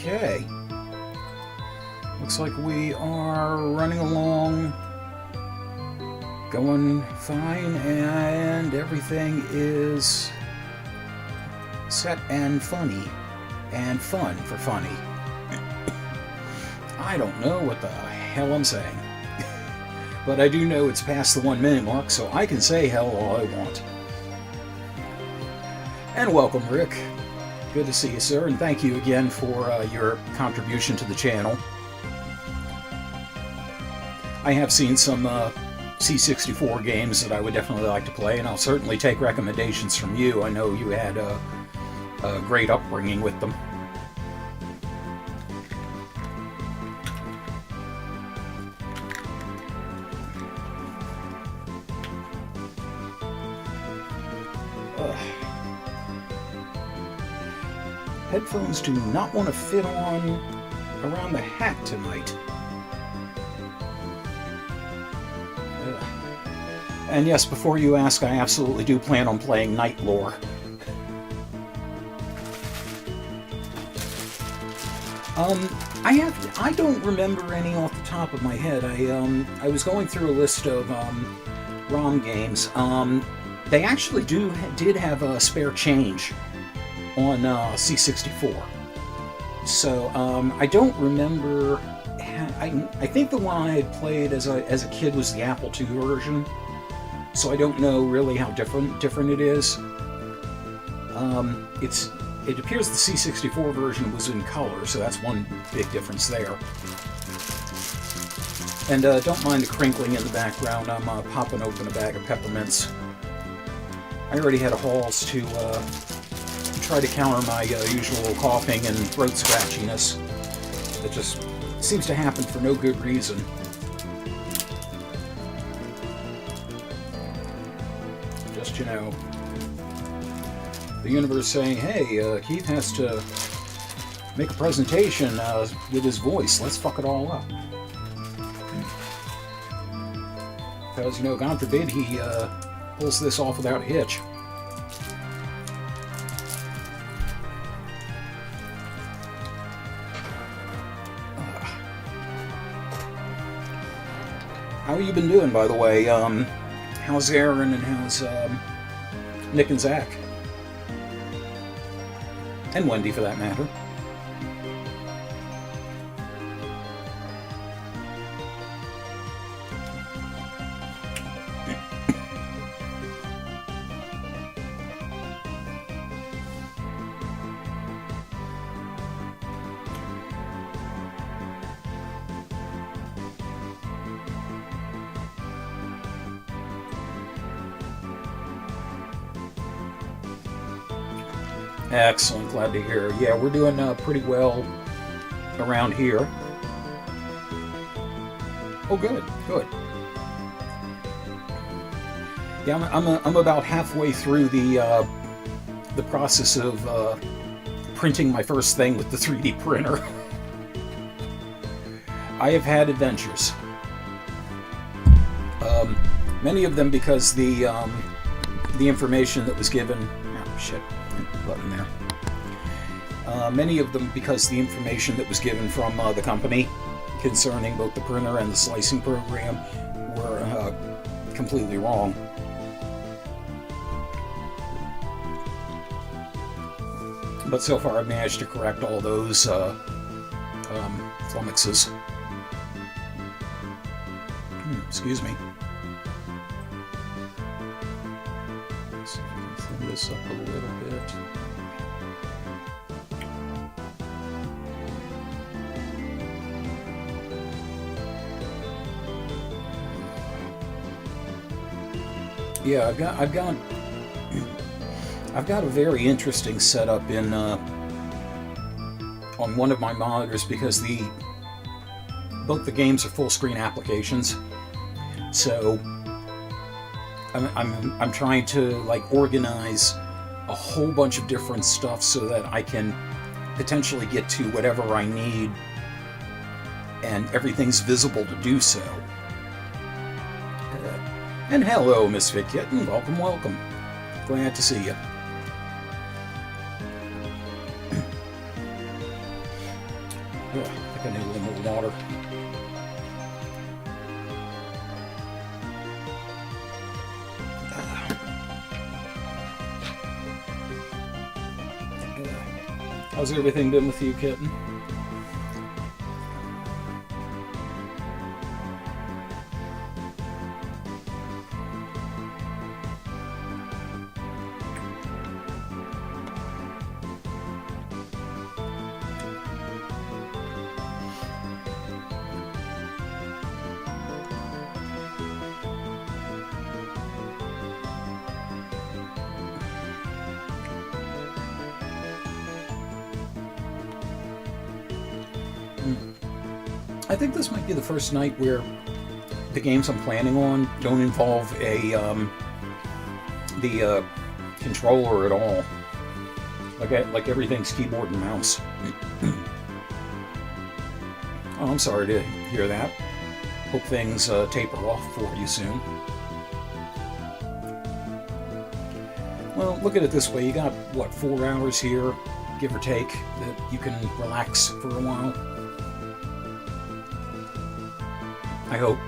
Okay. Looks like we are running along, going fine, and everything is set and funny, and fun for funny. I don't know what the hell I'm saying. But I do know it's past the 1 minute mark, so I can say hell all I want. And welcome, Rick. Good to see you, sir, and thank you again for your contribution to the channel. I have seen some C64 games that I would definitely like to play, and I'll certainly take recommendations from you. I know you had a great upbringing with them. Headphones do not want to fit on around the hat tonight. And yes, before you ask, I absolutely do plan on playing Night Lore. I don't remember any off the top of my head. I was going through a list of ROM games. They actually did have a spare change on C64. So I don't remember. I think the one I had played as a kid was the Apple II version. So I don't know really how different it is. It appears the C64 version was in color, so that's one big difference there. And don't mind the crinkling in the background. I'm popping open a bag of peppermints. I already had a Halls to try to counter my usual coughing and throat scratchiness. It just seems to happen for no good reason. Just, you know, the universe saying, hey, Keith has to make a presentation with his voice. Let's fuck it all up. Because, you know, God forbid he pulls this off without a hitch. How you been doing, by the way? How's Aaron and how's Nick and Zach? And Wendy, for that matter. Excellent, glad to hear. Yeah, we're doing pretty well around here. Oh, good, good. Yeah, I'm about halfway through the process of printing my first thing with the 3D printer. I have had adventures. Many of them because the information that was given. Oh shit. Button there. Many of them because the information that was given from the company concerning both the printer and the slicing program were completely wrong. But so far I've managed to correct all those flummoxes. Excuse me. Let's see if I can thin this up a little bit. Yeah, I've got a very interesting setup in on one of my monitors because both the games are full screen applications. So I'm trying to like organize a whole bunch of different stuff so that I can potentially get to whatever I need and everything's visible to do so. And hello, Misfit Kitten. Welcome, welcome. Glad to see you. Ugh, I think I need a little more water. How's everything been with you, kitten? I think this might be the first night where the games I'm planning on don't involve the controller at all. Like everything's keyboard and mouse. Oh, I'm sorry to hear that. Hope things taper off for you soon. Well, look at it this way. You got, what, 4 hours here, give or take, that you can relax for a while. I hope.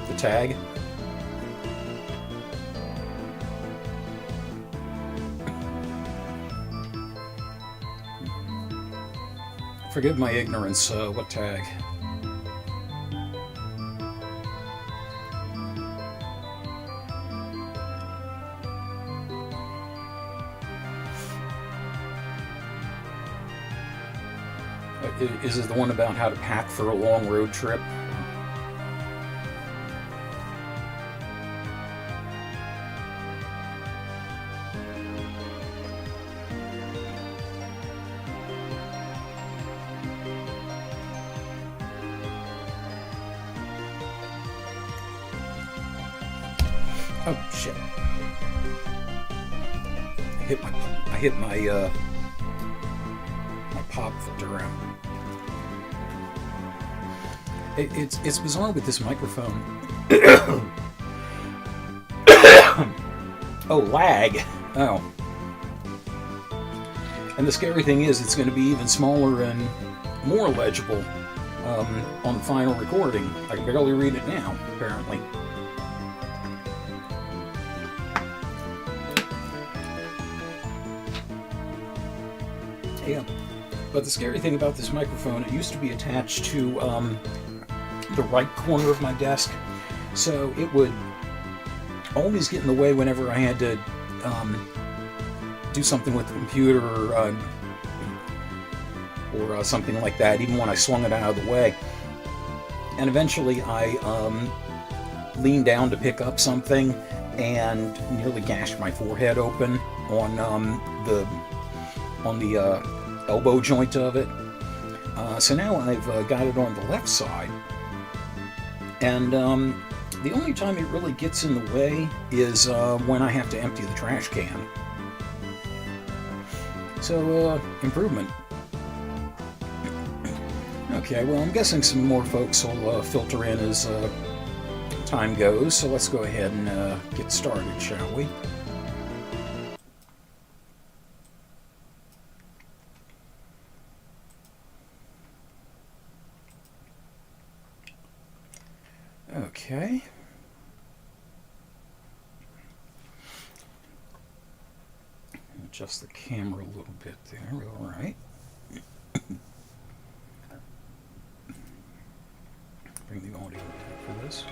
The tag. Forgive my ignorance, what tag? Is it the one about how to pack for a long road trip? Oh shit! I hit my pop filter out. It's bizarre with this microphone. Oh, lag. Oh. And the scary thing is, it's going to be even smaller and more legible on the final recording. I can barely read it now, apparently. Yeah. But the scary thing about this microphone, it used to be attached to the right corner of my desk, so it would always get in the way whenever I had to do something with the computer or something like that, even when I swung it out of the way. And eventually I leaned down to pick up something and nearly gashed my forehead open on the elbow joint of it. So now I've got it on the left side, and the only time it really gets in the way is when I have to empty the trash can. So, improvement. Okay, well, I'm guessing some more folks will filter in as time goes, so let's go ahead and get started, shall we? Okay. Adjust the camera a little bit there, all right. Bring the audio back for this.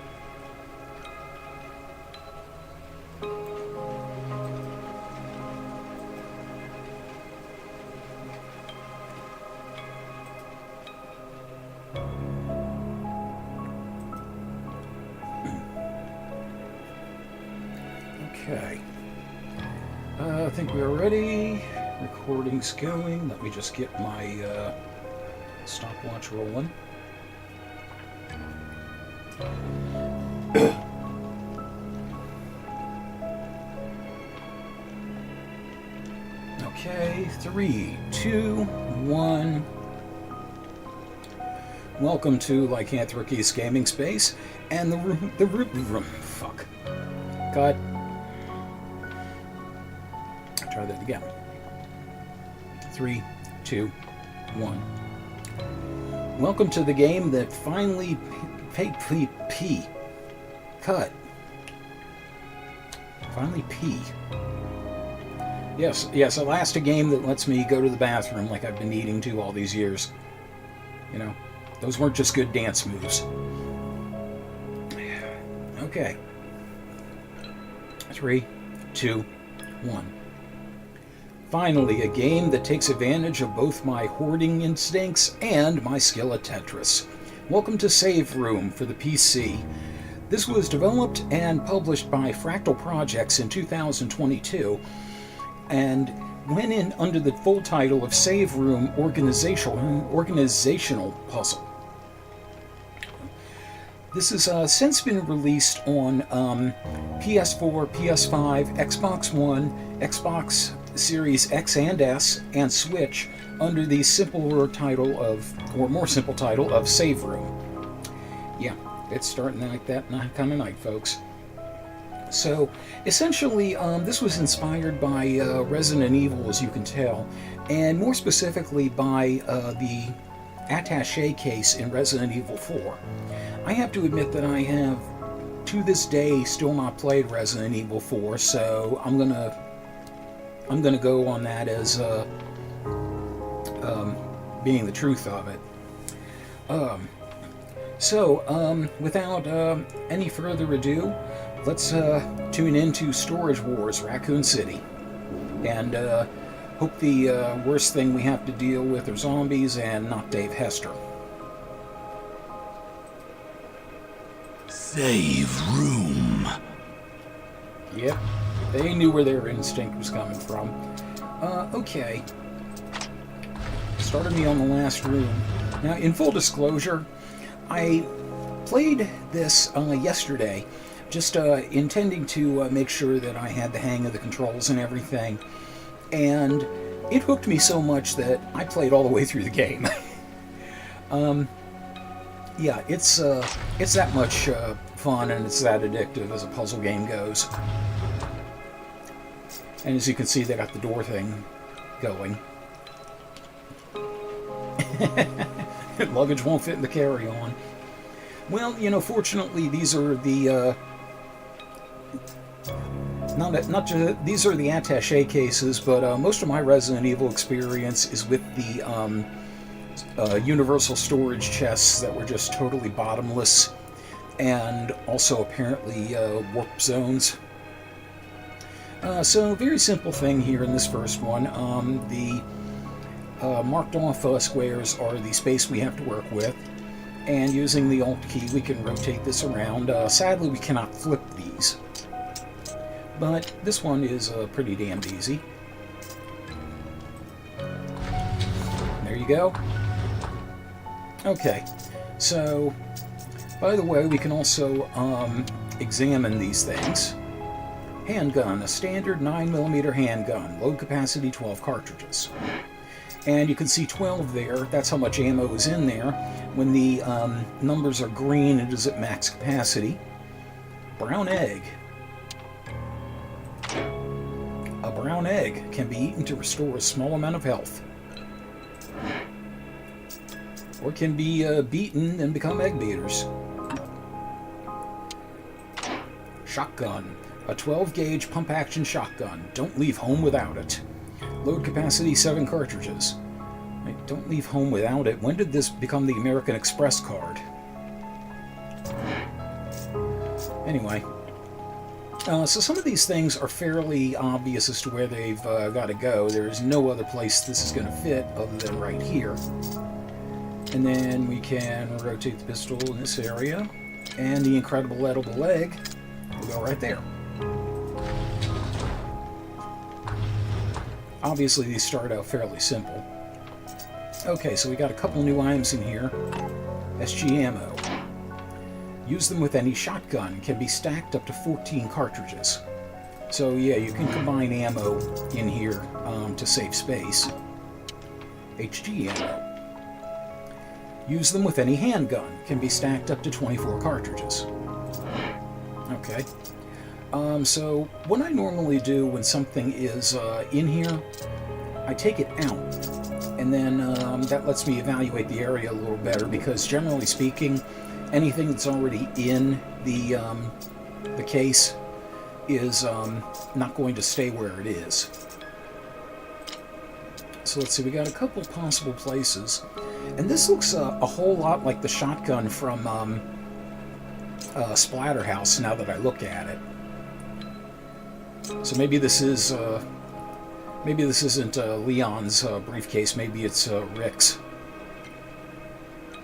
Okay. I think we are ready. Recording's going. Let me just get my stopwatch rolling. Okay, 3, 2, 1. Welcome to Lycanthropy's gaming space and the room. Fuck. Cut. Try that again. 3, 2, 1. Welcome to the game that finally cut. Finally pee. Yes, at last a game that lets me go to the bathroom like I've been needing to all these years. You know, those weren't just good dance moves. Okay. 3, 2, 1. Finally, a game that takes advantage of both my hoarding instincts and my skill at Tetris. Welcome to Save Room for the PC. This was developed and published by Fractal Projects in 2022, and went in under the full title of Save Room Organizational Puzzle. This has since been released on PS4, PS5, Xbox One, Xbox Series X and S, and Switch under the more simple title of Save Room. Yeah, it's starting like that kind of night, folks. So, essentially, this was inspired by Resident Evil, as you can tell, and more specifically by the attaché case in Resident Evil 4. I have to admit that I have, to this day, still not played Resident Evil 4, so I'm gonna go on that as being the truth of it. Without any further ado, let's tune into Storage Wars Raccoon City, and hope the worst thing we have to deal with are zombies and not Dave Hester. Save room. Yep, they knew where their instinct was coming from. Okay. Started me on the last room. Now, in full disclosure, I played this yesterday, just intending to make sure that I had the hang of the controls and everything, and it hooked me so much that I played all the way through the game. Yeah, it's that much fun, and it's that addictive as a puzzle game goes. And as you can see, they got the door thing going. Luggage won't fit in the carry-on. Well, you know, fortunately, these are the these are the attaché cases, but most of my Resident Evil experience is with the universal storage chests that were just totally bottomless, and also apparently warp zones. So, very simple thing here in this first one. The marked off squares are the space we have to work with, and using the Alt key we can rotate this around. Sadly, we cannot flip these, but this one is pretty damned easy. There you go. Okay, so, by the way, we can also examine these things. Handgun, a standard 9mm handgun, load capacity 12 cartridges. And you can see 12 there, that's how much ammo is in there. When the numbers are green, it is at max capacity. Brown egg. A brown egg can be eaten to restore a small amount of health, or can be beaten and become egg beaters. Shotgun. A 12-gauge pump-action shotgun. Don't leave home without it. Load capacity 7 cartridges. Don't leave home without it. When did this become the American Express card? Anyway. So some of these things are fairly obvious as to where they've got to go. There's no other place this is going to fit other than right here. And then we can rotate the pistol in this area, and the incredible edible egg will go right there. Obviously, these start out fairly simple. Okay, so we got a couple new items in here. SG ammo. Use them with any shotgun. Can be stacked up to 14 cartridges. So yeah, you can combine ammo in here to save space. HG ammo. Use them with any handgun. Can be stacked up to 24 cartridges. Okay. So what I normally do when something is in here, I take it out, and then that lets me evaluate the area a little better, because generally speaking, anything that's already in the case is not going to stay where it is. So let's see, we got a couple possible places, and this looks a whole lot like the shotgun from Splatterhouse now that I look at it. So maybe this is maybe this isn't Leon's briefcase. Maybe it's Rick's.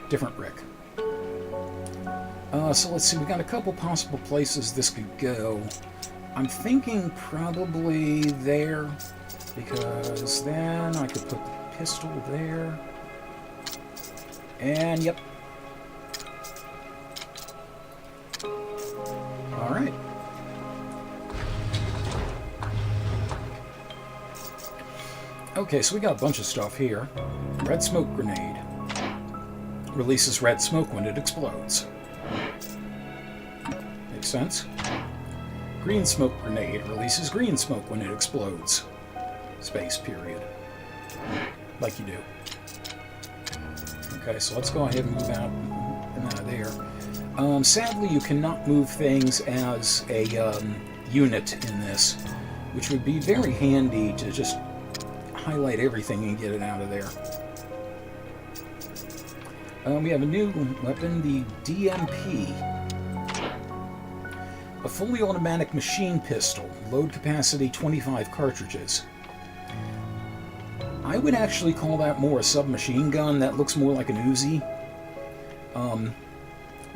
Different Rick. So let's see. We got a couple possible places this could go. I'm thinking probably there, because then I could put the pistol there. And yep. All right. Okay, so we got a bunch of stuff here. Red smoke grenade. Releases red smoke when it explodes. Makes sense. Green smoke grenade. Releases green smoke when it explodes. Space, period. Like you do. Okay, so let's go ahead and move out there. Sadly, you cannot move things as a unit in this, which would be very handy to just highlight everything and get it out of there. We have a new weapon, the DMP. A fully automatic machine pistol. Load capacity 25 cartridges. I would actually call that more a submachine gun. That looks more like an Uzi.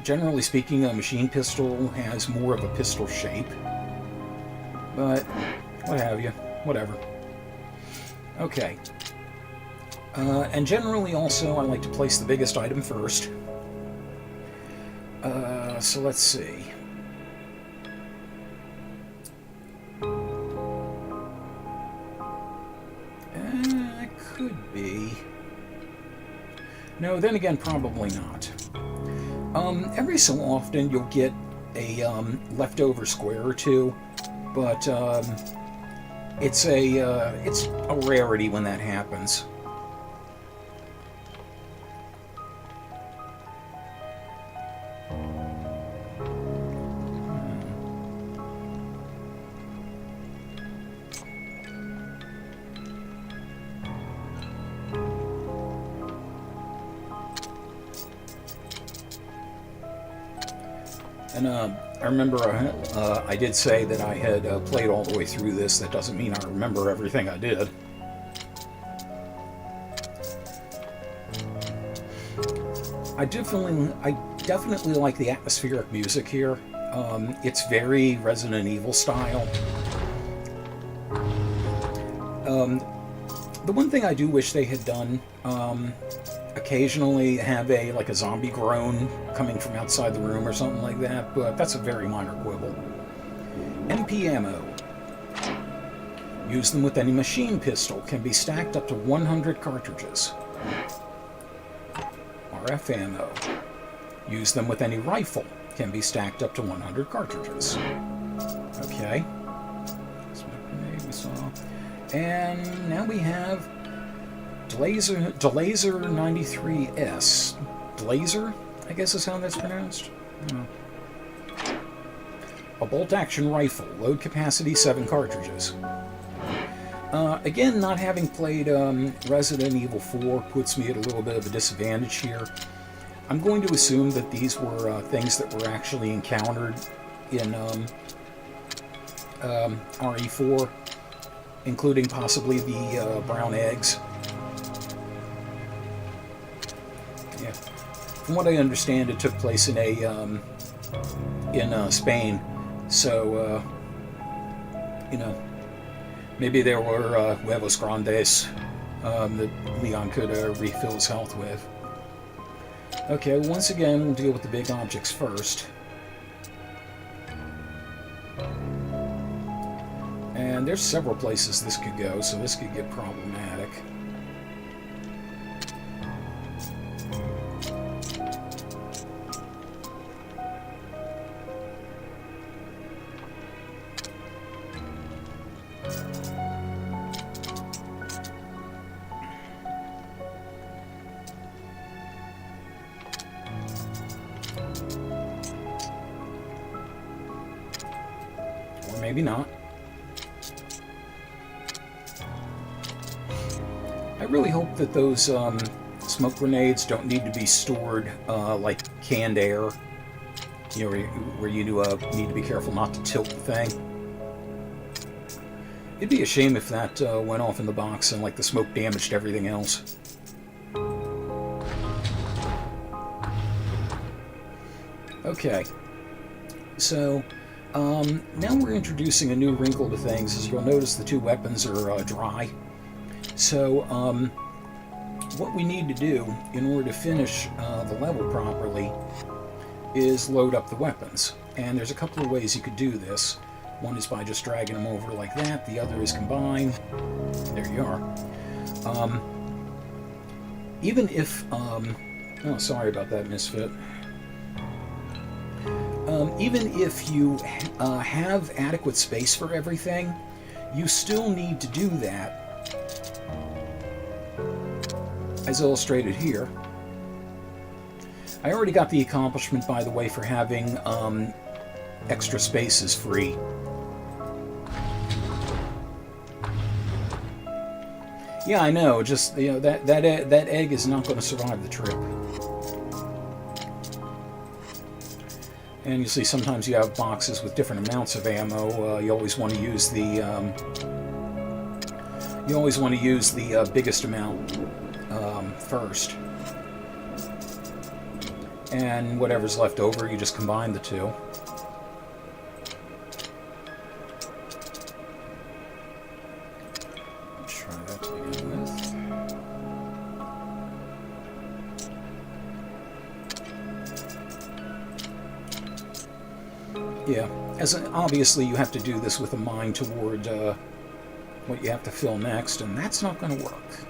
Generally speaking, a machine pistol has more of a pistol shape. But, what have you. Whatever. Okay. And generally also, I like to place the biggest item first. So let's see. It could be. No, then again, probably not. Every so often you'll get a leftover square or two, but it's a rarity when that happens. And I remember I did say that I had played all the way through this. That doesn't mean I remember everything I did. I definitely like the atmospheric music here. It's very Resident Evil style. The one thing I do wish they had done, occasionally have a zombie groan coming from outside the room or something like that, but that's a very minor quibble. MP ammo. Use them with any machine pistol. Can be stacked up to 100 cartridges. RF ammo. Use them with any rifle. Can be stacked up to 100 cartridges. Okay. And now we have Delaser 93S. Delaser, I guess is how that's pronounced. A bolt-action rifle. Load capacity 7 cartridges. Again, not having played Resident Evil 4 puts me at a little bit of a disadvantage here. I'm going to assume that these were things that were actually encountered in RE4, including possibly the brown eggs. Yeah. From what I understand, it took place in Spain, so maybe there were huevos grandes that Leon could refill his health with. Okay, once again, we'll deal with the big objects first. And there's several places this could go, so this could get problematic. Or maybe not. I really hope that those smoke grenades don't need to be stored like canned air, you know, where you need to be careful not to tilt the thing. It'd be a shame if that went off in the box and like the smoke damaged everything else. Okay, so now we're introducing a new wrinkle to things. As you'll notice, the two weapons are dry. So what we need to do in order to finish the level properly is load up the weapons. And there's a couple of ways you could do this. One is by just dragging them over like that. The other is combine. There you are. Even if... oh, sorry about that, Misfit. Even if you have adequate space for everything, you still need to do that, as illustrated here. I already got the accomplishment, by the way, for having extra spaces free. Yeah, I know. Just, you know, that egg is not going to survive the trip. And you see, sometimes you have boxes with different amounts of ammo. You always want to use the biggest amount first. And whatever's left over, you just combine the two. Let's try that to begin with. Yeah, obviously you have to do this with a mind toward what you have to fill next, and that's not going to work.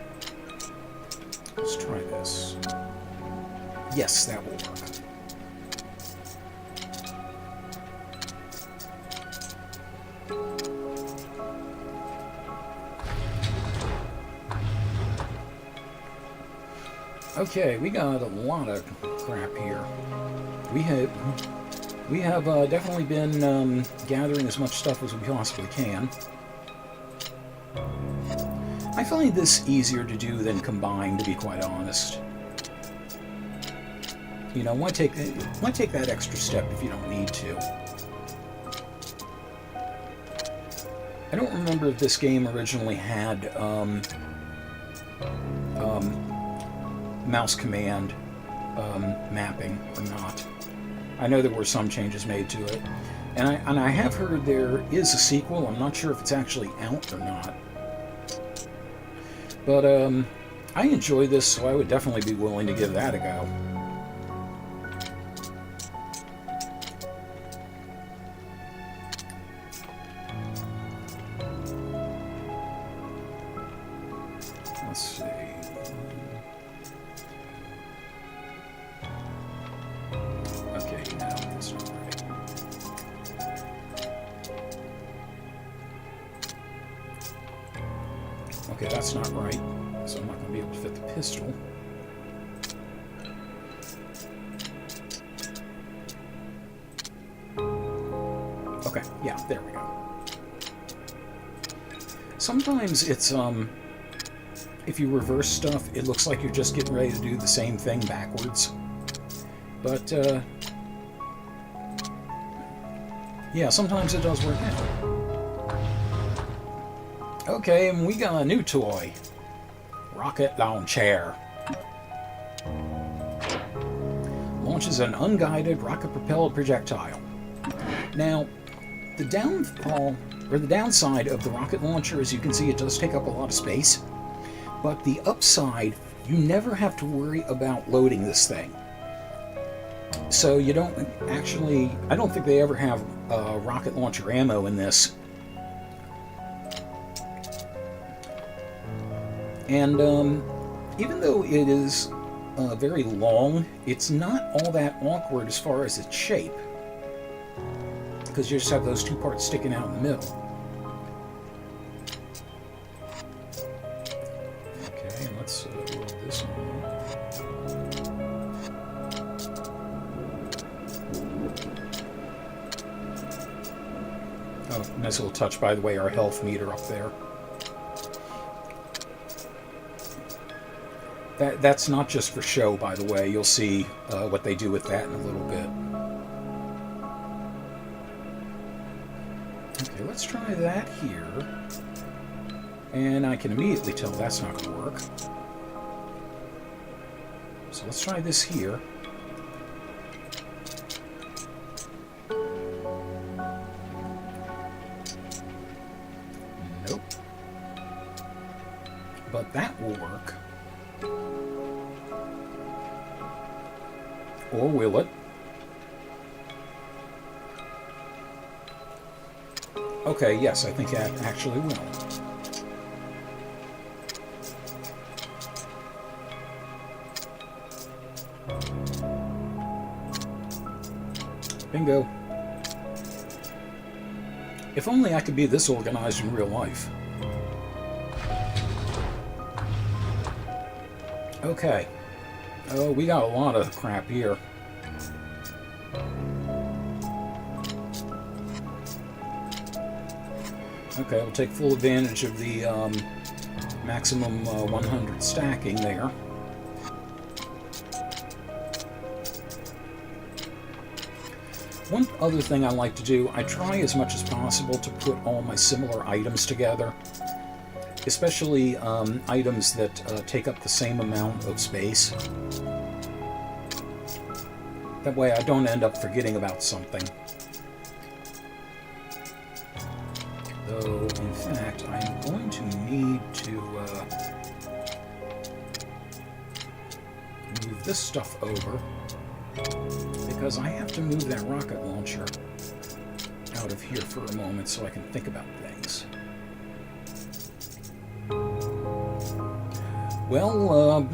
Let's try this. Yes, that will work. Okay, we got a lot of crap here. We have definitely been gathering as much stuff as we possibly can. I find this easier to do than combine, to be quite honest. You know, why take that extra step if you don't need to? I don't remember if this game originally had mouse command mapping or not. I know there were some changes made to it, and I have heard there is a sequel. I'm not sure if it's actually out or not. But I enjoy this, so I would definitely be willing to give that a go. Let's see. Okay, no, that's not right. Okay, that's not right, so I'm not going to be able to fit the pistol. Okay, yeah, there we go. Sometimes it's, if you reverse stuff, it looks like you're just getting ready to do the same thing backwards. But, yeah, sometimes it does work out. Okay, and we got a new toy. Rocket launcher. Launches an unguided rocket-propelled projectile. Now, the downside of the rocket launcher, as you can see, it does take up a lot of space. But the upside, you never have to worry about loading this thing. So you don't actually, I don't think they ever have rocket launcher ammo in this. And even though it is very long, it's not all that awkward as far as its shape, because you just have those two parts sticking out in the middle. Okay, and let's roll this one. Oh, nice little touch, by the way, our health meter up there. That's not just for show, by the way. You'll see what they do with that in a little bit. Okay, let's try that here. And I can immediately tell that's not going to work. So let's try this here. Nope. But that will work. Or will it? Okay, yes, I think that actually will. Bingo. If only I could be this organized in real life. Okay. Oh, we got a lot of crap here. Okay, we'll take full advantage of the maximum 100 stacking there. One other thing I like to do, I try as much as possible to put all my similar items together, especially items that take up the same amount of space. That way I don't end up forgetting about something. Though, in fact, I'm going to need to move this stuff over, because I have to move that rocket launcher out of here for a moment so I can think about things. Well,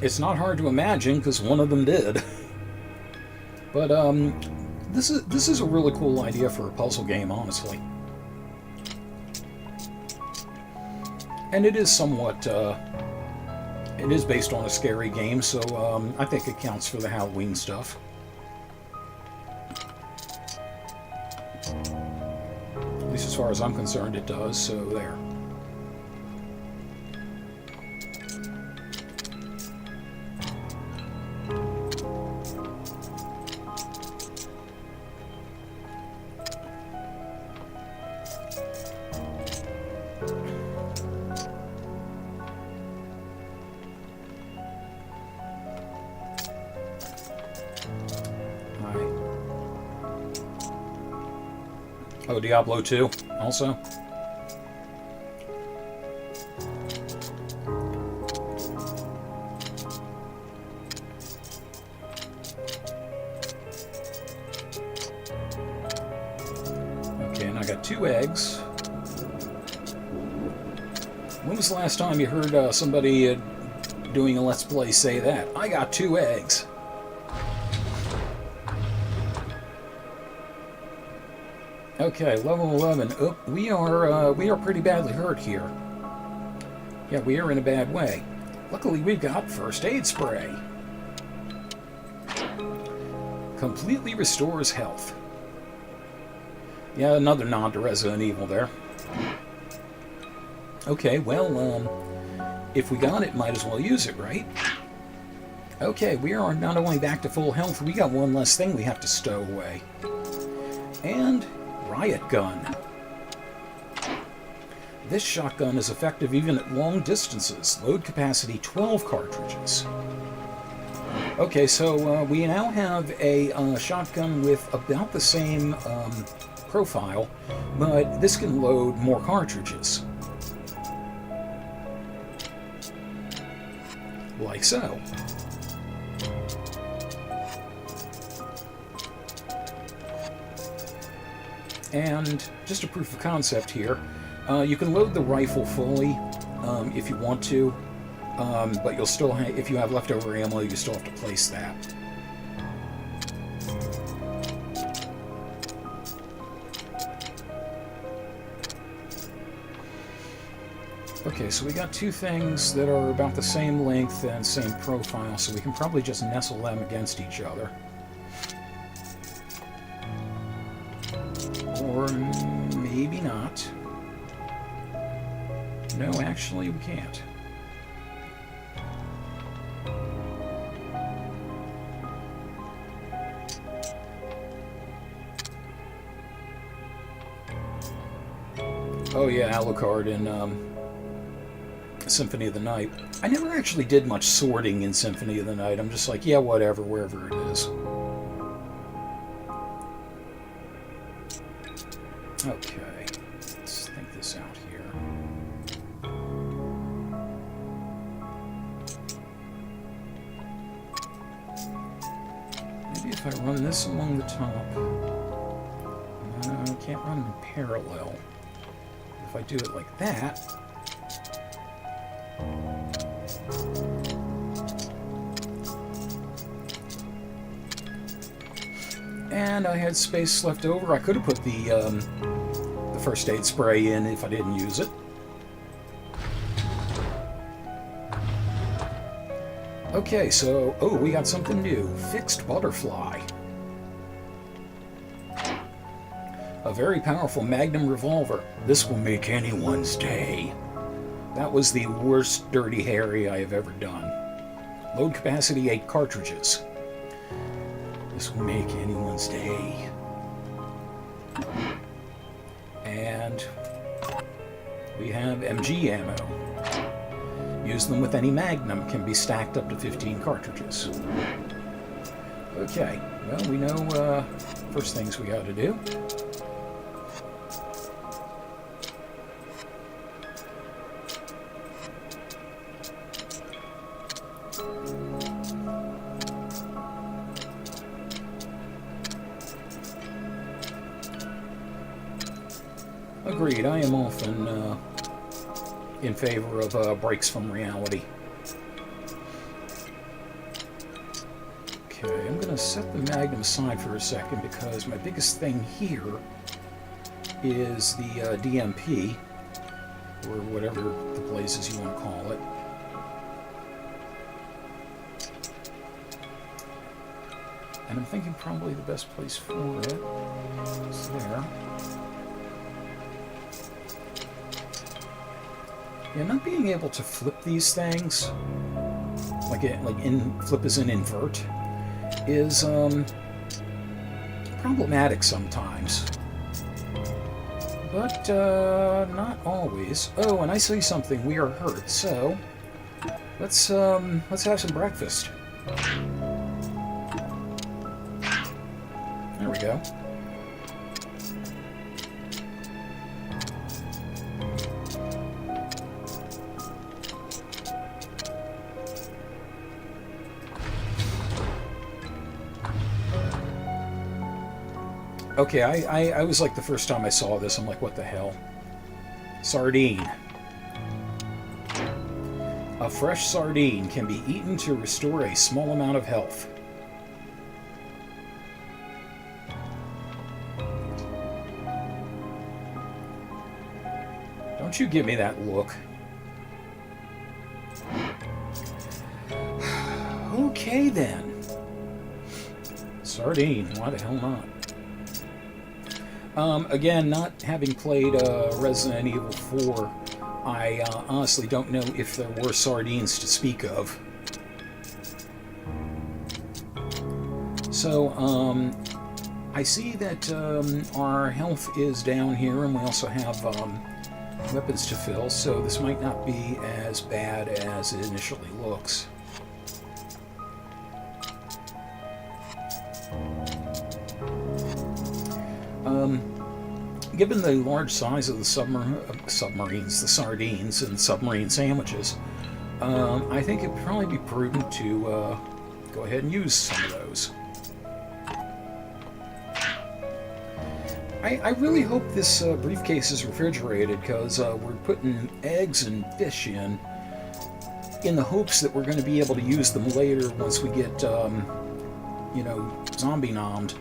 it's not hard to imagine, because one of them did. But this is a really cool idea for a puzzle game, honestly. And it is somewhat, it is based on a scary game, so I think it counts for the Halloween stuff. At least as far as I'm concerned, it does, so there. Oh, Diablo 2 also? Okay, and I got 2 eggs. When was the last time you heard somebody doing a Let's Play say that? I got 2 eggs. Okay, level 11. Oh, we are pretty badly hurt here. Yeah, we are in a bad way. Luckily, we've got first aid spray. Completely restores health. Yeah, another nod to Resident Evil there. Okay, well, if we got it, might as well use it, right? Okay, we are not only back to full health, we got one less thing we have to stow away. And riot gun. This shotgun is effective even at long distances. Load capacity 12 cartridges. Okay, so we now have a shotgun with about the same profile, but this can load more cartridges. Like so. And just a proof of concept here, you can load the rifle fully if you want to, but you'll still if you have leftover ammo, you still have to place that. Okay, so we got two things that are about the same length and same profile, so we can probably just nestle them against each other. Or maybe not. No, actually we can't. Oh yeah, Alucard in Symphony of the Night. I never actually did much sorting in Symphony of the Night. I'm just like, yeah, whatever, wherever it is. Okay, let's think this out here. Maybe if I run this along the top. No, I can't run in parallel. If I do it like that. And I had space left over. I could have put the first aid spray in if I didn't use it. Okay, so, oh, we got something new. Fixed butterfly. A very powerful magnum revolver. This will make anyone's day. That was the worst Dirty Harry I have ever done. Load capacity 8 cartridges. This will make anyone's day. And we have MG ammo. Use them with any magnum, can be stacked up to 15 cartridges. Okay, well, we know first things we gotta do. Agreed, I am often in favor of breaks from reality. Okay, I'm going to set the Magnum aside for a second because my biggest thing here is the DMP, or whatever the blazes you want to call it. And I'm thinking probably the best place for it is there. Yeah, not being able to flip these things, flip as in invert, is problematic sometimes. But not always. Oh, and I see something. We are hurt, so let's have some breakfast. There we go. Okay, I was like the first time I saw this, I'm like, what the hell? Sardine. A fresh sardine can be eaten to restore a small amount of health. Don't you give me that look. Okay then. Sardine, why the hell not? Again, not having played Resident Evil 4, I honestly don't know if there were sardines to speak of. So, I see that our health is down here, and we also have weapons to fill, so this might not be as bad as it initially looks. Given the large size of the submarines, the sardines, and submarine sandwiches, I think it'd probably be prudent to go ahead and use some of those. I really hope this briefcase is refrigerated, because we're putting eggs and fish in the hopes that we're going to be able to use them later once we get, zombie nommed.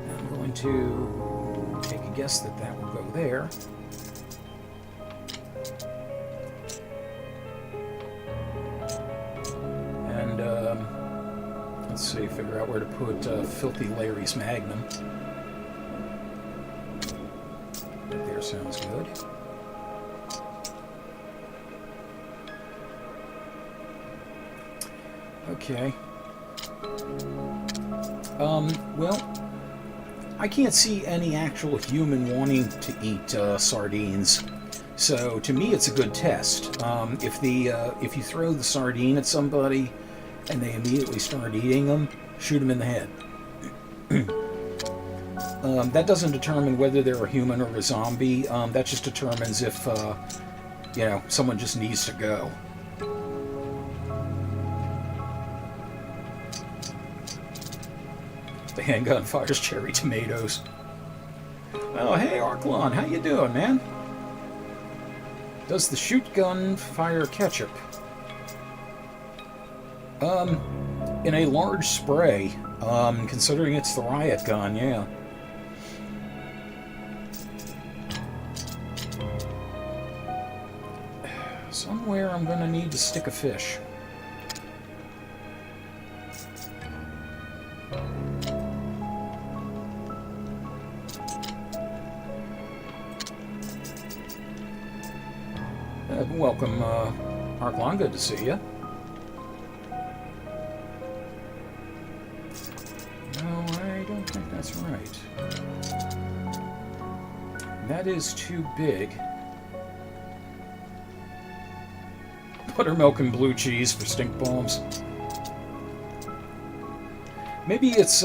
I'm going to take a guess that that will go there. And, let's see, figure out where to put Filthy Larry's Magnum. There sounds good. Okay. Well, I can't see any actual human wanting to eat sardines, so to me it's a good test. If you throw the sardine at somebody and they immediately start eating them, shoot them in the head. That doesn't determine whether they're a human or a zombie. That just determines if someone just needs to go. The handgun fires cherry tomatoes. Oh, hey, Arklon, how you doing, man? Does the shoot gun fire ketchup? In a large spray, considering it's the riot gun, yeah. Somewhere I'm gonna need to stick a fish. Welcome, Arklon, good to see you. No, I don't think that's right. That is too big. Buttermilk and blue cheese for stink bombs. Maybe it's,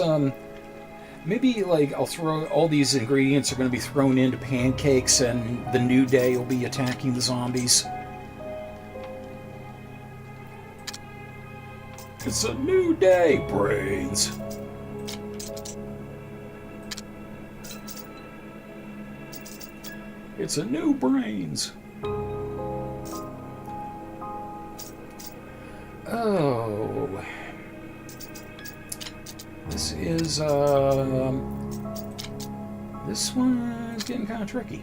maybe, like, I'll throw all these ingredients are going to be thrown into pancakes and the New Day will be attacking the zombies. It's a new day, brains. It's a new brains. Oh. This is, this one is getting kind of tricky.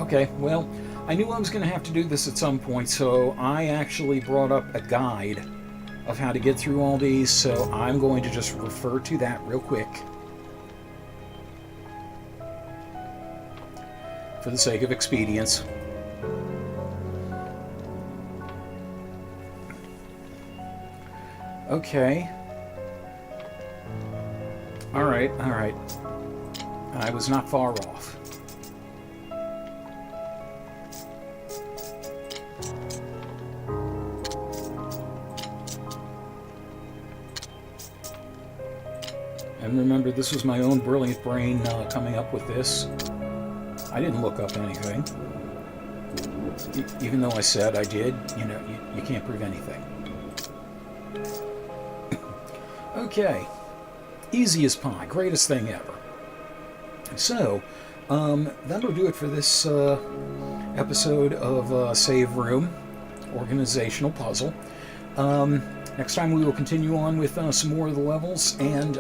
Okay, well, I knew I was going to have to do this at some point, so I actually brought up a guide of how to get through all these, so I'm going to just refer to that real quick for the sake of expedience. Okay. Alright, alright. I was not far off. And remember, this was my own brilliant brain coming up with this. I didn't look up anything. Even though I said I did, you can't prove anything. Okay. Easy as pie. Greatest thing ever. So, that'll do it for this episode of Save Room Organizational Puzzle. Next time we will continue on with some more of the levels and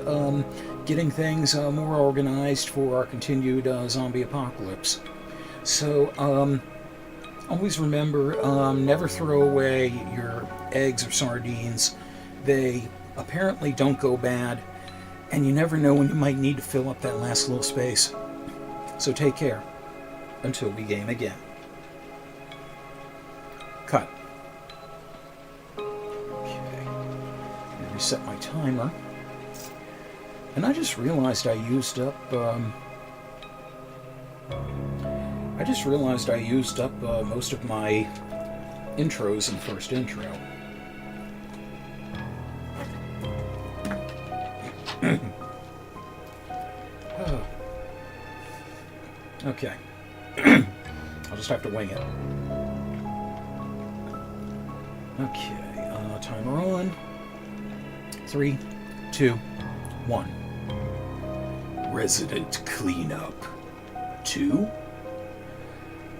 getting things more organized for our continued zombie apocalypse. So, always remember, never throw away your eggs or sardines. They apparently don't go bad, and you never know when you might need to fill up that last little space. So take care until we game again. Cut. Reset my timer, and I just realized I used up most of my intros in the first intro. Okay. I'll just have to wing it. Okay, timer on. 3, 2, 1. Resident cleanup. 2?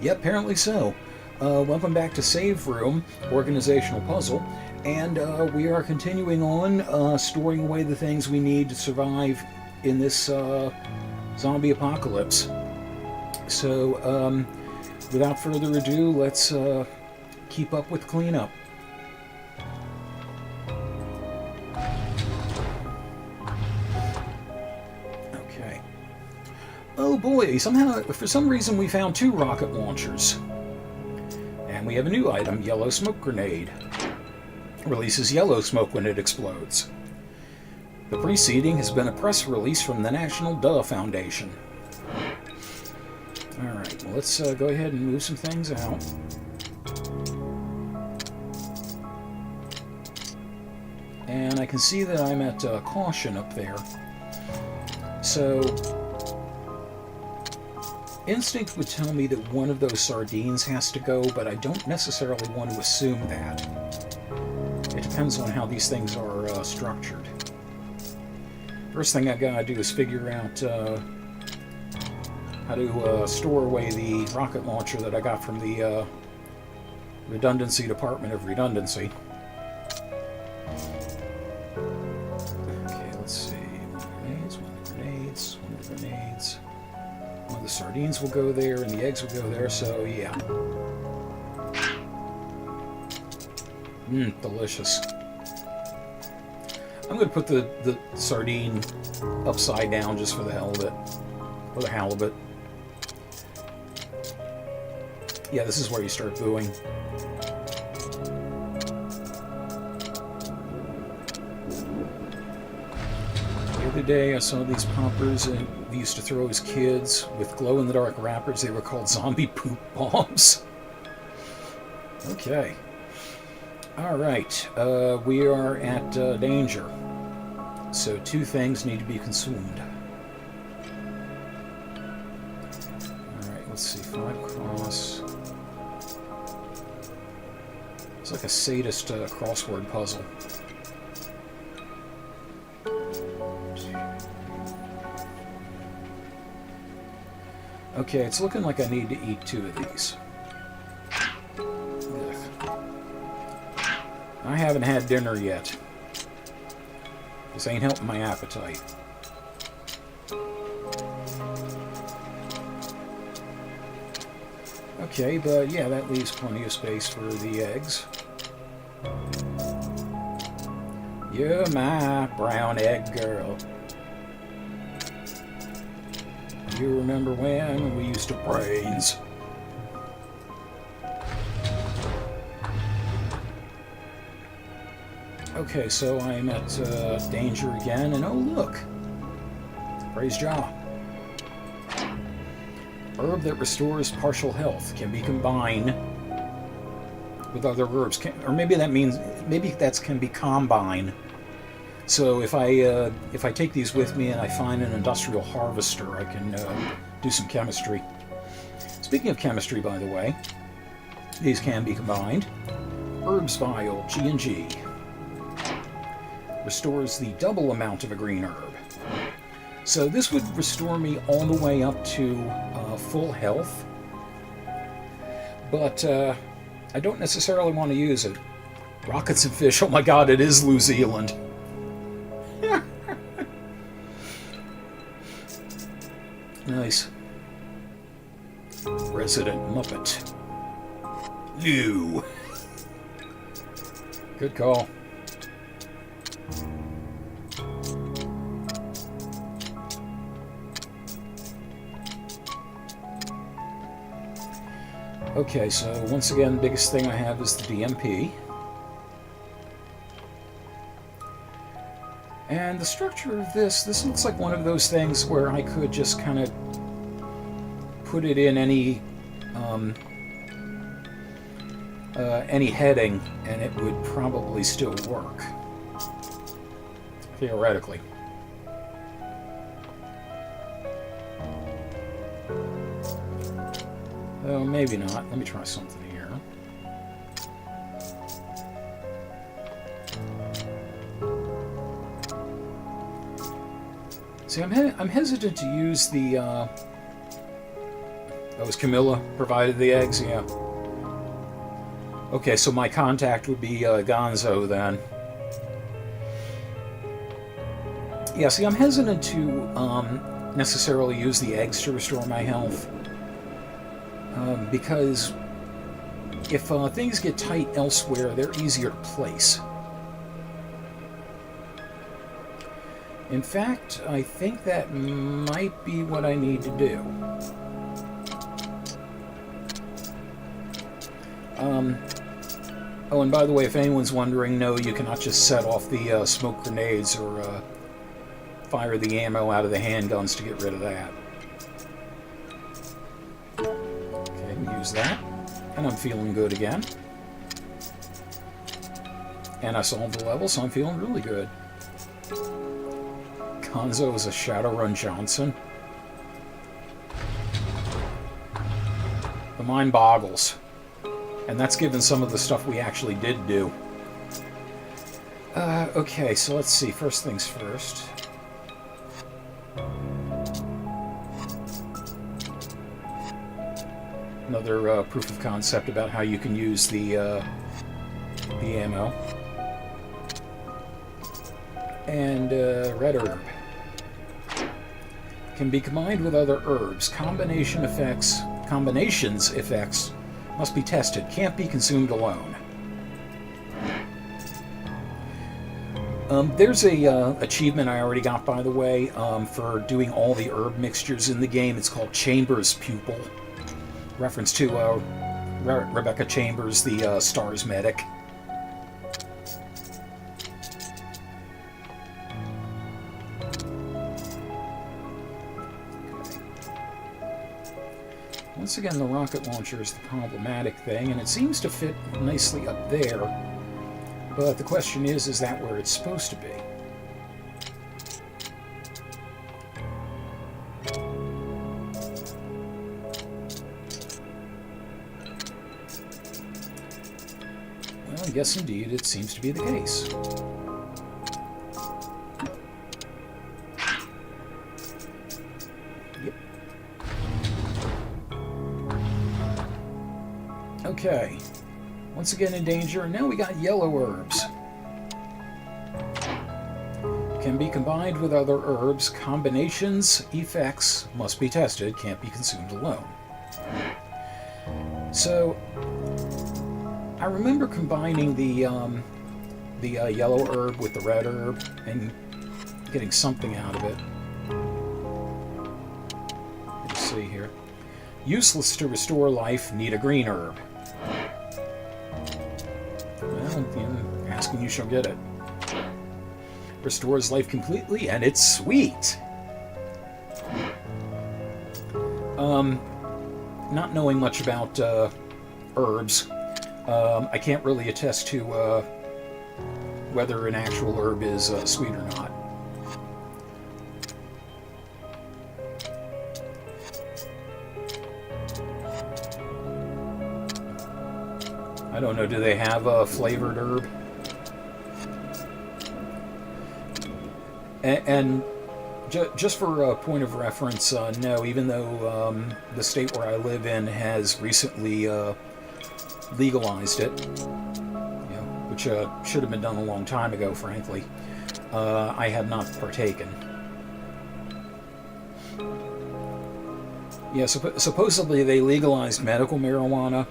Yeah, apparently so. Welcome back to Save Room, Organizational Puzzle, and we are continuing on storing away the things we need to survive in this zombie apocalypse. So, without further ado, let's keep up with cleanup. Okay. Oh boy, for some reason we found 2 rocket launchers. And we have a new item, yellow smoke grenade. Releases yellow smoke when it explodes. The preceding has been a press release from the National Duh Foundation. Alright, well, let's go ahead and move some things out. And I can see that I'm at caution up there. So, instinct would tell me that one of those sardines has to go, but I don't necessarily want to assume that. It depends on how these things are structured. First thing I gotta do is figure out how to store away the rocket launcher that I got from the Redundancy Department of Redundancy. Okay, let's see. One of the grenades. One of the sardines will go there, and the eggs will go there, so yeah. Delicious. I'm going to put the sardine upside down just for the hell of it. Or the halibut. Yeah, this is where you start booing. The other day I saw these poppers and we used to throw as kids with glow-in-the-dark wrappers. They were called zombie poop bombs. Okay. Alright, we are at danger. So 2 things need to be consumed. Alright, let's see, 5 cross. It's like a sadist crossword puzzle. Okay, it's looking like I need to eat 2 of these. I haven't had dinner yet. This ain't helping my appetite. Okay, but yeah, that leaves plenty of space for the eggs. You're my brown egg girl. You remember when we used to brains? Okay, so I'm at danger again, and oh look! Praise Jah. Herb that restores partial health can be combined with other herbs, or maybe that means can be combine. So if I take these with me and I find an industrial harvester, I can do some chemistry. Speaking of chemistry, by the way, these can be combined. Herbs vial G&G. Restores the double amount of a green herb. So this would restore me all the way up to full health, but I don't necessarily want to use it. Rockets and fish, oh my god, it is New Zealand. Nice. Resident Muppet. New. Good call. Okay, so once again, the biggest thing I have is the DMP. And the structure of this looks like one of those things where I could just kind of put it in any heading and it would probably still work. Theoretically. Oh, maybe not. Let me try something here. See, I'm hesitant to use the... Oh, was Camilla provided the eggs? Yeah. Okay, so my contact would be Gonzo then. Yeah, see, I'm hesitant to necessarily use the eggs to restore my health. Because if things get tight elsewhere, they're easier to place. In fact, I think that might be what I need to do. Oh, and by the way, if anyone's wondering, no, you cannot just set off the smoke grenades or fire the ammo out of the handguns to get rid of that. Okay, use that. And I'm feeling good again. And I solved the level, so I'm feeling really good. Gonzo is a Shadowrun Johnson. The mind boggles. And that's given some of the stuff we actually did do. Okay, so let's see. First things first. Another proof of concept about how you can use the ammo. And red herb. Can be combined with other herbs. Combinations effects must be tested. Can't be consumed alone. There's a achievement I already got, by the way, for doing all the herb mixtures in the game. It's called Chambers Pupil. Reference to Rebecca Chambers, the STARS medic. Once again, the rocket launcher is the problematic thing, and it seems to fit nicely up there. But the question is that where it's supposed to be? Well, yes, indeed, it seems to be the case. Okay, once again in danger, and now we got yellow herbs. Can be combined with other herbs. Combinations, effects must be tested, can't be consumed alone. So, I remember combining the yellow herb with the red herb and getting something out of it. Let's see here. Useless to restore life, need a green herb. Well, ask and you shall get it. Restores life completely, and it's sweet! Not knowing much about herbs, I can't really attest to whether an actual herb is sweet or not. I don't know, do they have a flavored herb? And just for a point of reference, no, even though the state where I live in has recently legalized it, which should have been done a long time ago, frankly, I had not partaken. Yeah, supposedly they legalized medical marijuana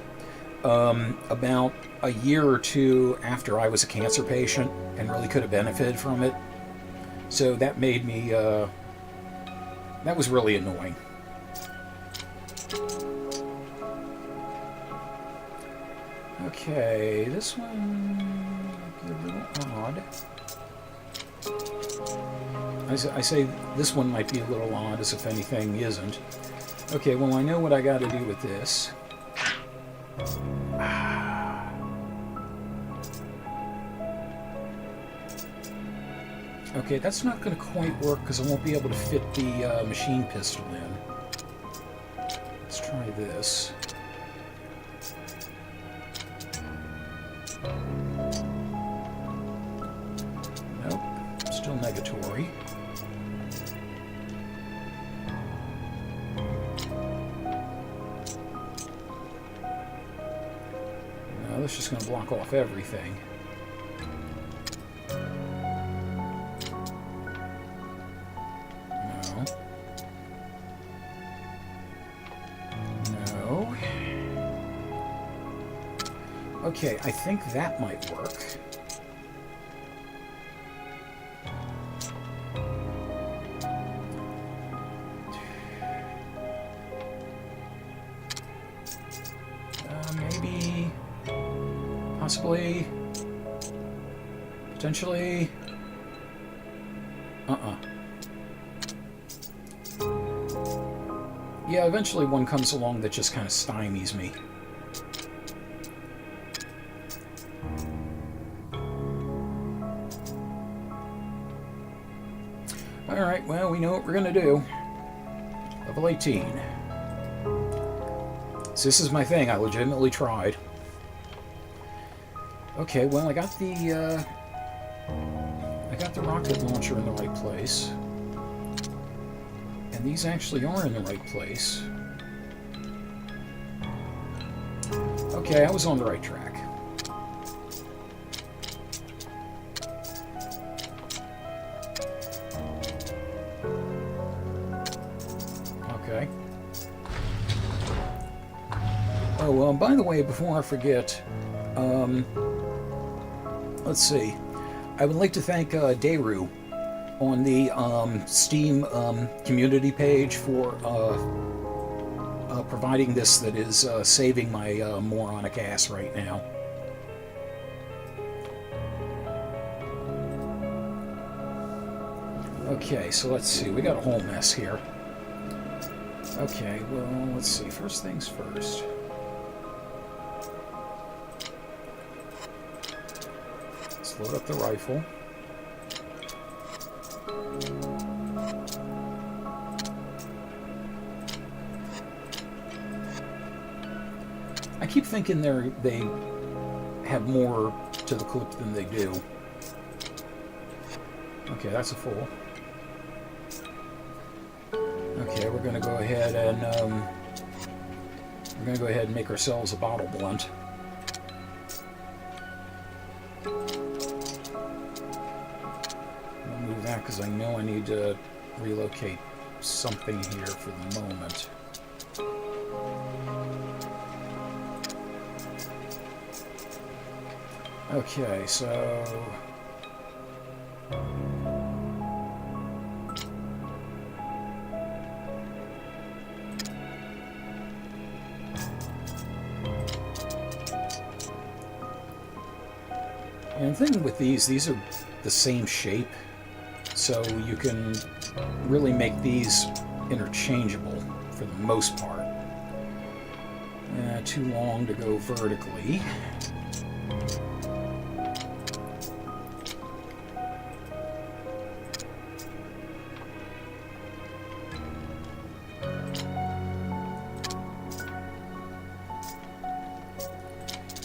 about a year or two after I was a cancer patient and really could have benefited from it. So that made me, that was really annoying. Okay, this one might be a little odd. I say this one might be a little odd, as if anything isn't. Okay, well I know what I got to do with this. Okay, that's not going to quite work because I won't be able to fit the machine pistol in. Let's try this. Nope, still negatory. No, that's just going to block off everything. No. No. Okay, I think that might work. Maybe, possibly, potentially. Yeah, eventually one comes along that just kind of stymies me. Alright, well, we know what we're going to do. Level 18. So this is my thing. I legitimately tried. Okay, well, I got the rocket launcher in the right place. And these actually are in the right place. Okay, I was on the right track. Okay. Oh, by the way, before I forget, let's see. I would like to thank Daru on the Steam community page for providing this that is saving my moronic ass right now. Okay, so let's see. We got a whole mess here. Okay, well, let's see. First things first. Let's load up the rifle. I keep thinking they have more to the clip than they do. Okay, that's a full. Okay, we're going to go ahead and make ourselves a bottle blunt. I'll move that because I know I need to relocate something here for the moment. Okay, so... And the thing with these are the same shape, so you can really make these interchangeable for the most part. Too long to go vertically.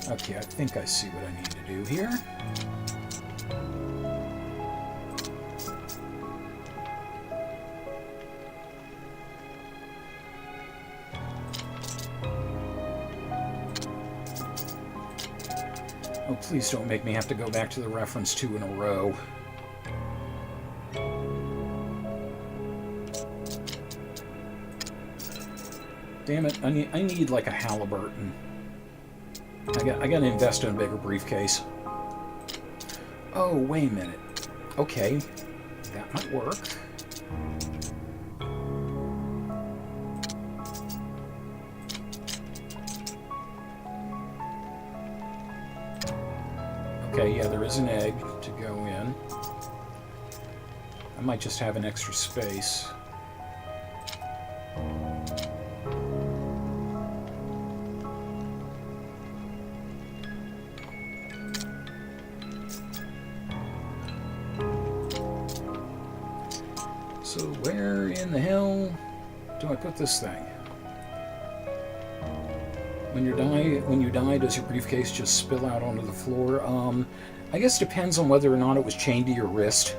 Okay, I think I see what I need to do here. Oh, please don't make me have to go back to the reference 2 in a row. Damn it, I need like a Halliburton. I gotta invest in a bigger briefcase. Oh, wait a minute. Okay, that might work. Okay, yeah, there is an egg to go in. I might just have an extra space. So where in the hell do I put this thing? When you die, does your briefcase just spill out onto the floor? I guess it depends on whether or not it was chained to your wrist.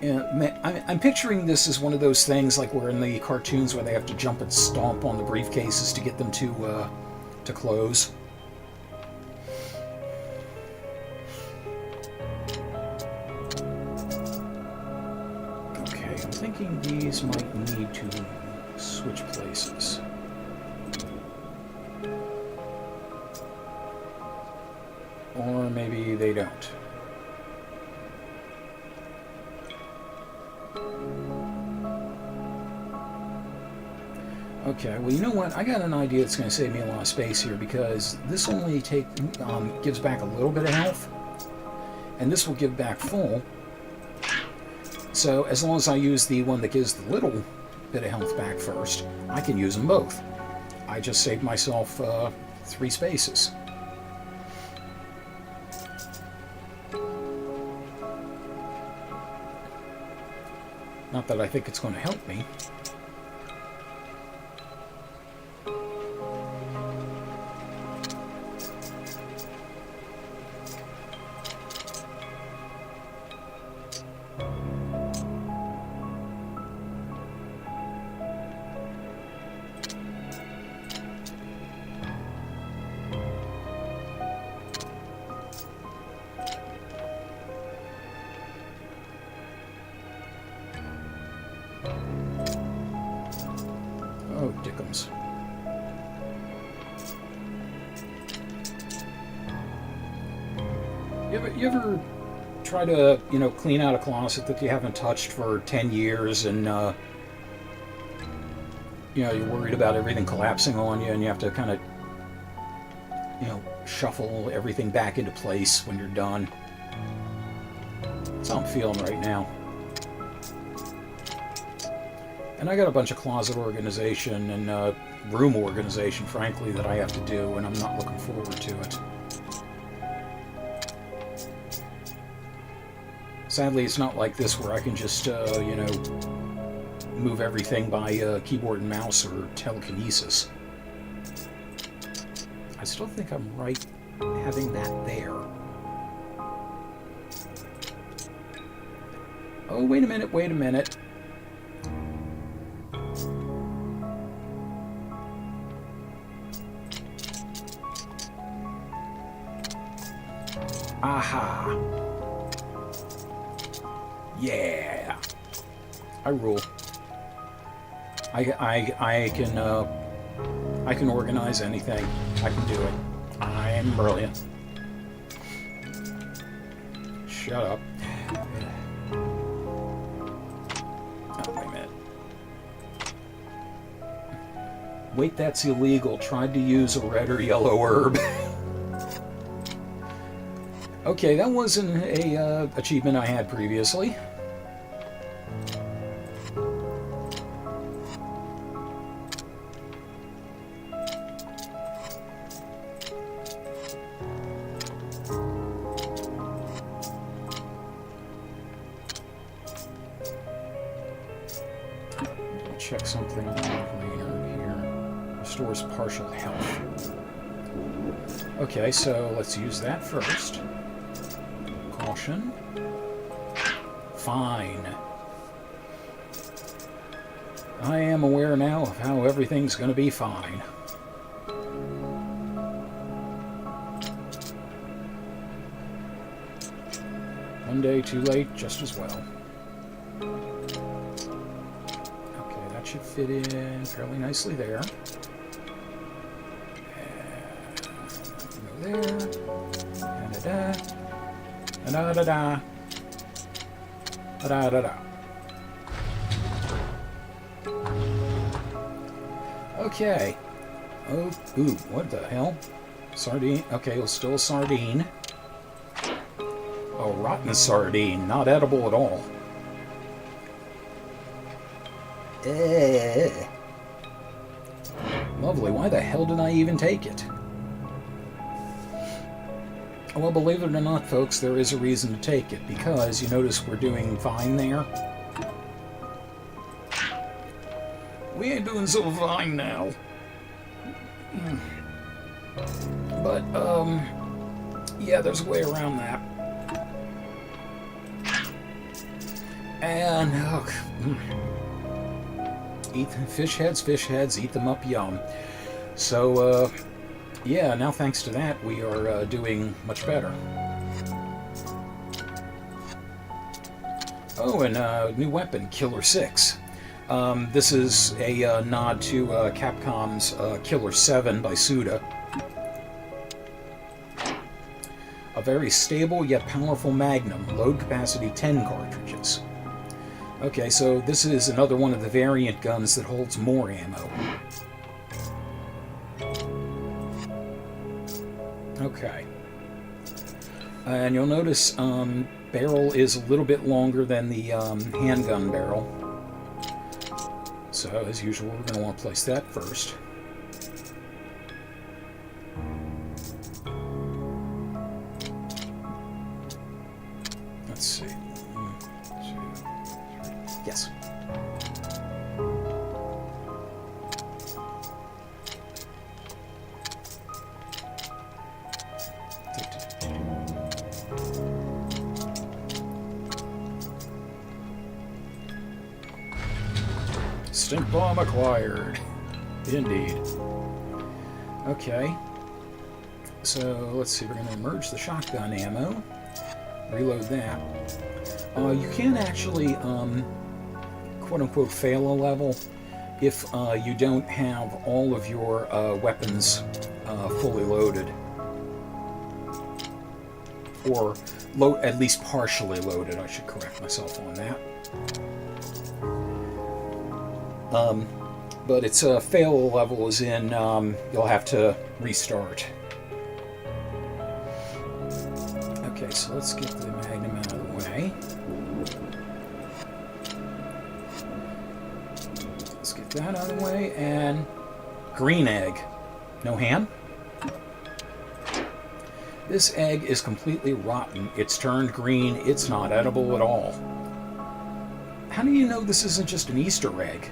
Yeah, I'm picturing this as one of those things like where in the cartoons where they have to jump and stomp on the briefcases to get them to close. Okay, I'm thinking these might need to switch places. Or maybe they don't. Okay, well, you know what? I got an idea that's going to save me a lot of space here, because this only gives back a little bit of health, and this will give back full. So as long as I use the one that gives the little bit of health back first, I can use them both. I just saved myself 3 spaces. Not that I think it's going to help me. Oh, dickums. You ever try to, clean out a closet that you haven't touched for 10 years and, you're worried about everything collapsing on you and you have to kind of, shuffle everything back into place when you're done? That's how I'm feeling right now. And I got a bunch of closet organization and room organization, frankly, that I have to do, and I'm not looking forward to it. Sadly, it's not like this where I can just, move everything by keyboard and mouse or telekinesis. I still think I'm right having that there. Oh, wait a minute. Aha! Yeah! I rule. I can organize anything. I can do it. I'm brilliant. Shut up. Oh, wait a minute. Wait, that's illegal. Tried to use a red or yellow herb. Okay, that wasn't a achievement I had previously. Check something here. Restores partial health. Okay, so let's use that first. Caution. Fine. I am aware now of how everything's going to be fine. One day too late, just as well. Okay, that should fit in fairly nicely there. And go there. Da-da-da. Da-da-da-da. Da-da-da-da. Okay. Oh, ooh, what the hell? Sardine. Okay, well, still a sardine. A rotten sardine, not edible at all. Lovely. Why the hell did I even take it? Well, believe it or not, folks, there is a reason to take it, because you notice we're doing fine there. We ain't doing so fine now. But, yeah, there's a way around that. And, eat fish heads, eat them up, yum. So, yeah, now thanks to that, we are doing much better. Oh, and new weapon, Killer 6. This is a nod to Capcom's Killer 7 by Suda. A very stable yet powerful magnum, load capacity 10 cartridges. Okay, so this is another one of the variant guns that holds more ammo. Okay. And you'll notice barrel is a little bit longer than the handgun barrel. So, as usual, we're going to want to place that first. Let's see. 1, 2, 3. Yes. Stink bomb acquired. Indeed. Okay. So, let's see. We're going to merge the shotgun ammo. Reload that. You can actually, quote-unquote, fail a level if you don't have all of your weapons fully loaded. Or at least partially loaded. I should correct myself on that. But it's a fail level as in you'll have to restart. Okay, so let's get the Magnum out of the way. Let's get that out of the way, and green egg. No ham? This egg is completely rotten. It's turned green. It's not edible at all. How do you know this isn't just an Easter egg?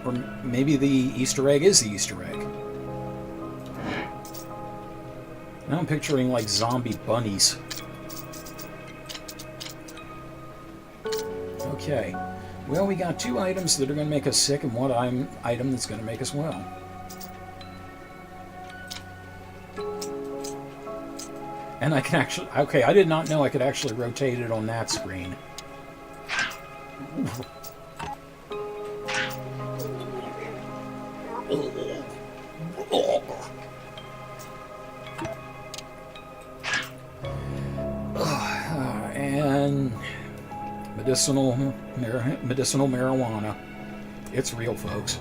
Or maybe the Easter egg is the Easter egg. Now I'm picturing like zombie bunnies. Okay. Well, we got 2 items that are going to make us sick and 1 item that's going to make us well. And I can actually... Okay, I did not know I could actually rotate it on that screen. And medicinal marijuana. It's real, folks.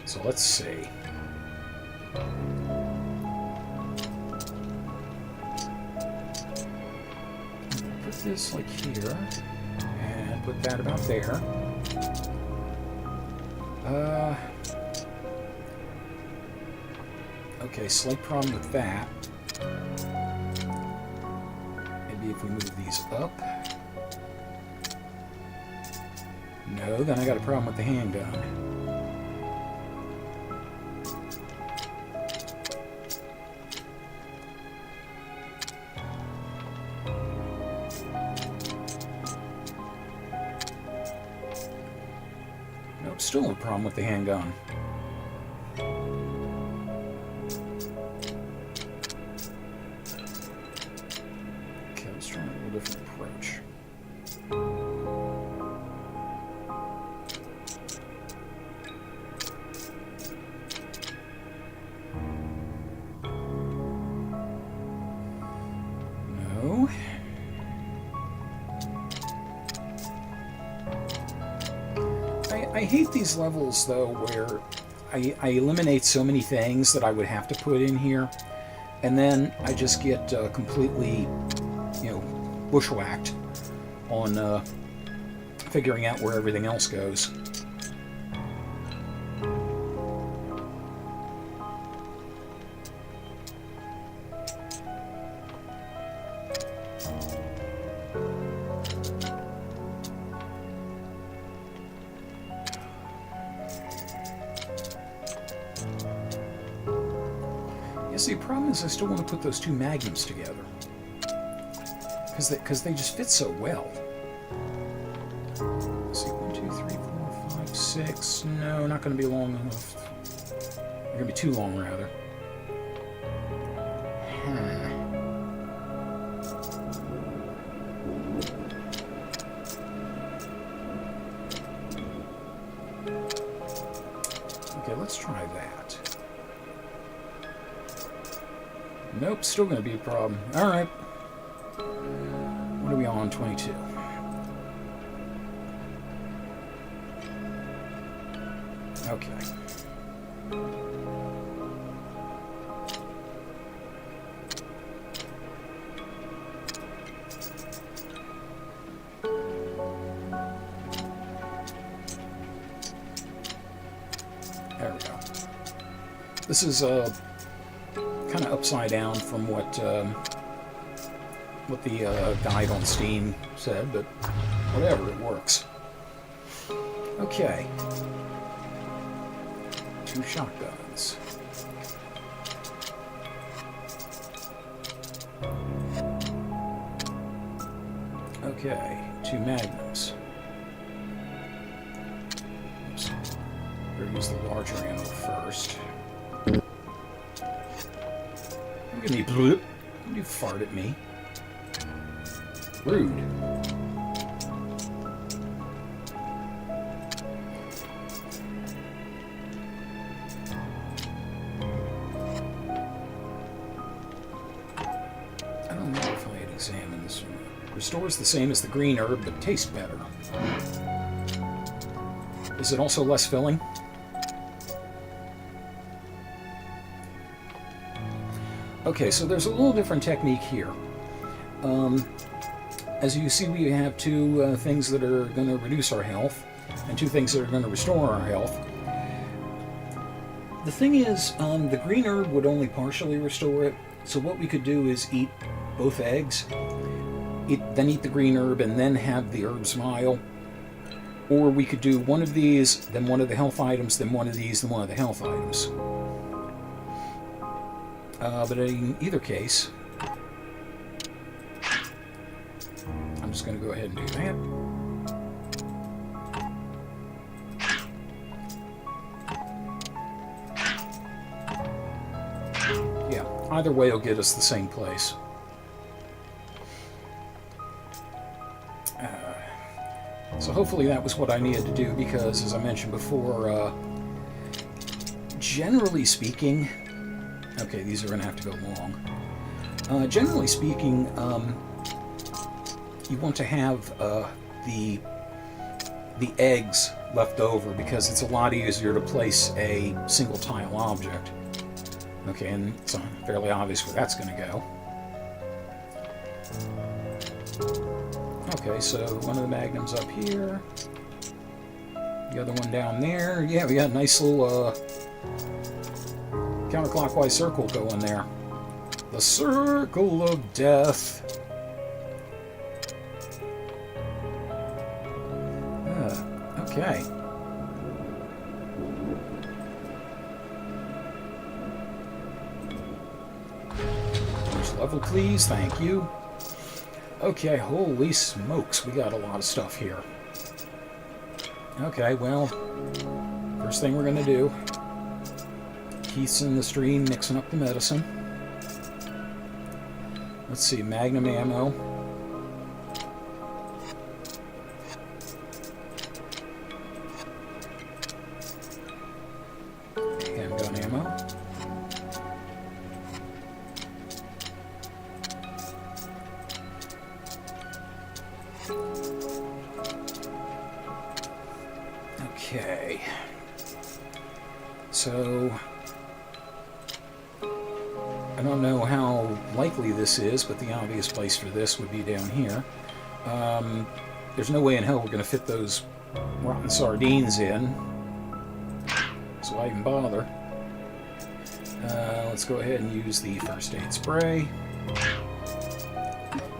So let's see. Put this like here, and put that about there. Okay, slight problem with that. Maybe if we move these up. No, then I got a problem with the handgun. Nope, still a problem with the handgun. Different approach. No. I hate these levels though where I eliminate so many things that I would have to put in here, and then I just get completely, bushwhacked on figuring out where everything else goes. Yes, the problem is I still want to put those two magnums together. Because they just fit so well. Let's see, 1, 2, 3, 4, 5, 6. No, not going to be long enough. They're going to be too long, rather. Okay, let's try that. Nope, still going to be a problem. All right. What are we on? 22. Okay. There we go. This is kind of upside down from what the guide on Steam said, but whatever, it works. Okay. 2 shotguns. Okay, 2 magnums. Oops. Better use the larger ammo first. Look at me, bloop. You fart at me. Rude. I don't know if I had examined this one. Restores the same as the green herb, but tastes better. Is it also less filling? Okay, so there's a little different technique here. As you see, we have 2 things that are going to reduce our health, and 2 things that are going to restore our health. The thing is, the green herb would only partially restore it, so what we could do is eat both eggs, then eat the green herb, and then have the herbs vial. Or we could do one of these, then one of the health items, then one of these, then one of the health items. But in either case, I'm just going to go ahead and do that. Yeah, either way will get us the same place. So hopefully that was what I needed to do, because as I mentioned before, generally speaking, okay, these are going to have to go long. Generally speaking, you want to have the eggs left over, because it's a lot easier to place a single tile object. Okay, and it's fairly obvious where that's going to go. Okay, so one of the magnums up here, the other one down there. Yeah, we got a nice little counterclockwise circle going there. The circle of death. Okay. First level, please. Thank you. Okay, holy smokes, we got a lot of stuff here. Okay, well, first thing we're going to do, Keith's in the stream mixing up the medicine. Let's see, magnum ammo. Handgun ammo. Okay, so I don't know how likely this is, but the obvious place for this would be down here. There's no way in hell we're going to fit those rotten sardines in, so why even bother? Let's go ahead and use the first aid spray.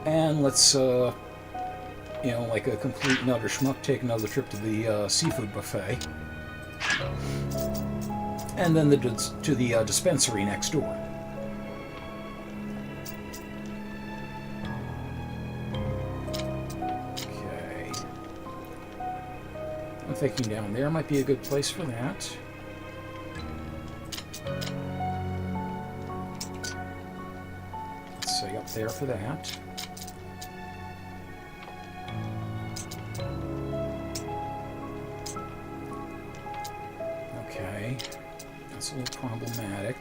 And let's, like a complete and utter schmuck, take another trip to the seafood buffet. And then to the dispensary next door. Okay. I'm thinking down there might be a good place for that. Let's say up there for that. Okay. That's a little problematic.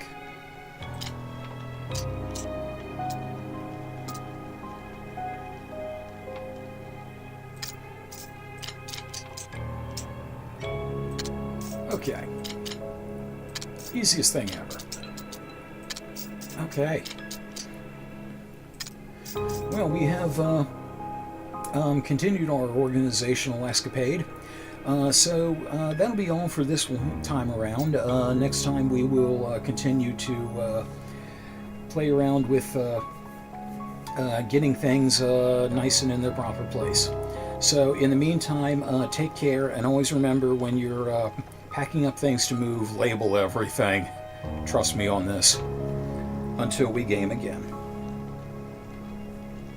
Okay. Easiest thing ever. Okay. Well, we have continued our organizational escapade. So that'll be all for this time around. Next time we will continue to play around with getting things nice and in their proper place. So in the meantime, take care, and always remember when you're packing up things to move, label everything. Trust me on this. Until we game again.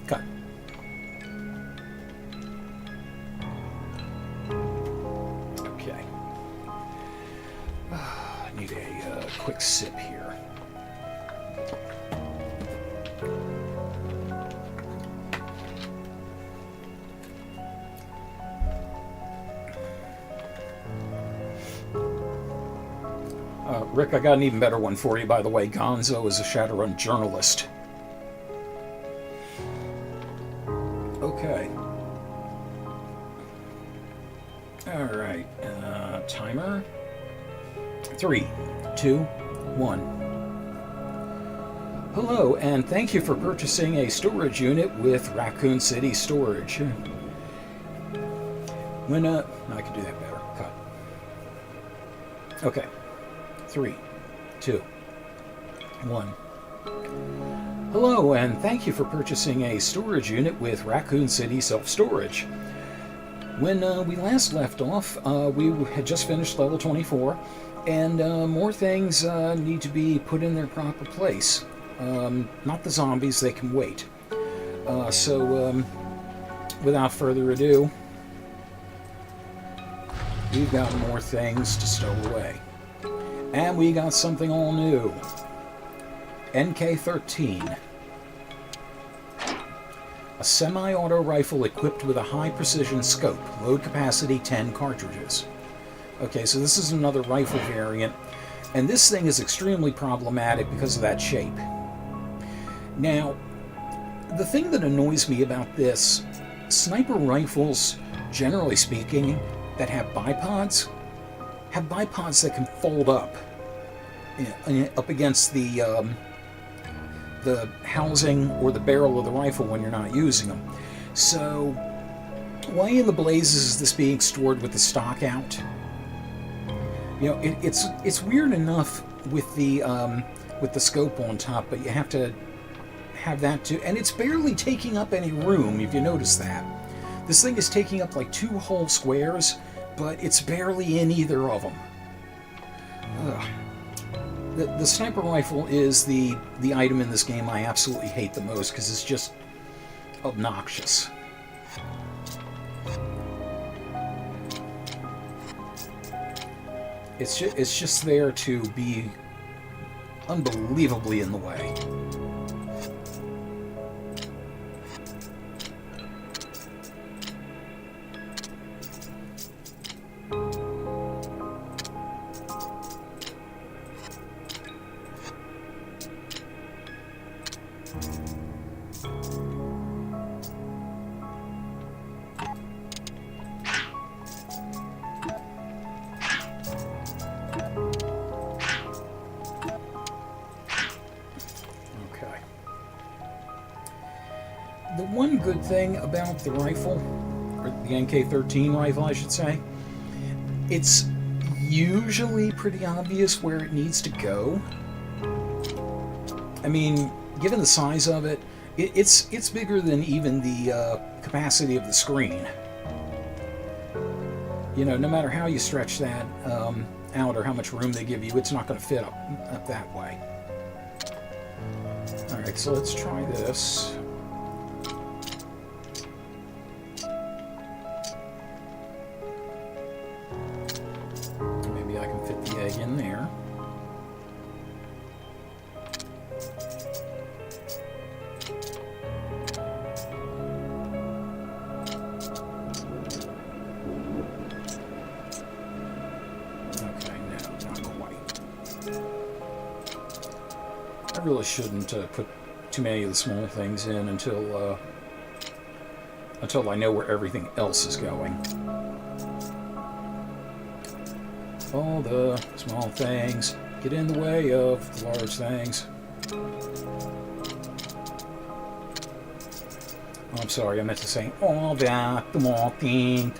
Cut. Okay. Need a quick sip here. Rick, I got an even better one for you, by the way. Gonzo is a Shadowrun journalist. Okay. Alright. Timer. 3, 2, 1. Hello, and thank you for purchasing a storage unit with Raccoon City Storage. When, I can do that better. Cut. Okay. 3, 2, 1. Hello, and thank you for purchasing a storage unit with Raccoon City Self-Storage. When we last left off, we had just finished level 24, and more things need to be put in their proper place. Not the zombies, they can wait. So, without further ado, we've got more things to stow away. And we got something all new. NK-13. A semi-auto rifle equipped with a high-precision scope. Load capacity 10 cartridges. Okay, so this is another rifle variant. And this thing is extremely problematic because of that shape. Now, the thing that annoys me about this, sniper rifles, generally speaking, that have bipods that can fold up against the housing or the barrel of the rifle when you're not using them. So why in the blazes is this being stored with the stock out? You know, it's weird enough with the scope on top, but you have to have that too, and it's barely taking up any room. If you notice that, this thing is taking up like 2 whole squares, but it's barely in either of them. The sniper rifle is the item in this game I absolutely hate the most because it's just obnoxious. It's just there to be unbelievably in the way. The one good thing about the rifle, or the NK-13 rifle I should say, it's usually pretty obvious where it needs to go. I mean, given the size of it It's bigger than even the capacity of the screen. You know, no matter how you stretch that out or how much room they give you, it's not going to fit up that way. Alright, so let's try this. Maybe I can fit the egg in there. I really shouldn't put too many of the small things in until I know where everything else is going. All the small things get in the way of the large things. Oh, I'm sorry, I meant to say all that small things.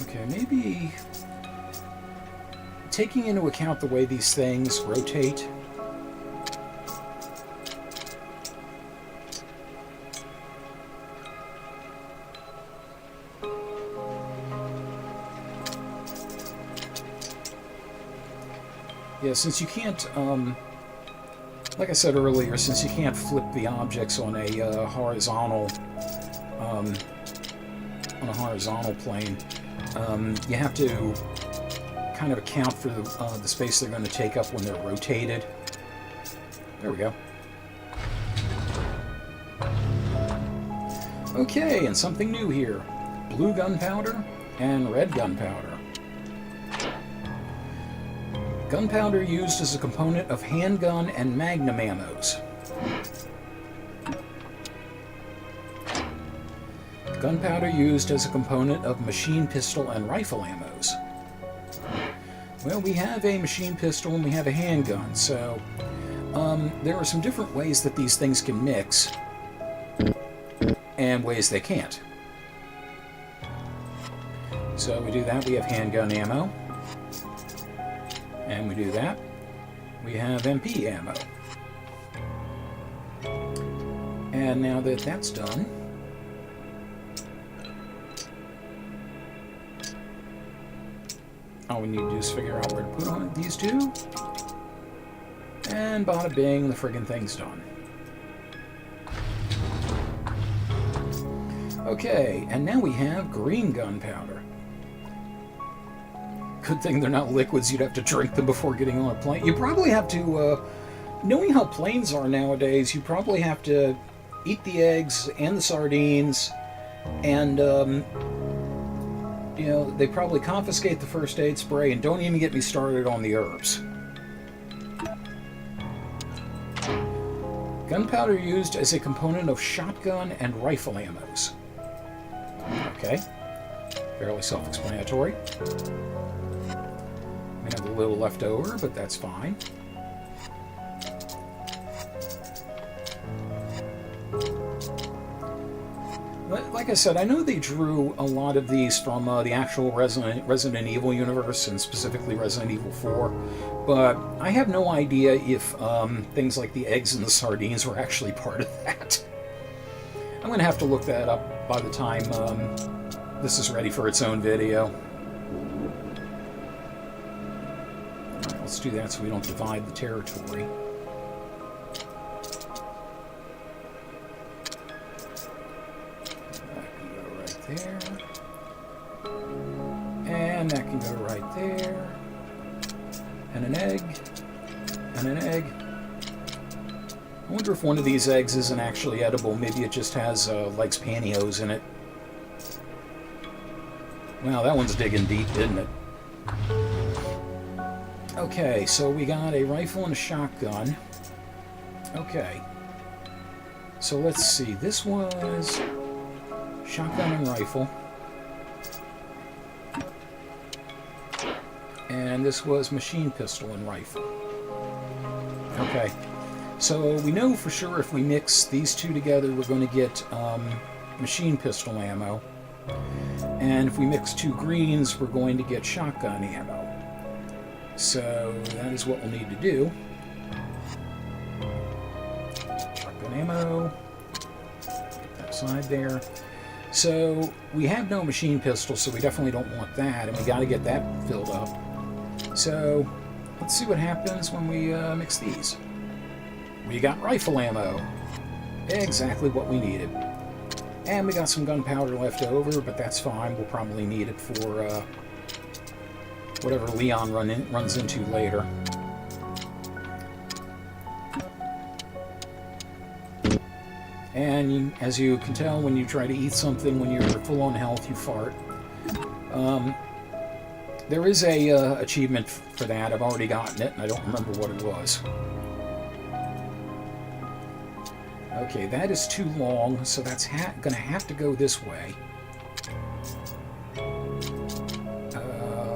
Okay, maybe taking into account the way these things rotate. Yeah, since you can't, like I said earlier, since you can't flip the objects on a horizontal plane, you have to kind of account for the space they're going to take up when they're rotated. There we go. Okay, and something new here. Blue gunpowder and red gunpowder. Gunpowder used as a component of handgun and magnum ammos. Gunpowder used as a component of machine pistol and rifle ammos. Well, we have a machine pistol and we have a handgun, so there are some different ways that these things can mix and ways they can't. So we do that, we have handgun ammo. And we do that, we have MP ammo. And now that that's done, all we need to do is figure out where to put on these two. And bada bing, the friggin' thing's done. Okay, and now we have green gunpowder. Good thing they're not liquids, you'd have to drink them before getting on a plane. You probably have to, knowing how planes are nowadays, you probably have to eat the eggs and the sardines, and, you know, they probably confiscate the first aid spray, and don't even get me started on the herbs. Gunpowder used as a component of shotgun and rifle ammos. Okay, fairly self-explanatory. We have a little left over, but that's fine. Like I said, I know they drew a lot of these from the actual Resident Evil universe, and specifically Resident Evil 4, but I have no idea if things like the eggs and the sardines were actually part of that. I'm going to have to look that up by the time this is ready for its own video. Alright, let's do that so we don't divide the territory. There. And that can go right there. And an egg. And an egg. I wonder if one of these eggs isn't actually edible. Maybe it just has Lycan's pantyhose in it. Wow, that one's digging deep, didn't it? Okay, so we got a rifle and a shotgun. Okay. So let's see. This was shotgun and rifle. And this was machine pistol and rifle. Okay. So we know for sure if we mix these two together, we're going to get machine pistol ammo. And if we mix two greens, we're going to get shotgun ammo. So that is what we'll need to do. Shotgun ammo. Get that aside there. So we have no machine pistol, so we definitely don't want that, and we got to get that filled up. So let's see what happens when we mix these. We got rifle ammo. Exactly what we needed. And we got some gunpowder left over, but that's fine. We'll probably need it for whatever Leon runs into later. And as you can tell, when you try to eat something, when you're full on health, you fart. There is a achievement for that. I've already gotten it, and I don't remember what it was. Okay, that is too long, so that's going to have to go this way.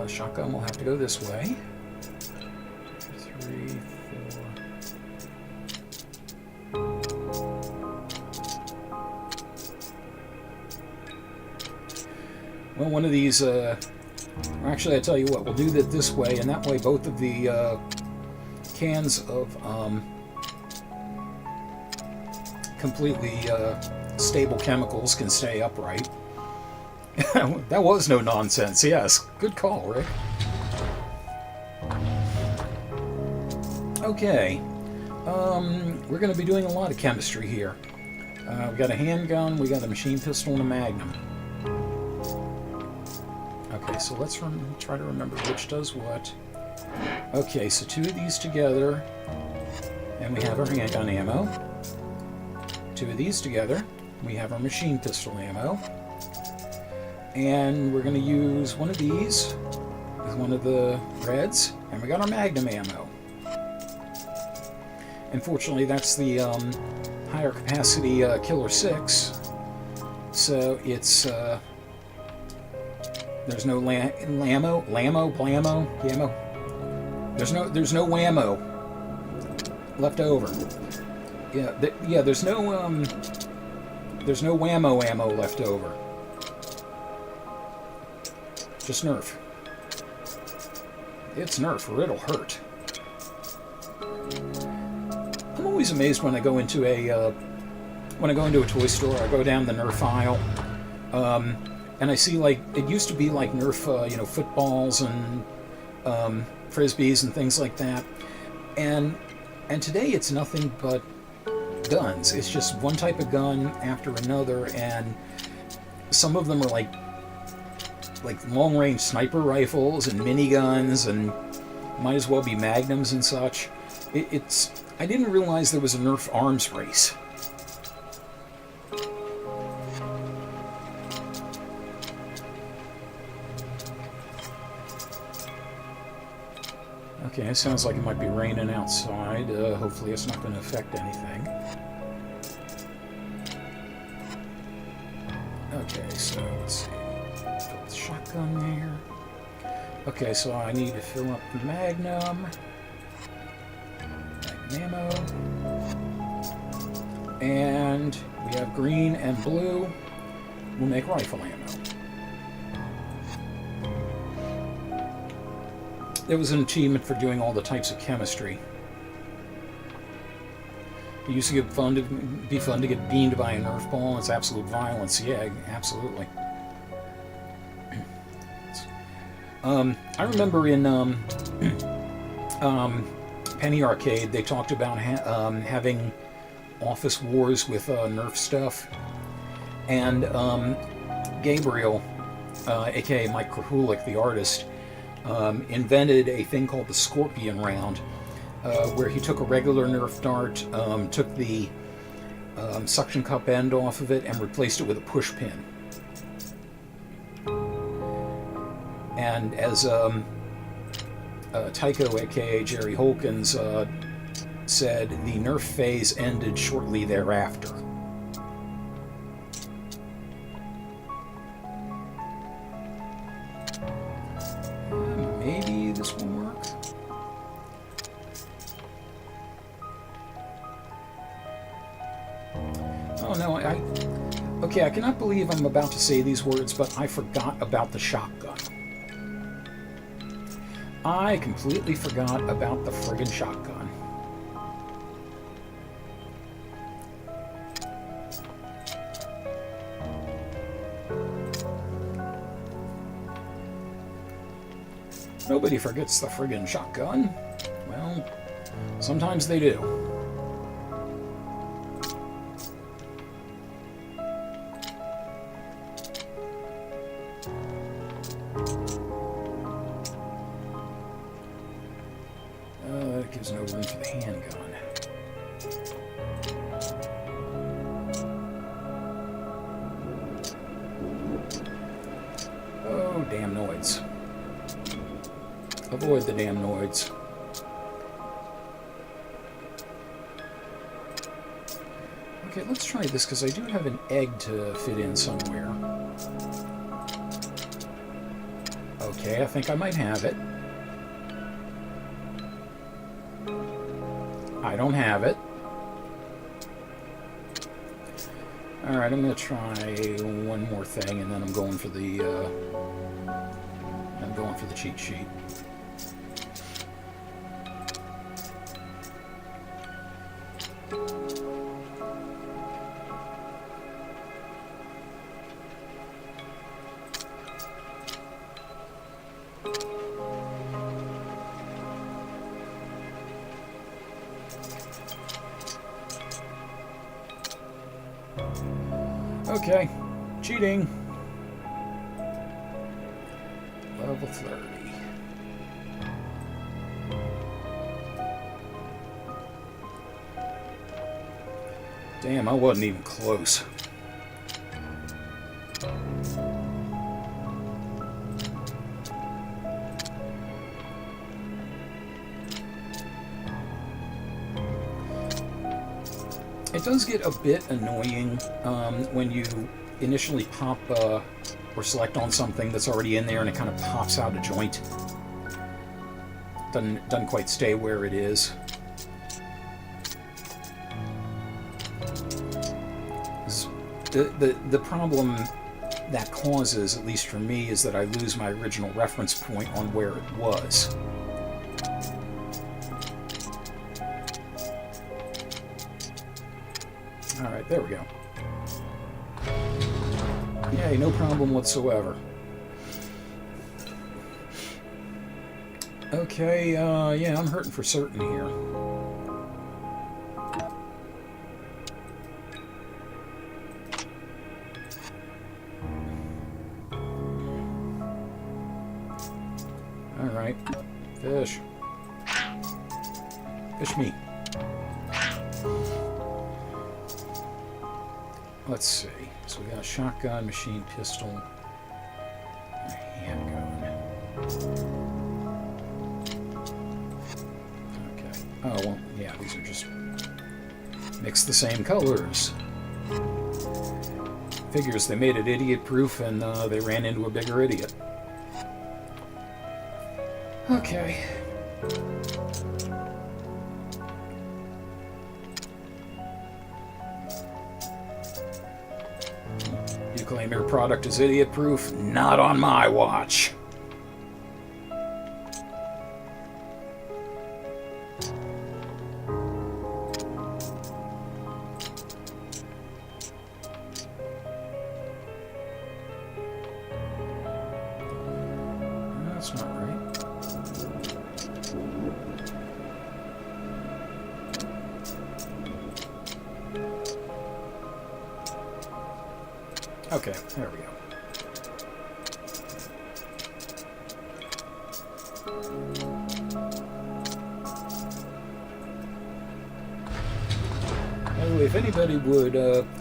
Shotgun will have to go this way. 3, 4. Well, one of these, actually, I tell you what, we'll do that this way, and that way both of the cans of completely stable chemicals can stay upright. That was no nonsense, yes. Good call, Rick. Okay. We're going to be doing a lot of chemistry here. We got a handgun, we got a machine pistol, and a magnum. Okay, so let's try to remember which does what. Okay, so 2 of these together, and we have our handgun ammo. 2 of these together, we have our machine pistol ammo. And we're going to use one of these with one of the reds, and we got our magnum ammo. Unfortunately, that's the higher capacity Killer 6, so it's there's no lammo, blammo, yammo. There's no whammo left over. Yeah, there's no whammo ammo left over. Just Nerf. It's Nerf, or it'll hurt. I'm always amazed when I go into a toy store. I go down the Nerf aisle, and I see, like, it used to be like Nerf, footballs and frisbees and things like that, and today it's nothing but guns. It's just one type of gun after another, and some of them are like long-range sniper rifles and miniguns, and might as well be magnums and such. I didn't realize there was a Nerf arms race. Okay, it sounds like it might be raining outside. Hopefully it's not going to affect anything. Okay, so let's see. Fill the shotgun there. Okay, so I need to fill up the magnum. Magnum ammo. And we have green and blue. We'll make rifle ammo. There was an achievement for doing all the types of chemistry. It used to be fun to get beamed by a Nerf ball. It's absolute violence. Yeah, absolutely. I remember in Penny Arcade, they talked about having office wars with Nerf stuff. And Gabriel, aka Mike Krahulik, the artist, invented a thing called the Scorpion Round, where he took a regular Nerf dart, took the suction cup end off of it, and replaced it with a push pin. And as Tycho, aka Jerry Holkins, said, the Nerf phase ended shortly thereafter. Maybe this will work. Oh no, okay, I cannot believe I'm about to say these words, but I forgot about the shotgun. I completely forgot about the friggin' shotgun. Nobody forgets the friggin' shotgun. Well, sometimes they do. That gives no room for the handgun. Oh, damn noids. Avoid the damn noids. Okay, let's try this, because I do have an egg to fit in somewhere. Okay, I think I might have it. I don't have it. Alright, I'm going to try one more thing, and then I'm going for the cheat sheet. Okay, cheating. Level 30. Damn, I wasn't even close. It does get a bit annoying when you initially pop or select on something that's already in there and it kind of pops out a joint. Doesn't quite stay where it is. The problem that causes, at least for me, is that I lose my original reference point on where it was. Alright, there we go. Yay, no problem whatsoever. Okay, yeah, I'm hurting for certain here. Alright, fish. Fish meat. Let's see. So we got a shotgun, machine pistol, a handgun. Okay. Oh, well, yeah, these are just mix the same colors. Figures they made it idiot-proof and they ran into a bigger idiot. Okay. You claim your product is idiot-proof? Not on my watch. That's not right. Okay, there we go. Anyway, if anybody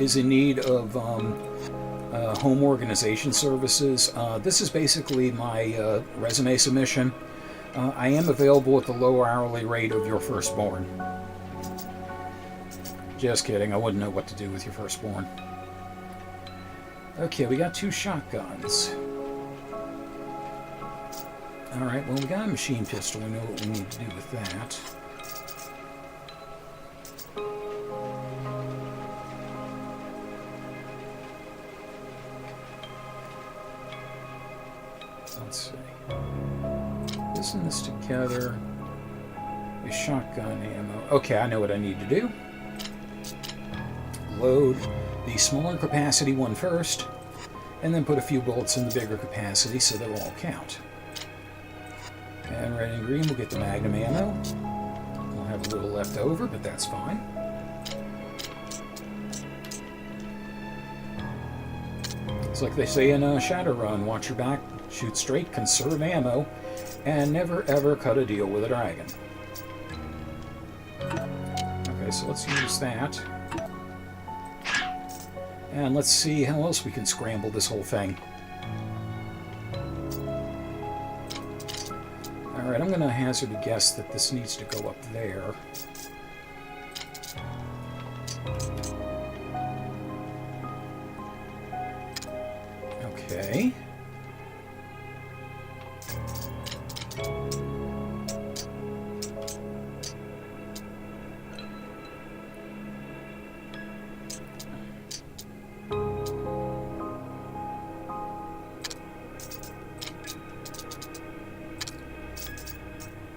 is in need of home organization services, this is basically my resume submission. I am available at the lower hourly rate of your firstborn. Just kidding, I wouldn't know what to do with your firstborn. Okay, we got 2 shotguns. Alright, well, we got a machine pistol. We know what we need to do with that. Let's see. this and this together is shotgun ammo. Okay, I know what I need to do. Load the smaller capacity one first, and then put a few bullets in the bigger capacity so they'll all count. And red and green will get the magnum ammo. We'll have a little left over, but that's fine. It's like they say in Shadowrun, watch your back, shoot straight, conserve ammo, and never ever cut a deal with a dragon. Okay, so let's use that. And let's see how else we can scramble this whole thing. Alright, I'm going to hazard a guess that this needs to go up there. Okay.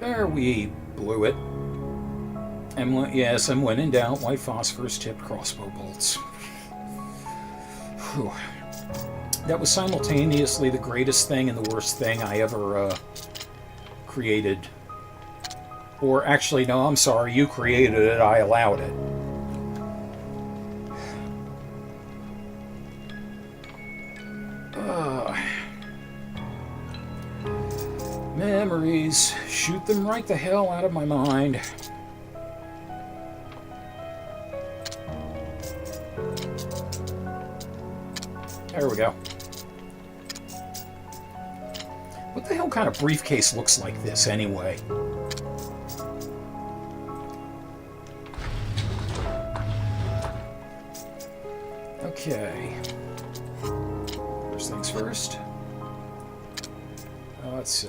There, we blew it. And yes, and when in doubt, white phosphorus tipped crossbow bolts. Whew. That was simultaneously the greatest thing and the worst thing I ever created. Or actually, no, I'm sorry, you created it, I allowed it. Memories. Shoot them right the hell out of my mind. There we go. What the hell kind of briefcase looks like this, anyway? Okay. First things first. Let's see.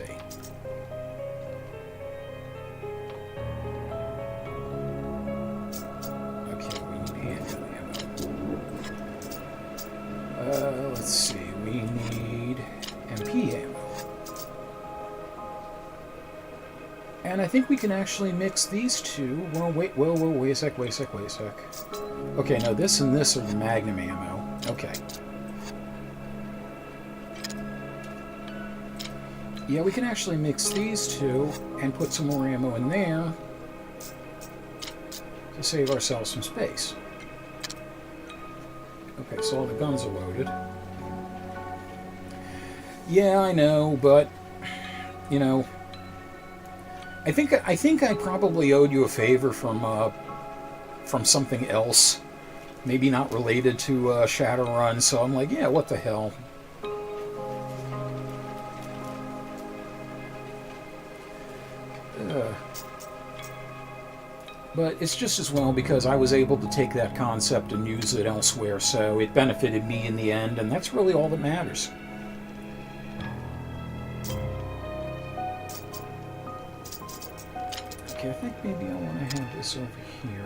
Okay, we need handgun ammo. Let's see. We need MP ammo. And I think we can actually mix these two. Well, wait a sec. Okay, no, this and this are the magnum ammo. Okay. Yeah, we can actually mix these two and put some more ammo in there to save ourselves some space. Okay, so all the guns are loaded. Yeah, I know, but you know, I think I probably owed you a favor from something else, maybe not related to Shadowrun. So I'm like, yeah, what the hell. But it's just as well because I was able to take that concept and use it elsewhere, so it benefited me in the end, and that's really all that matters. Okay, I think maybe I want to have this over here.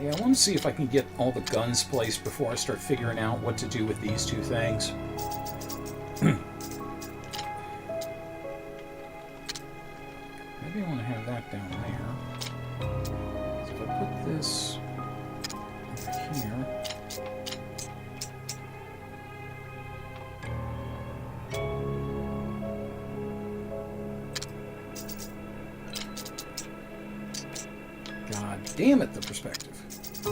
Yeah, I want to see if I can get all the guns placed before I start figuring out what to do with these two things. Maybe I want to have that down there. So if I put this over here... God damn it, the perspective. I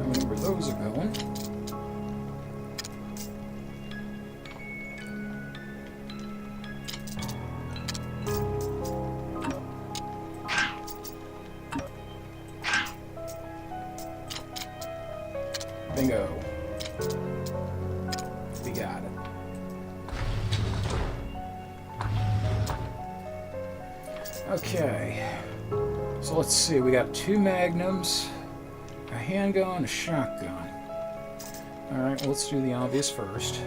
don't know where those are going. Okay. So let's see, we got 2 magnums, a handgun, a shotgun. Alright, well, let's do the obvious first.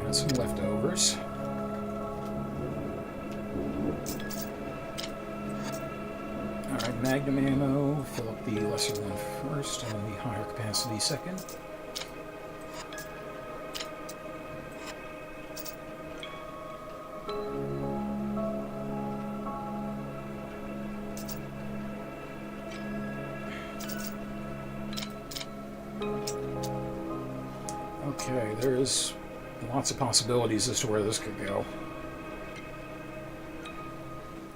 And some leftovers. Alright, magnum ammo. Fill up the lesser one first and then the higher capacity second. Okay, there's lots of possibilities as to where this could go.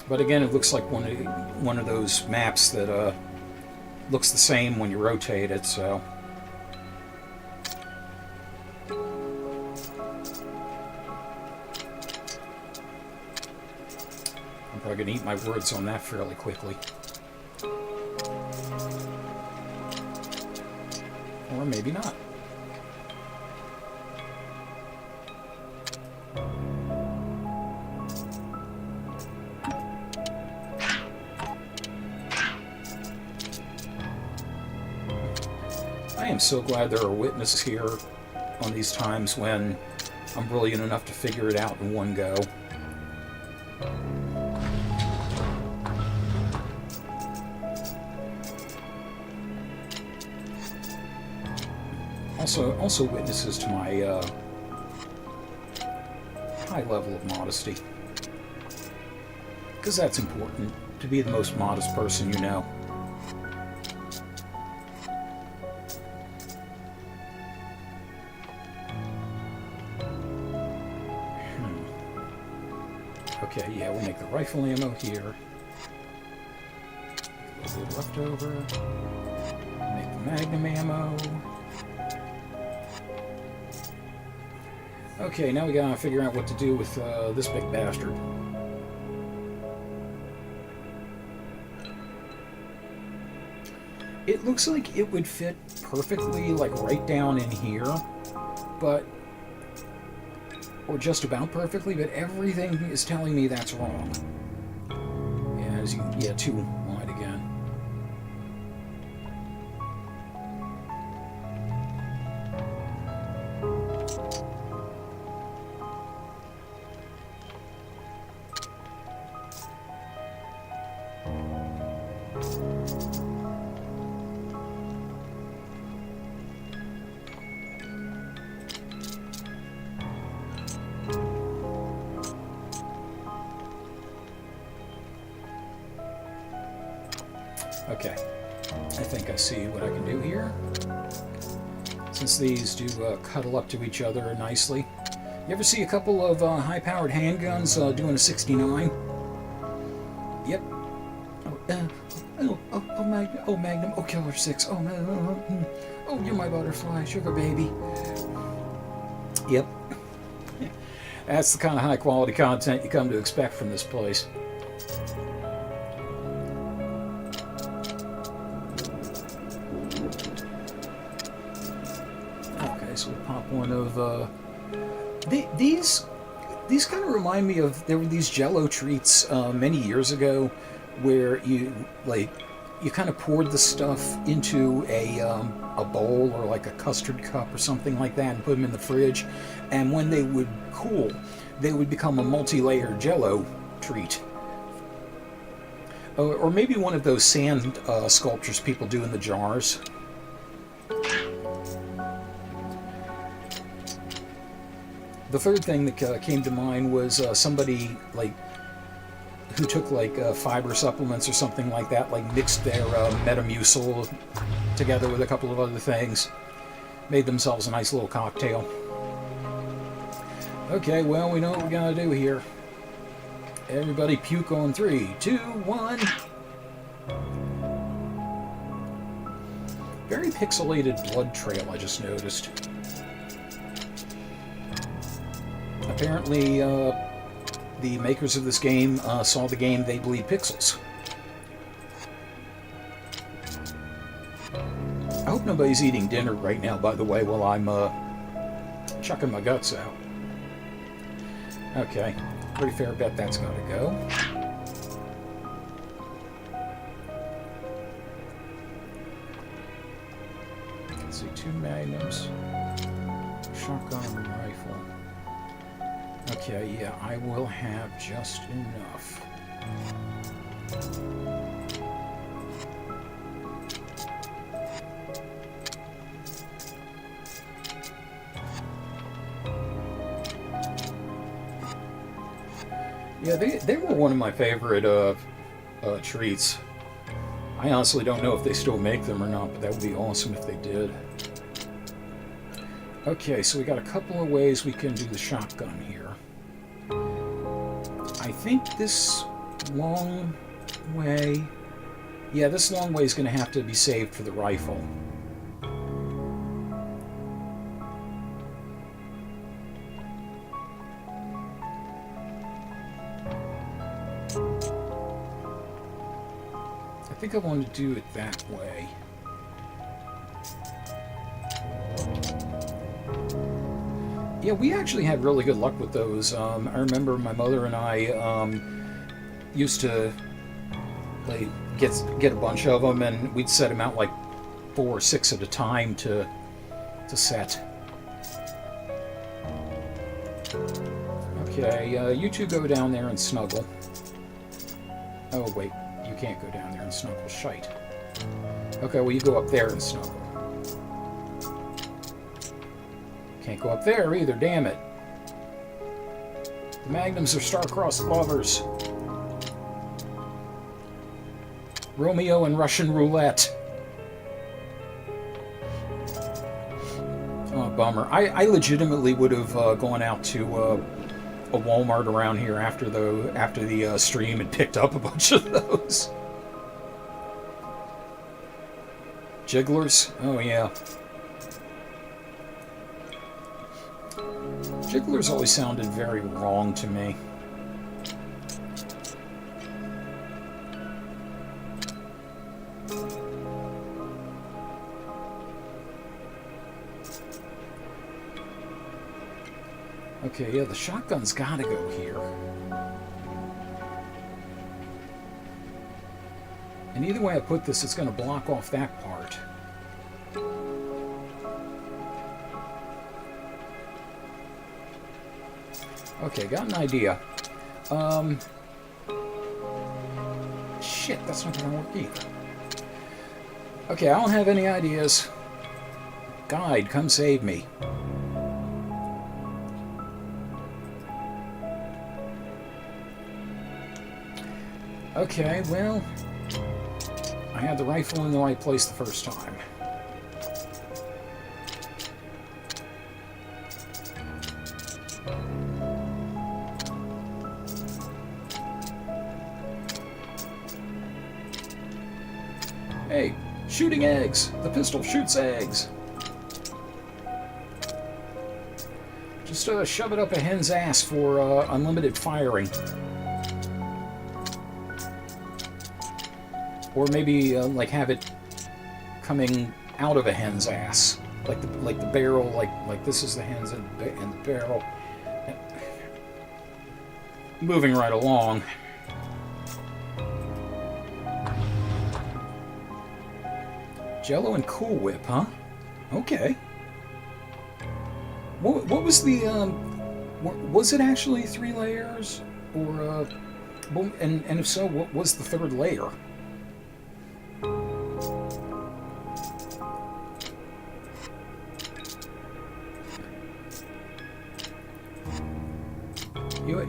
But again, it looks like one of those maps that looks the same when you rotate it, so... I'm probably going to eat my words on that fairly quickly. Or maybe not. I am so glad there are witnesses here on these times when I'm brilliant enough to figure it out in one go. Also witnesses to my high level of modesty. Because that's important, to be the most modest person you know. Okay, yeah, we'll make the rifle ammo here. A little bit left over. Make the magnum ammo. Okay, now we gotta figure out what to do with this big bastard. It looks like it would fit perfectly, like right down in here, but... or just about perfectly, but everything is telling me that's wrong. Yeah, as you, yeah, too wide again. Okay, I think I see what I can do here. Since these do cuddle up to each other nicely. You ever see a couple of high-powered handguns doing a 69? Yep. Oh, Magnum. Oh, Killer 6. Oh, you're my butterfly, sugar baby. Yep. That's the kind of high-quality content you come to expect from this place. So we'll pop one of these kind of remind me of, there were these Jello treats many years ago where you kind of poured the stuff into a bowl or like a custard cup or something like that and put them in the fridge, and when they would cool they would become a multi-layered Jello treat. Or maybe one of those sand sculptures people do in the jars. The third thing that came to mind was somebody who took fiber supplements or something like that, mixed their Metamucil together with a couple of other things, made themselves a nice little cocktail. Okay, well, we know what we're gonna do here. Everybody puke on 3, 2, 1. Very pixelated blood trail, I just noticed. Apparently, the makers of this game saw the game They Bleed Pixels. I hope nobody's eating dinner right now, by the way, while I'm chucking my guts out. Okay, pretty fair bet that's got to go. Let's see, 2 magnums, shotgun and rifle. Okay, yeah, I will have just enough. Yeah, they were one of my favorite treats. I honestly don't know if they still make them or not, but that would be awesome if they did. Okay, so we got a couple of ways we can do the shotgun here. I think this long way... Yeah, this long way is going to have to be saved for the rifle. I think I want to do it that way. Yeah, we actually had really good luck with those. I remember my mother and I used to like get a bunch of them, and we'd set them out like 4 or 6 at a time to set. Okay, you two go down there and snuggle. Oh wait, you can't go down there and snuggle. Shite. Okay, well you go up there and snuggle. Can't go up there either, damn it. The Magnums are star-crossed lovers. Romeo and Russian roulette. Oh, bummer. I legitimately would have gone out to a Walmart around here after the stream and picked up a bunch of those. Jigglers? Oh, yeah. Jigglers always sounded very wrong to me. Okay, yeah, the shotgun's gotta go here. And either way I put this, it's gonna block off that part. Okay, got an idea. Shit, that's not gonna work either. Okay, I don't have any ideas. Guide, come save me. Okay, well, I had the rifle in the right place the first time. Hey, shooting eggs! The pistol shoots eggs! Just shove it up a hen's ass for unlimited firing. Or maybe like have it coming out of a hen's ass, like the barrel, like this is the hens and the barrel. Moving right along. Jello and Cool Whip, huh? Okay. What was the was it actually 3 layers, or and if so, what was the 3rd layer?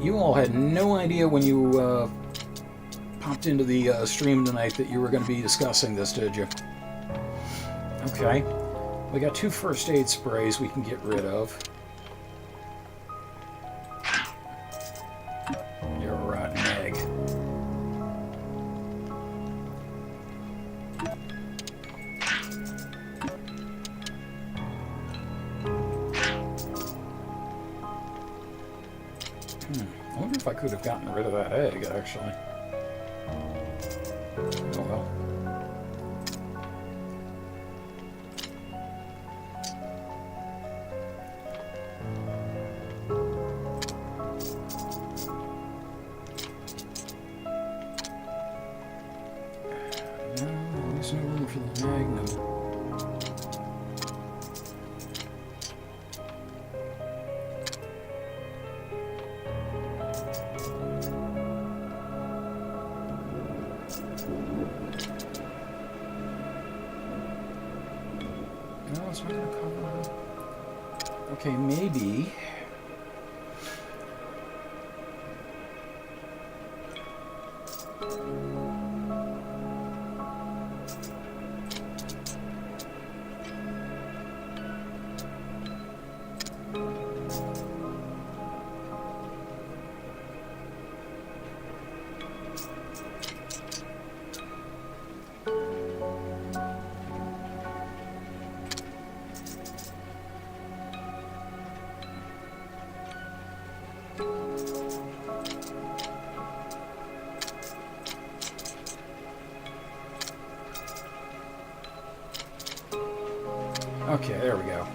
You all had no idea when you popped into the stream tonight that you were going to be discussing this, did you? Okay. We got 2 first aid sprays we can get rid of. You're a rotten egg. I wonder if I could have gotten rid of that egg, actually. Oh well. No, it's not going to cover. Okay, maybe. Okay, there we go.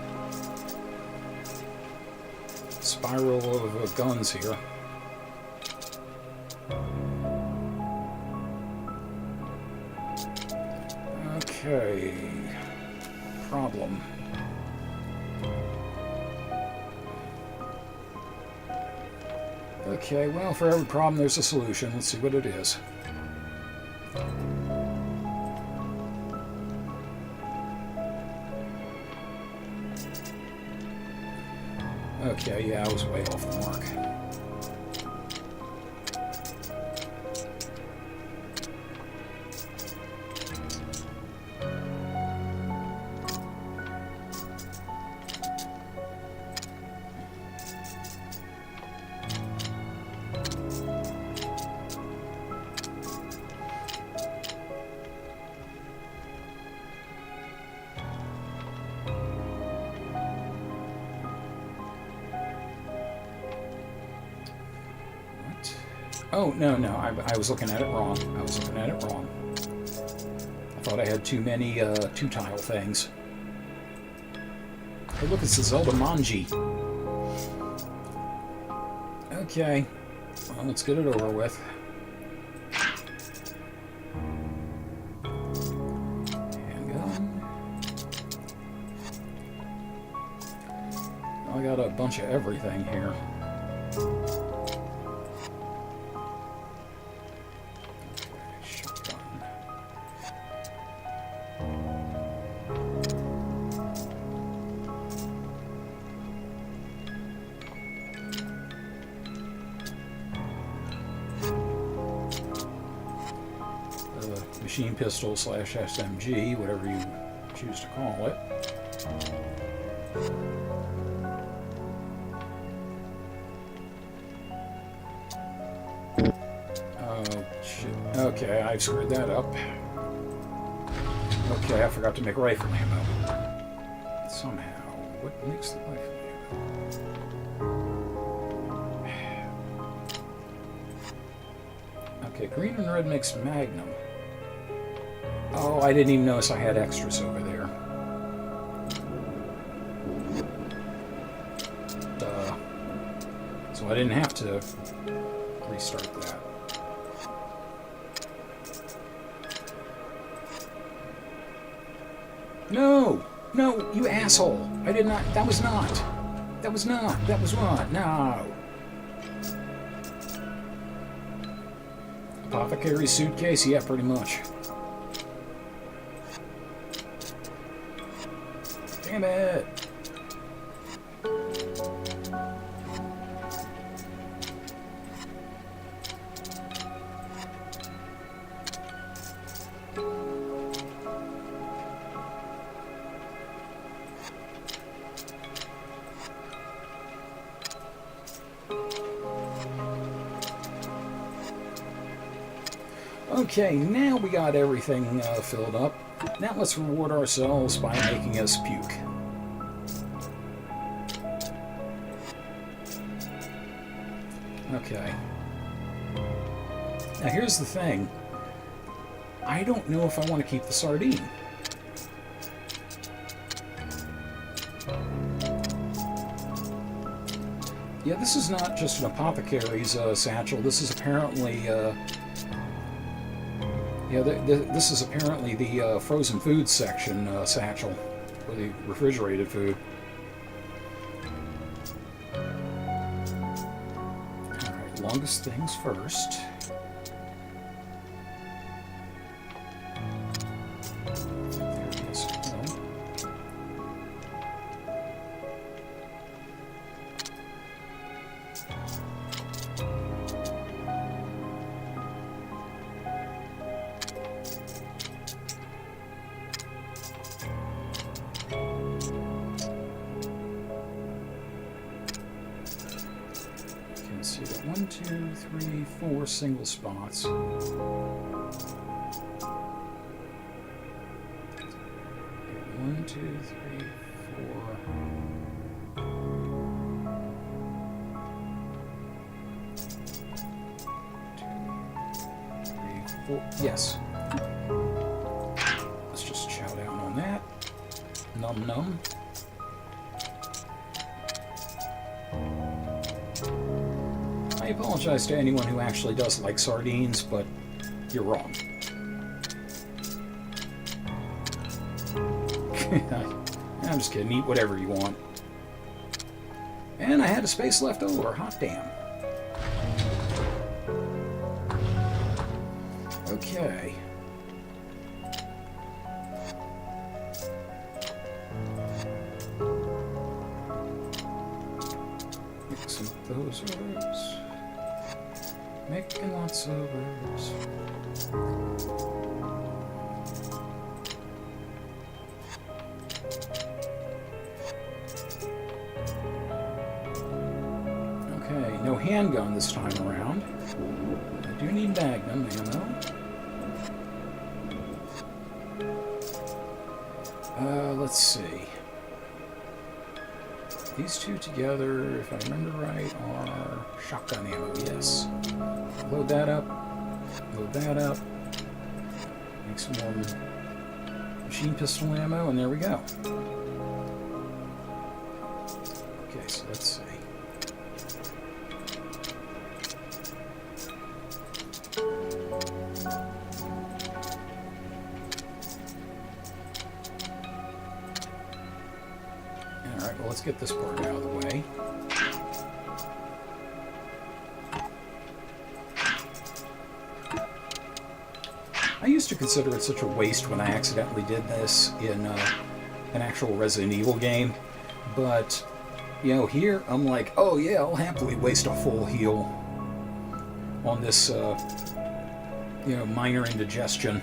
Spiral of guns here. Okay. Problem. Okay, well, for every problem there's a solution. Let's see what it is. Okay, yeah, I was way off the mark. Oh, no, I was looking at it wrong. I thought I had too many two-tile things. Hey, look, it's the Zelda Manji. Okay. Well, let's get it over with. Handgun. I got a bunch of everything here. Machine pistol / SMG, whatever you choose to call it. Oh, shit. Okay, I've screwed that up. Okay, I forgot to make rifle ammo. Somehow. What makes the rifle ammo? Okay, green and red makes Magnum. Oh, I didn't even notice I had extras over there. So I didn't have to restart that. No! No, you asshole! I did not... That was not! That was what? No! Apothecary suitcase? Yeah, pretty much. Damn it! Okay, now we got everything filled up. Now let's reward ourselves by making us puke. Okay. Now here's the thing. I don't know if I want to keep the sardine. Yeah, this is not just an apothecary's satchel. This is apparently... this is apparently the frozen food section satchel for the refrigerated food. Alright, longest things first. There it is. No. 2, 3, 4 single spots. 1, 2, 3, 4. 2, 3, 4. Yes. Let's just chow down on that. Num num. I apologize to anyone who actually does like sardines, but you're wrong. I'm just kidding. Eat whatever you want. And I had a space left over. Hot damn. Okay. Mixing up those herbs. Making lots of herbs. Okay, no handgun this time around. I do need magnum ammo. Let's see. These two together, if I remember right, are shotgun ammo, yes. Load that up. Load that up. Make some more machine pistol ammo, and there we go. Okay, so let's see. Alright, well, let's get this part out of the way. I used to consider it such a waste when I accidentally did this in an actual Resident Evil game, but, you know, here I'm like, oh yeah, I'll happily waste a full heal on this, you know, minor indigestion.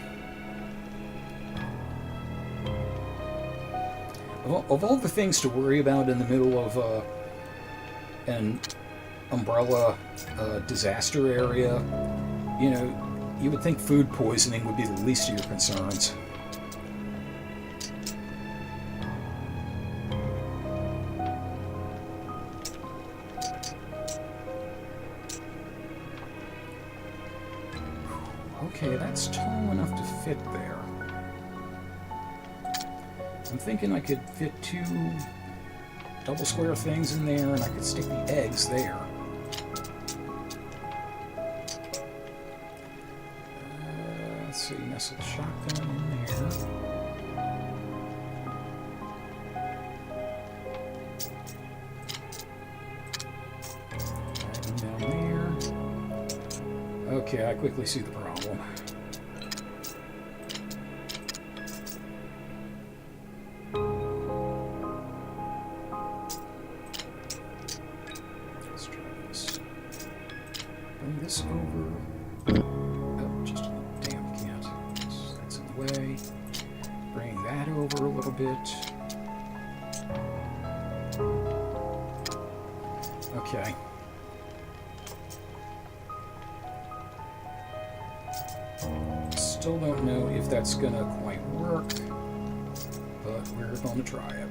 Of all the things to worry about in the middle of an umbrella disaster area, you know, you would think food poisoning would be the least of your concerns. Okay, that's tall enough to fit there. I'm thinking I could fit 2 double square things in there, and I could stick the eggs there. Let's see, nestle shotgun in there. Down there. Okay, I quickly see the problem. This over. Oh, just a damn can't. That's in the way. Bring that over a little bit. Okay. Still don't know if that's gonna quite work, but we're gonna try it.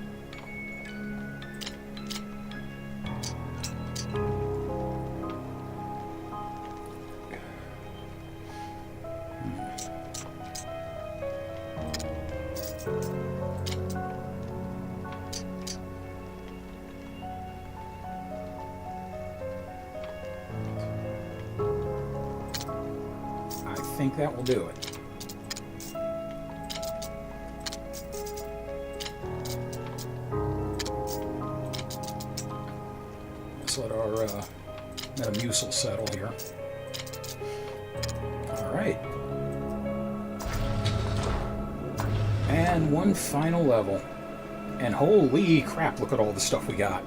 I think that will do it. Let's let our Metamucil settle here. Alright. And one final level. And holy crap, look at all the stuff we got.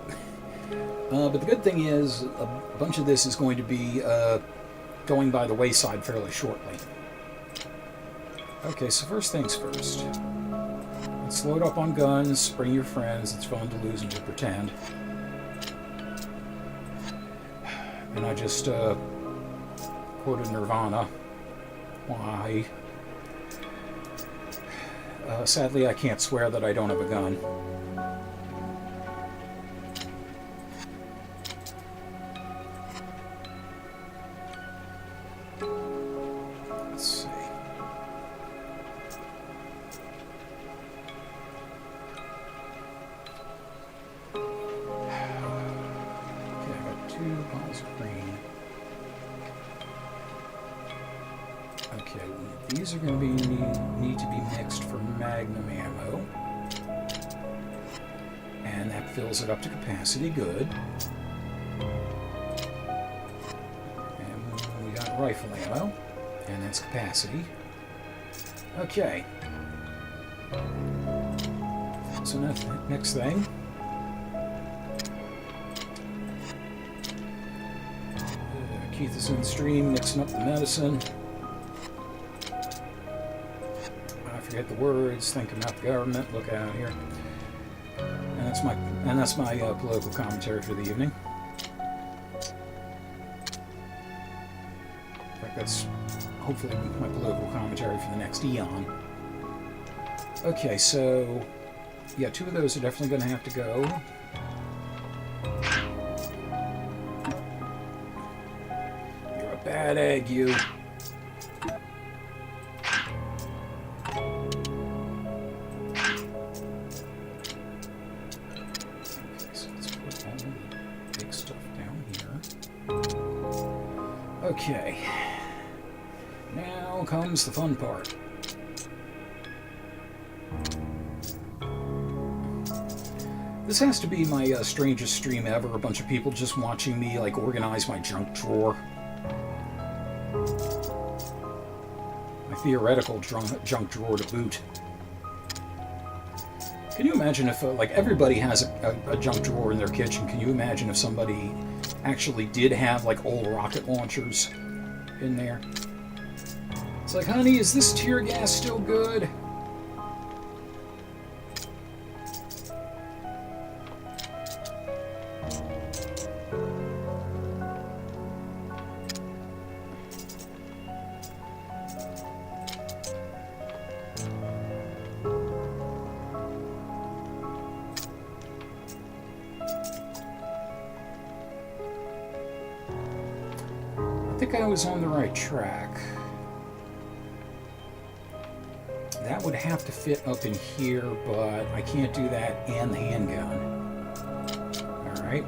But the good thing is, a bunch of this is going to be going by the wayside fairly shortly. Okay, so first things first. Let's load up on guns, bring your friends, it's fun to lose and to pretend. and I just quoted Nirvana. Why? Sadly, I can't swear that I don't have a gun. Let's see. Okay, I got 2 bottles of green. Okay, these are going to need to be mixed for Magnum ammo. And that fills it up to capacity, good. And we got rifle ammo, and that's capacity. Okay. So next thing. Keith is in the stream mixing up the medicine. I forget the words, thinking about the government, look out here. And that's my political commentary for the evening. In fact, that's hopefully my political commentary for the next eon. Okay, so yeah, 2 of those are definitely going to have to go. You're a bad egg, you. Okay, now comes the fun part. This has to be my strangest stream ever, a bunch of people just watching me like organize my junk drawer. My theoretical junk drawer to boot. Can you imagine if, like, everybody has a junk drawer in their kitchen, can you imagine if somebody actually did have, like, old rocket launchers in there? It's like, honey, is this tear gas still good? I think I was on the right track. That would have to fit up in here, but I can't do that and the handgun. Alright.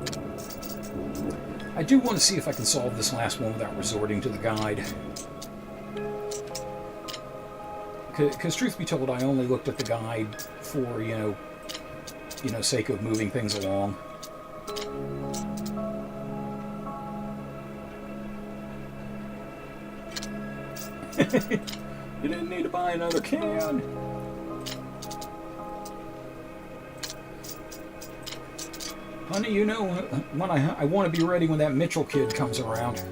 I do want to see if I can solve this last one without resorting to the guide. Because truth be told, I only looked at the guide for, you know, sake of moving things along. You didn't need to buy another can. Honey, you know, when I want to be ready when that Mitchell kid comes around.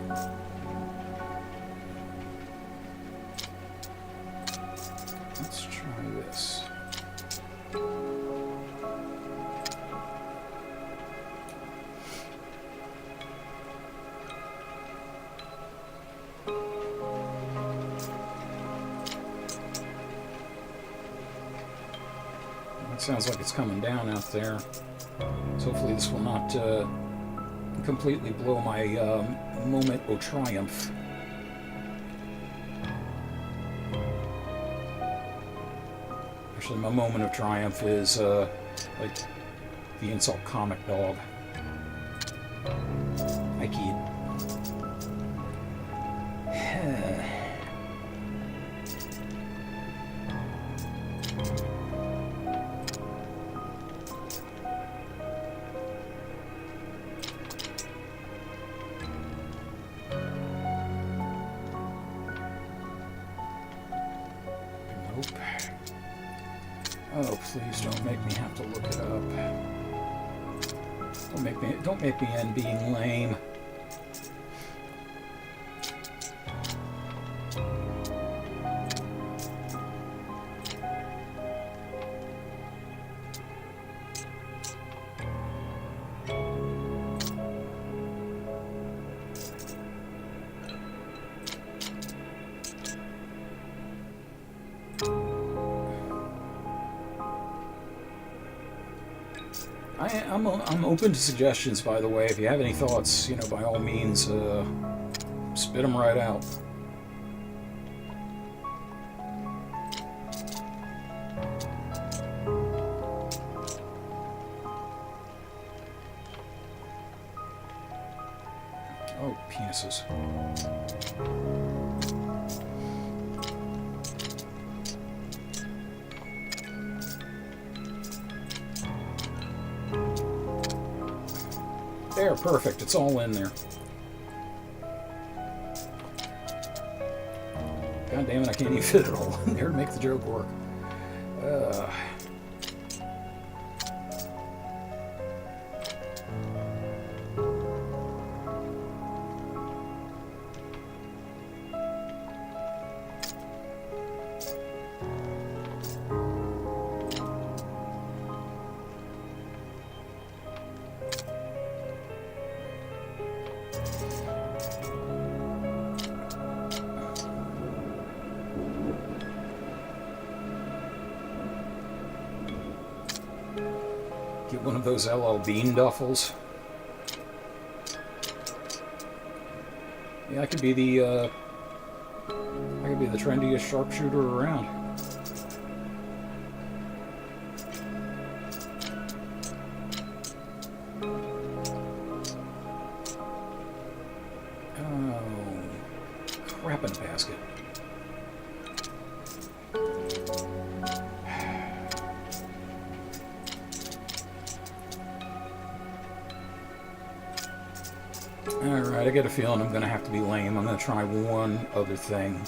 Let's try this. Sounds like it's coming down out there. So hopefully this will not completely blow my moment of triumph. Actually, my moment of triumph is like the insult comic dog. I kid. Oh, please don't make me have to look it up. Don't make me end being lame. I'm open to suggestions, by the way. If you have any thoughts, by all means, spit them right out. Oh, penises. There, perfect. It's all in there. God damn it, I can't even fit it all in there to make the joke work. Get one of those LL Bean duffels. Yeah, I could be the trendiest sharpshooter around. Oh, crap in a basket. Alright, I get a feeling I'm going to have to be lame. I'm going to try one other thing.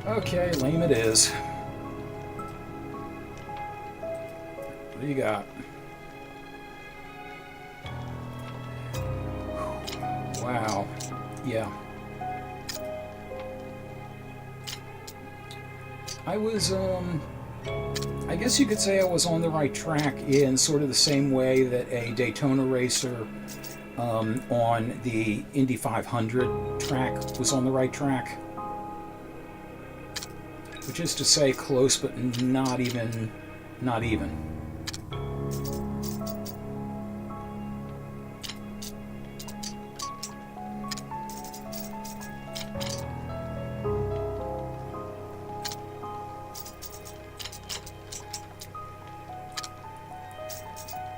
Okay, lame it is. What do you got? Wow. Yeah. I was, I guess you could say I was on the right track in sort of the same way that a Daytona racer on the Indy 500 track was on the right track. Which is to say close, but not even.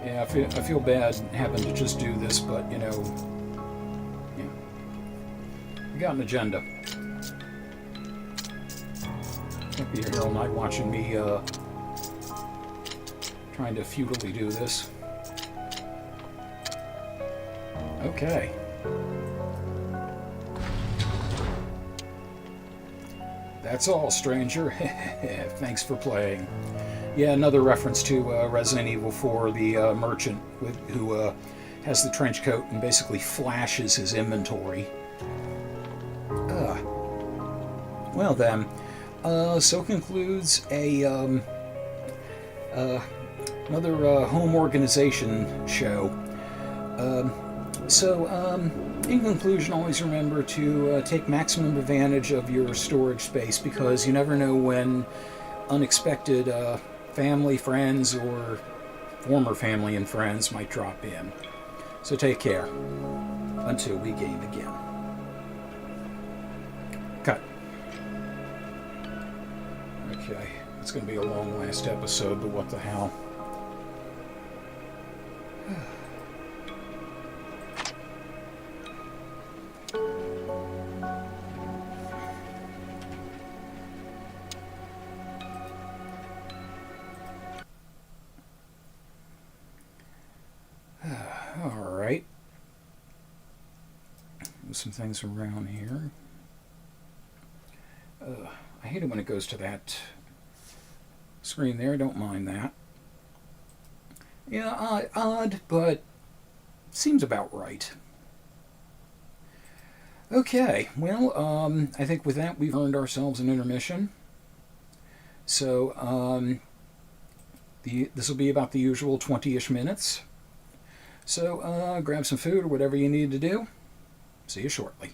Yeah, I feel bad having to just do this, but, yeah. I got an agenda. Can't be here all night watching me trying to futilely do this. Okay. That's all, stranger. Thanks for playing. Yeah, another reference to Resident Evil 4, the merchant who has the trench coat and basically flashes his inventory. Well then. So concludes another home organization show. In conclusion, always remember to take maximum advantage of your storage space, because you never know when unexpected family, friends, or former family and friends might drop in. So take care until we game again. Cut. Okay, it's going to be a long last episode, but what the hell. move some things around here. I hate it when it goes to that screen there. Don't mind that. Yeah, odd, but seems about right. Okay, well, I think with that we've earned ourselves an intermission. So this will be about the usual 20-ish minutes. So grab some food or whatever you need to do. See you shortly.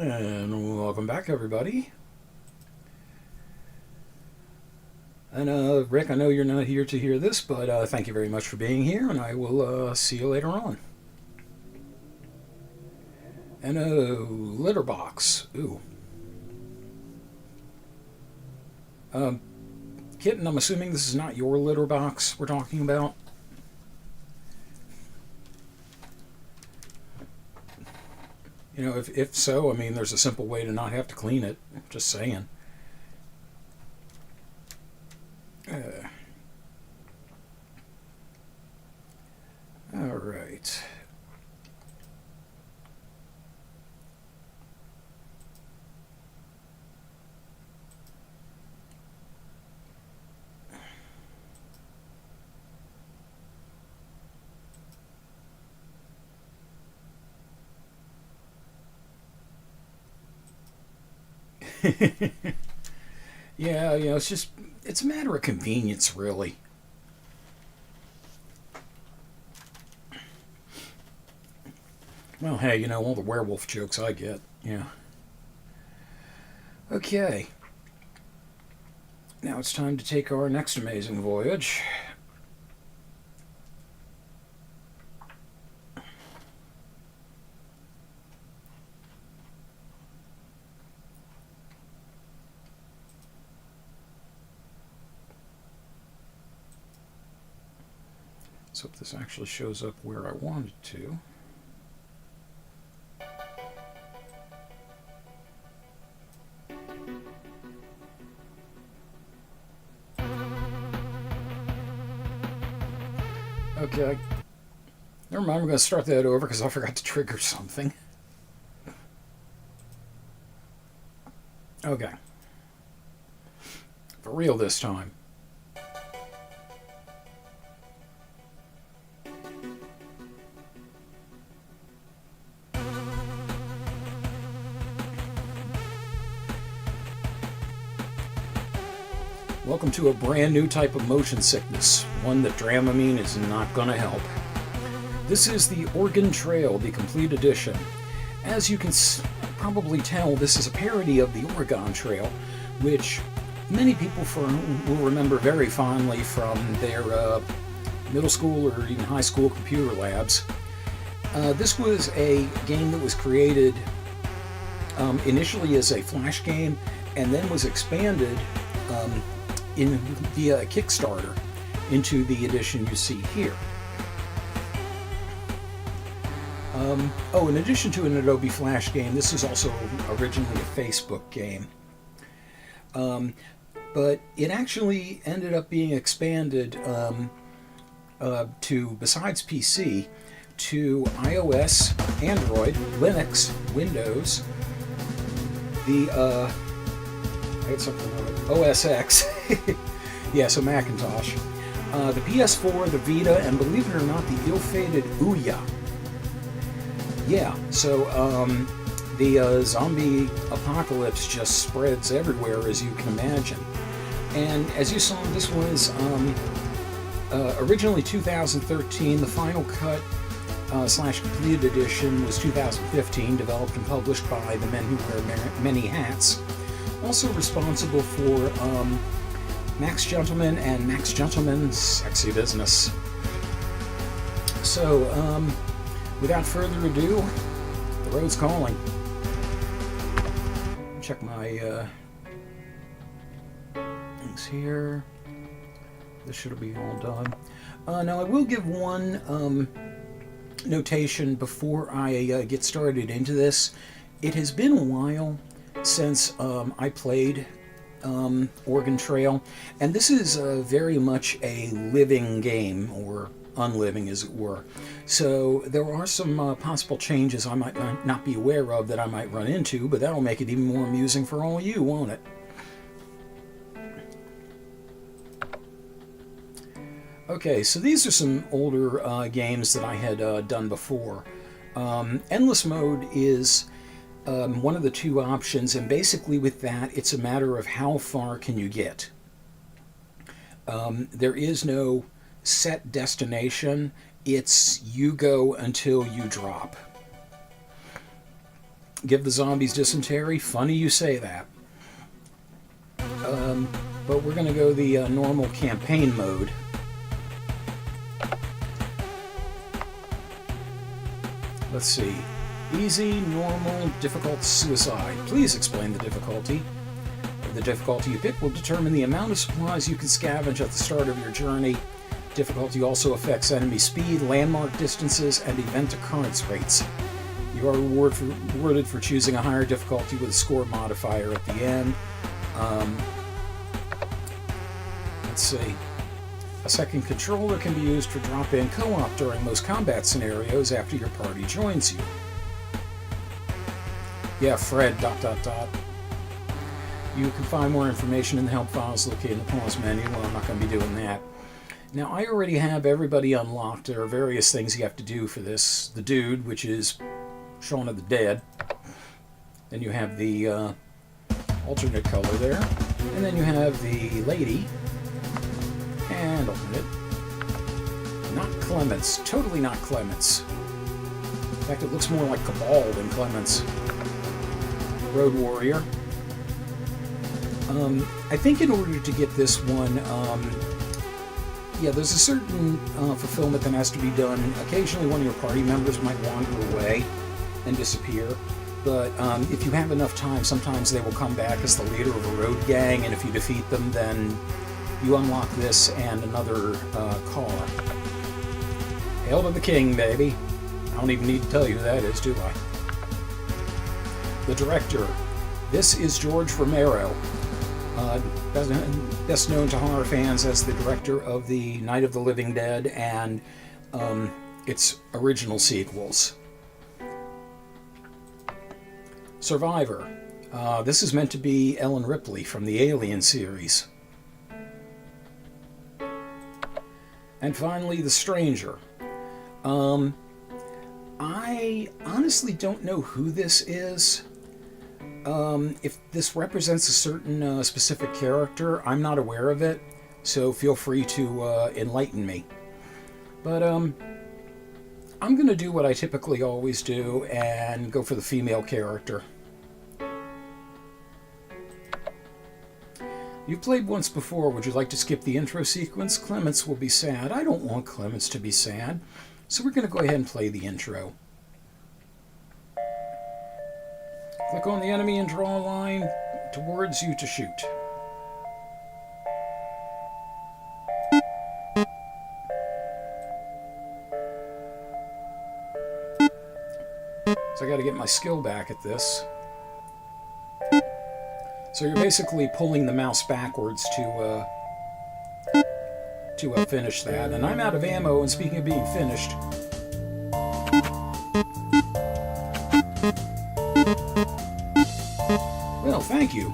And welcome back, everybody. And Rick, I know you're not here to hear this, but thank you very much for being here, and I will see you later on. And litter box. Ooh. Kitten, I'm assuming this is not your litter box we're talking about. You know, if so, I mean, there's a simple way to not have to clean it. Just saying. All right. Yeah, you know, it's a matter of convenience, really. Well, hey, you know, all the werewolf jokes I get. Yeah. Okay. Now it's time to take our next amazing voyage. Let's hope this actually shows up where I want it to. Okay. Never mind, I'm going to start that over because I forgot to trigger something. Okay. For real this time. Welcome to a brand new type of motion sickness, one that Dramamine is not going to help. This is the Oregon Trail, the complete edition. As you can probably tell, this is a parody of the Oregon Trail, which many people will remember very fondly from their middle school or even high school computer labs. This was a game that was created initially as a Flash game and then was expanded via a Kickstarter into the edition you see here. In addition to an Adobe Flash game, this is also originally a Facebook game. But it actually ended up being expanded to, besides PC, to iOS, Android, Linux, Windows, I had something OS X, yeah, so Macintosh, the PS4, the Vita, and believe it or not, the ill-fated Ouya. Yeah, so the zombie apocalypse just spreads everywhere, as you can imagine. And as you saw, this was originally 2013. The final cut / completed edition was 2015, developed and published by the men who wear many hats. Also responsible for Max Gentleman and Max Gentleman's Sexy Business. So, without further ado, the road's calling. Check my things here. This should be all done. Now I will give one notation before I get started into this. It has been a while since I played Oregon Trail, and this is very much a living game, or unliving as it were. So there are some possible changes I might not be aware of that I might run into, but that'll make it even more amusing for all of you, won't it? Okay, so these are some older games that I had done before. Endless mode is one of the two options, and basically with that, it's a matter of how far can you get. There is no set destination. It's you go until you drop. Give the zombies dysentery? Funny you say that. But we're going to go the normal campaign mode. Let's see. Easy, normal, difficult, suicide. Please explain the difficulty. The difficulty you pick will determine the amount of supplies you can scavenge at the start of your journey. Difficulty also affects enemy speed, landmark distances, and event occurrence rates. You are rewarded for choosing a higher difficulty with a score modifier at the end. Let's see. A second controller can be used for drop-in co-op during most combat scenarios after your party joins you. Yeah, Fred, ... You can find more information in the help files located in the pause menu. Well, I'm not going to be doing that. Now, I already have everybody unlocked. There are various things you have to do for this. The dude, which is Shaun of the Dead. Then you have the alternate color there. And then you have the lady. And alternate. Not Clements. Totally not Clements. In fact, it looks more like Cabal than Clements. Road Warrior. I think in order to get this one, yeah, there's a certain fulfillment that has to be done. Occasionally one of your party members might wander away and disappear, but if you have enough time, sometimes they will come back as the leader of a road gang, and if you defeat them, then you unlock this and another car. Hail to the king, baby. I don't even need to tell you who that is, do I? The director. This is George Romero. Best known to horror fans as the director of the Night of the Living Dead and its original sequels. Survivor. This is meant to be Ellen Ripley from the Alien series. And finally, The Stranger. I honestly don't know who this is. If this represents a certain specific character, I'm not aware of it, so feel free to enlighten me. But I'm going to do what I typically always do and go for the female character. You've played once before. Would you like to skip the intro sequence? Clements will be sad. I don't want Clements to be sad, so we're going to go ahead and play the intro. Click on the enemy and draw a line towards you to shoot. So I got to get my skill back at this. So you're basically pulling the mouse backwards to finish that. And I'm out of ammo, and speaking of being finished... Well, thank you.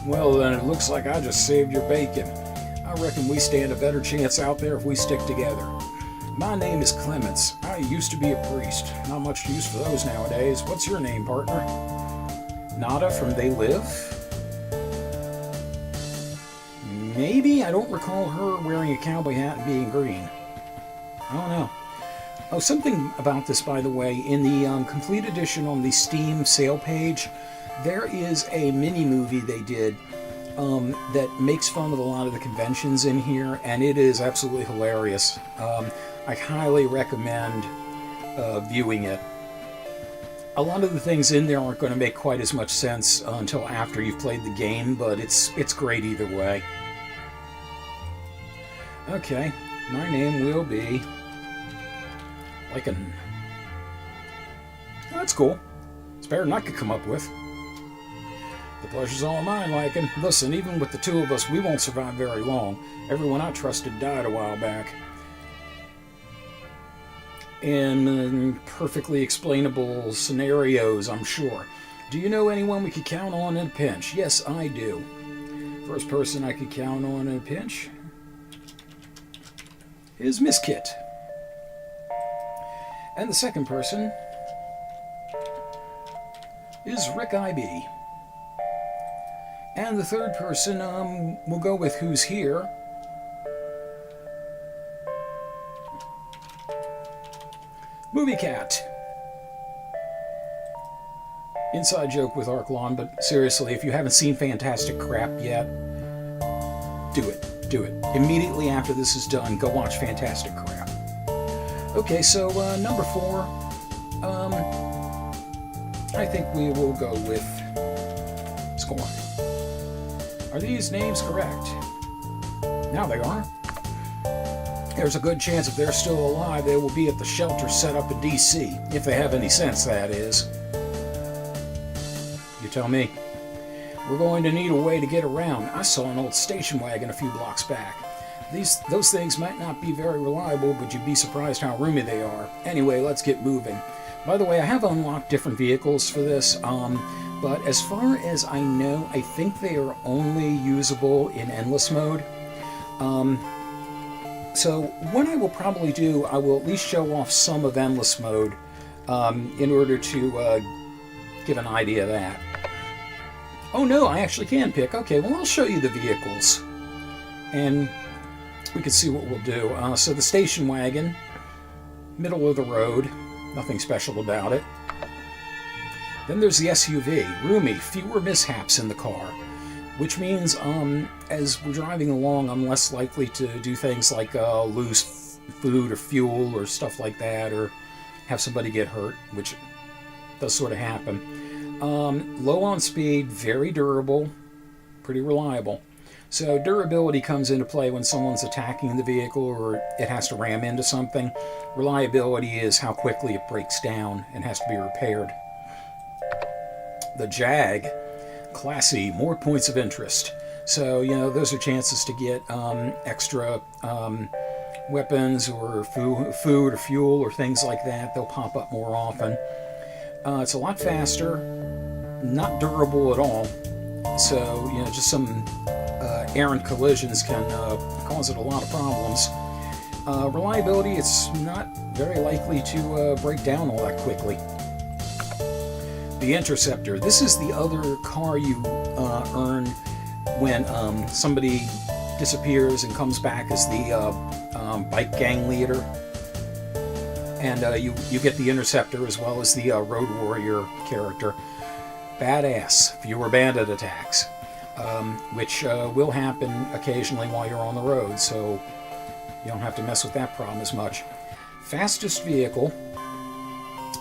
Well, then it looks like I just saved your bacon. I reckon we stand a better chance out there if we stick together. My name is Clements. I used to be a priest. Not much use for those nowadays. What's your name, partner? Nada from They Live? Maybe? I don't recall her wearing a cowboy hat and being green. I don't know. Oh, something about this, by the way. In the complete edition on the Steam sale page, there is a mini-movie they did that makes fun of a lot of the conventions in here, and it is absolutely hilarious. I highly recommend viewing it. A lot of the things in there aren't going to make quite as much sense until after you've played the game, but it's great either way. Okay, my name will be... Lycan. Oh, that's cool. It's better than I could come up with. The pleasure's all mine, Lycan. Listen, even with the two of us, we won't survive very long. Everyone I trusted died a while back. In perfectly explainable scenarios, I'm sure. Do you know anyone we could count on in a pinch? Yes, I do. First person I could count on in a pinch is Miss Kit. And the second person is Rick I.B. And the third person, we'll go with who's here. Movie Cat. Inside joke with Arklon, but seriously, if you haven't seen Fantastic Crap yet, do it. Do it. Immediately after this is done, go watch Fantastic Crap. Okay, so number 4, I think we will go with Scorn. Are these names correct? Now they are. There's a good chance if they're still alive, they will be at the shelter set up in DC. If they have any sense, that is. You tell me. We're going to need a way to get around. I saw an old station wagon a few blocks back. Those things might not be very reliable, but you'd be surprised how roomy they are. Anyway, let's get moving. By the way, I have unlocked different vehicles for this, but as far as I know, I think they are only usable in endless mode. So what I will probably do, I will at least show off some of endless mode in order to give an idea of that. Oh no, I actually can pick. Okay, well I'll show you the vehicles and we can see what we'll do. So the station wagon, middle of the road, nothing special about it. Then there's the SUV, roomy, fewer mishaps in the car, which means as we're driving along, I'm less likely to do things like lose food or fuel or stuff like that, or have somebody get hurt, which does sort of happen. Low on speed, very durable, pretty reliable. So durability comes into play when someone's attacking the vehicle or it has to ram into something. Reliability is how quickly it breaks down and has to be repaired. The Jag, classy, more points of interest. So, you know, those are chances to get extra weapons or food or fuel or things like that. They'll pop up more often. It's a lot faster, not durable at all. So, you know, just some errant collisions can cause it a lot of problems. Reliability, it's not very likely to break down all that quickly. The Interceptor, this is the other car you earn when somebody disappears and comes back as the bike gang leader. And you get the Interceptor as well as the Road Warrior character. Badass, fewer bandit attacks, which will happen occasionally while you're on the road, so you don't have to mess with that problem as much. Fastest vehicle.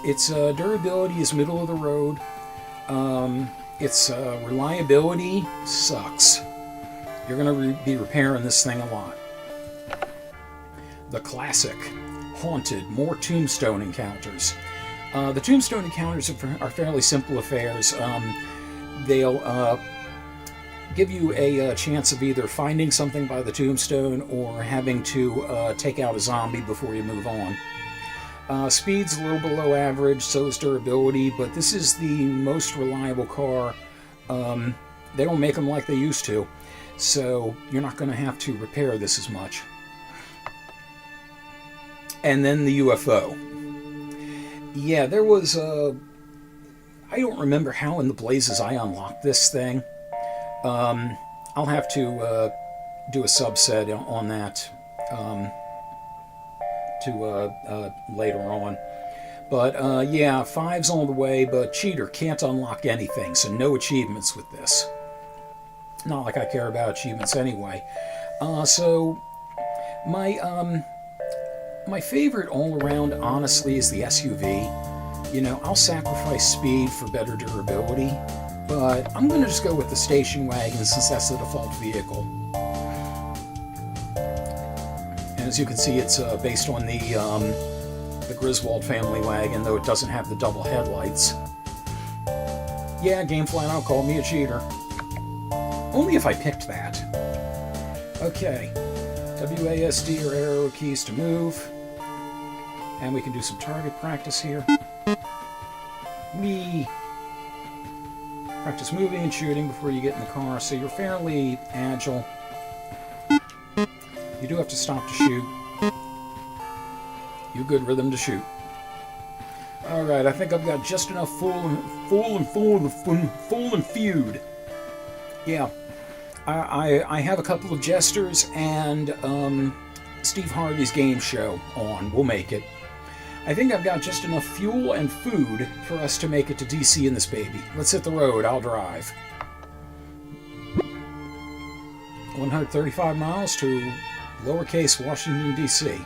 Its durability is middle of the road. Its reliability sucks. You're going to be repairing this thing a lot. The Classic. Haunted, more tombstone encounters. The tombstone encounters are fairly simple affairs. They'll give you a chance of either finding something by the tombstone or having to take out a zombie before you move on. Speed's a little below average, so is durability, but this is the most reliable car. They don't make them like they used to, so you're not going to have to repair this as much. And then the UFO. Yeah, there was I don't remember how in the blazes I unlocked this thing. I'll have to do a subset on that later on. But yeah, 5's on the way, but Cheater can't unlock anything, so no achievements with this. Not like I care about achievements anyway. So my favorite all around, honestly, is the SUV. You know, I'll sacrifice speed for better durability, but I'm going to just go with the station wagon since that's the default vehicle. And as you can see, it's based on the Griswold family wagon, though it doesn't have the double headlights. Yeah, Game Flat Out called me a cheater. Only if I picked that. Okay. WASD or arrow keys to move. And we can do some target practice here. Practice moving and shooting before you get in the car, so you're fairly agile. You do have to stop to shoot. You good rhythm to shoot. Alright, I think I've got just enough full and feud. Yeah. I have a couple of jesters and Steve Harvey's game show on. We'll make it. I think I've got just enough fuel and food for us to make it to DC in this baby. Let's hit the road. I'll drive. 135 miles to lowercase Washington, D.C.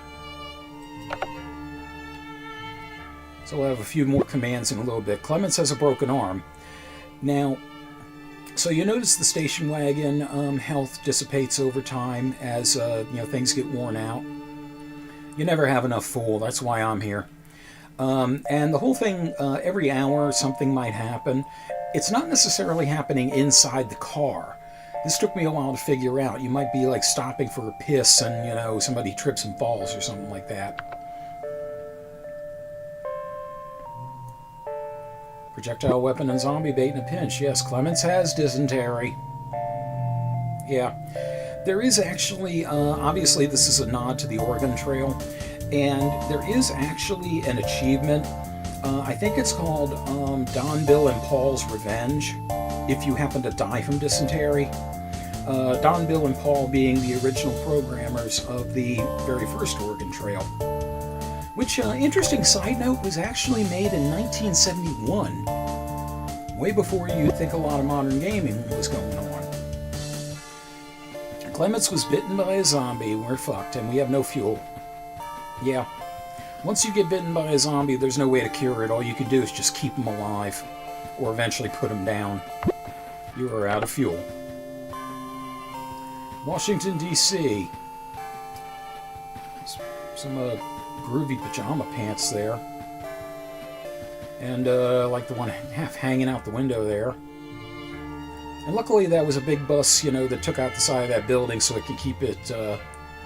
So we'll have a few more commands in a little bit. Clemens has a broken arm. Now, so you notice the station wagon health dissipates over time as things get worn out. You never have enough fuel. That's why I'm here. And the whole thing, every hour something might happen. It's not necessarily happening inside the car. This took me a while to figure out. You might be like stopping for a piss and, somebody trips and falls or something like that. Projectile weapon and zombie bait in a pinch. Yes, Clemens has dysentery. Yeah. There is actually, obviously this is a nod to the Oregon Trail, and there is actually an achievement. I think it's called Don, Bill, and Paul's Revenge, if you happen to die from dysentery. Don, Bill, and Paul being the original programmers of the very first Oregon Trail. Which, interesting side note, was actually made in 1971. Way before you'd think a lot of modern gaming was going on. Clements was bitten by a zombie. We're fucked, and we have no fuel. Yeah. Once you get bitten by a zombie, there's no way to cure it. All you can do is just keep them alive, or eventually put them down. You are out of fuel. Washington, D.C. Some groovy pajama pants there. And like the one half hanging out the window there. And luckily that was a big bus, that took out the side of that building so it could keep it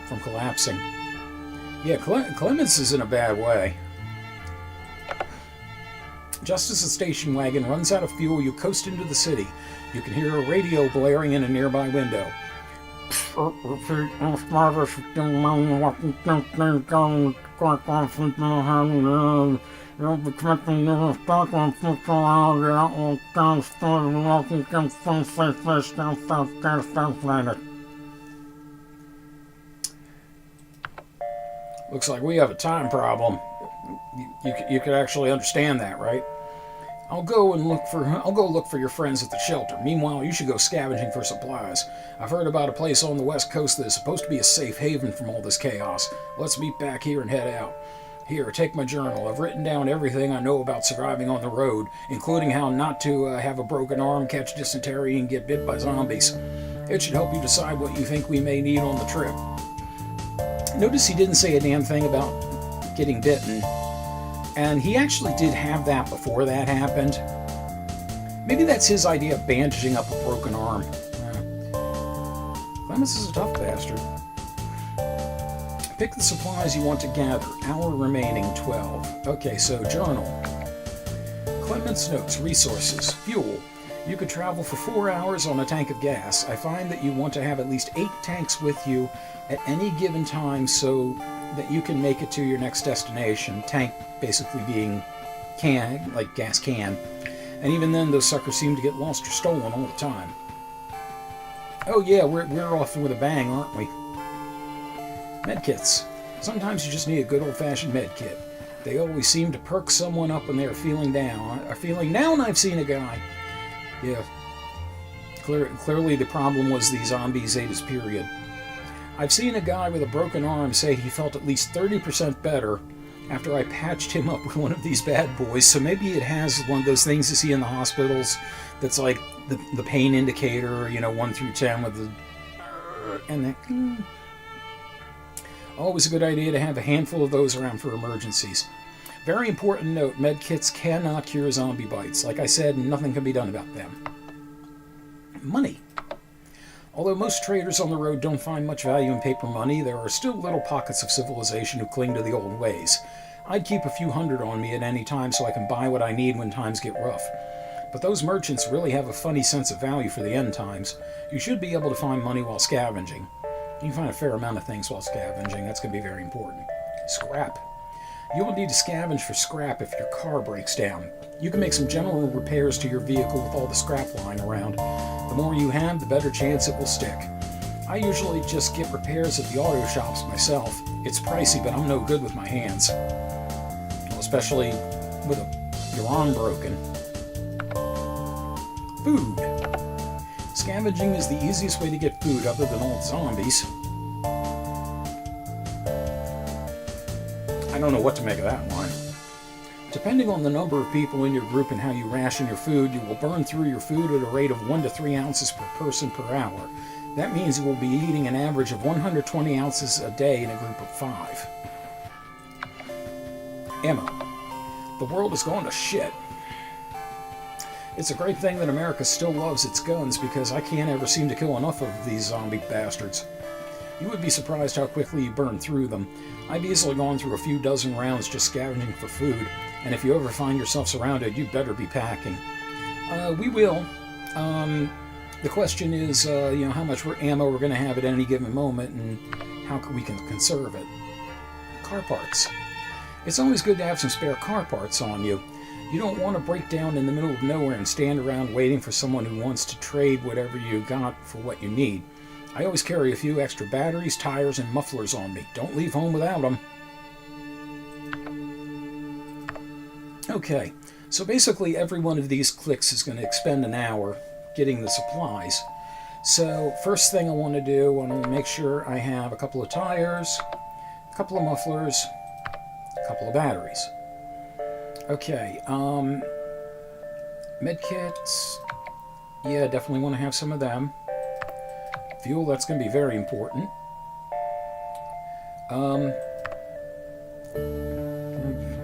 from collapsing. Yeah, Clemens is in a bad way. Just as the station wagon runs out of fuel, you coast into the city. You can hear a radio blaring in a nearby window. Looks like we have a time problem. You could actually understand that, right? I'll go look for your friends at the shelter. Meanwhile, you should go scavenging for supplies. I've heard about a place on the west coast that is supposed to be a safe haven from all this chaos. Let's meet back here and head out. Here, take my journal. I've written down everything I know about surviving on the road, including how not to have a broken arm, catch dysentery, and get bit by zombies. It should help you decide what you think we may need on the trip. Notice he didn't say a damn thing about getting bitten. And he actually did have that before that happened. Maybe that's his idea of bandaging up a broken arm. Clemens is a tough bastard. Pick the supplies you want to gather. Hour remaining, 12. Okay, so journal. Clemens notes, resources, fuel. You could travel for 4 hours on a tank of gas. I find that you want to have at least 8 tanks with you at any given time so that you can make it to your next destination. Tank basically being can, like gas can. And even then, those suckers seem to get lost or stolen all the time. Oh yeah, we're off with a bang, aren't we? Medkits. Sometimes you just need a good old-fashioned medkit. They always seem to perk someone up when they're feeling down. I've seen a guy. Yeah. Clearly the problem was the zombies ate his period. I've seen a guy with a broken arm say he felt at least 30% better after I patched him up with one of these bad boys. So maybe it has one of those things you see in the hospitals that's like the pain indicator, 1 through 10 with the... and the... Always a good idea to have a handful of those around for emergencies. Very important note, medkits cannot cure zombie bites. Like I said, nothing can be done about them. Money. Although most traders on the road don't find much value in paper money, there are still little pockets of civilization who cling to the old ways. I'd keep a few hundred on me at any time so I can buy what I need when times get rough. But those merchants really have a funny sense of value for the end times. You should be able to find money while scavenging. You can find a fair amount of things while scavenging. That's going to be very important. Scrap. You will need to scavenge for scrap if your car breaks down. You can make some general repairs to your vehicle with all the scrap lying around. The more you have, the better chance it will stick. I usually just get repairs at the auto shops myself. It's pricey, but I'm no good with my hands. especially with your arm broken. Food. Scavenging is the easiest way to get food other than all zombies. I don't know what to make of that line. Depending on the number of people in your group and how you ration your food, you will burn through your food at a rate of 1 to 3 ounces per person per hour. That means you will be eating an average of 120 ounces a day in a group of 5. Ammo. The world is going to shit. It's a great thing that America still loves its guns, because I can't ever seem to kill enough of these zombie bastards. You would be surprised how quickly you burn through them. I've easily gone through a few dozen rounds just scavenging for food, and if you ever find yourself surrounded, you'd better be packing. We will. The question is, how much ammo we're going to have at any given moment, and how we can conserve it. Car parts. It's always good to have some spare car parts on you. You don't want to break down in the middle of nowhere and stand around waiting for someone who wants to trade whatever you got for what you need. I always carry a few extra batteries, tires, and mufflers on me. Don't leave home without them. Okay, so basically every one of these clicks is going to expend an hour getting the supplies. So first thing I want to do, I want to make sure I have a couple of tires, a couple of mufflers, a couple of batteries. Okay, medkits, yeah, definitely want to have some of them. Fuel, that's going to be very important.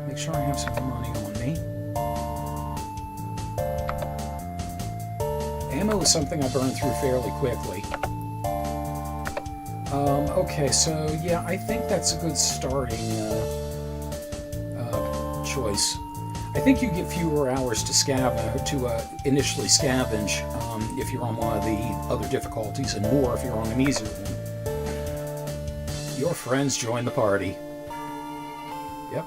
Make sure I have some money on me. Ammo is something I burn through fairly quickly. Okay, so yeah, I think that's a good starting choice. I think you get fewer hours to initially scavenge if you're on one of the other difficulties, and more if you're on an easier one. Your friends join the party. Yep.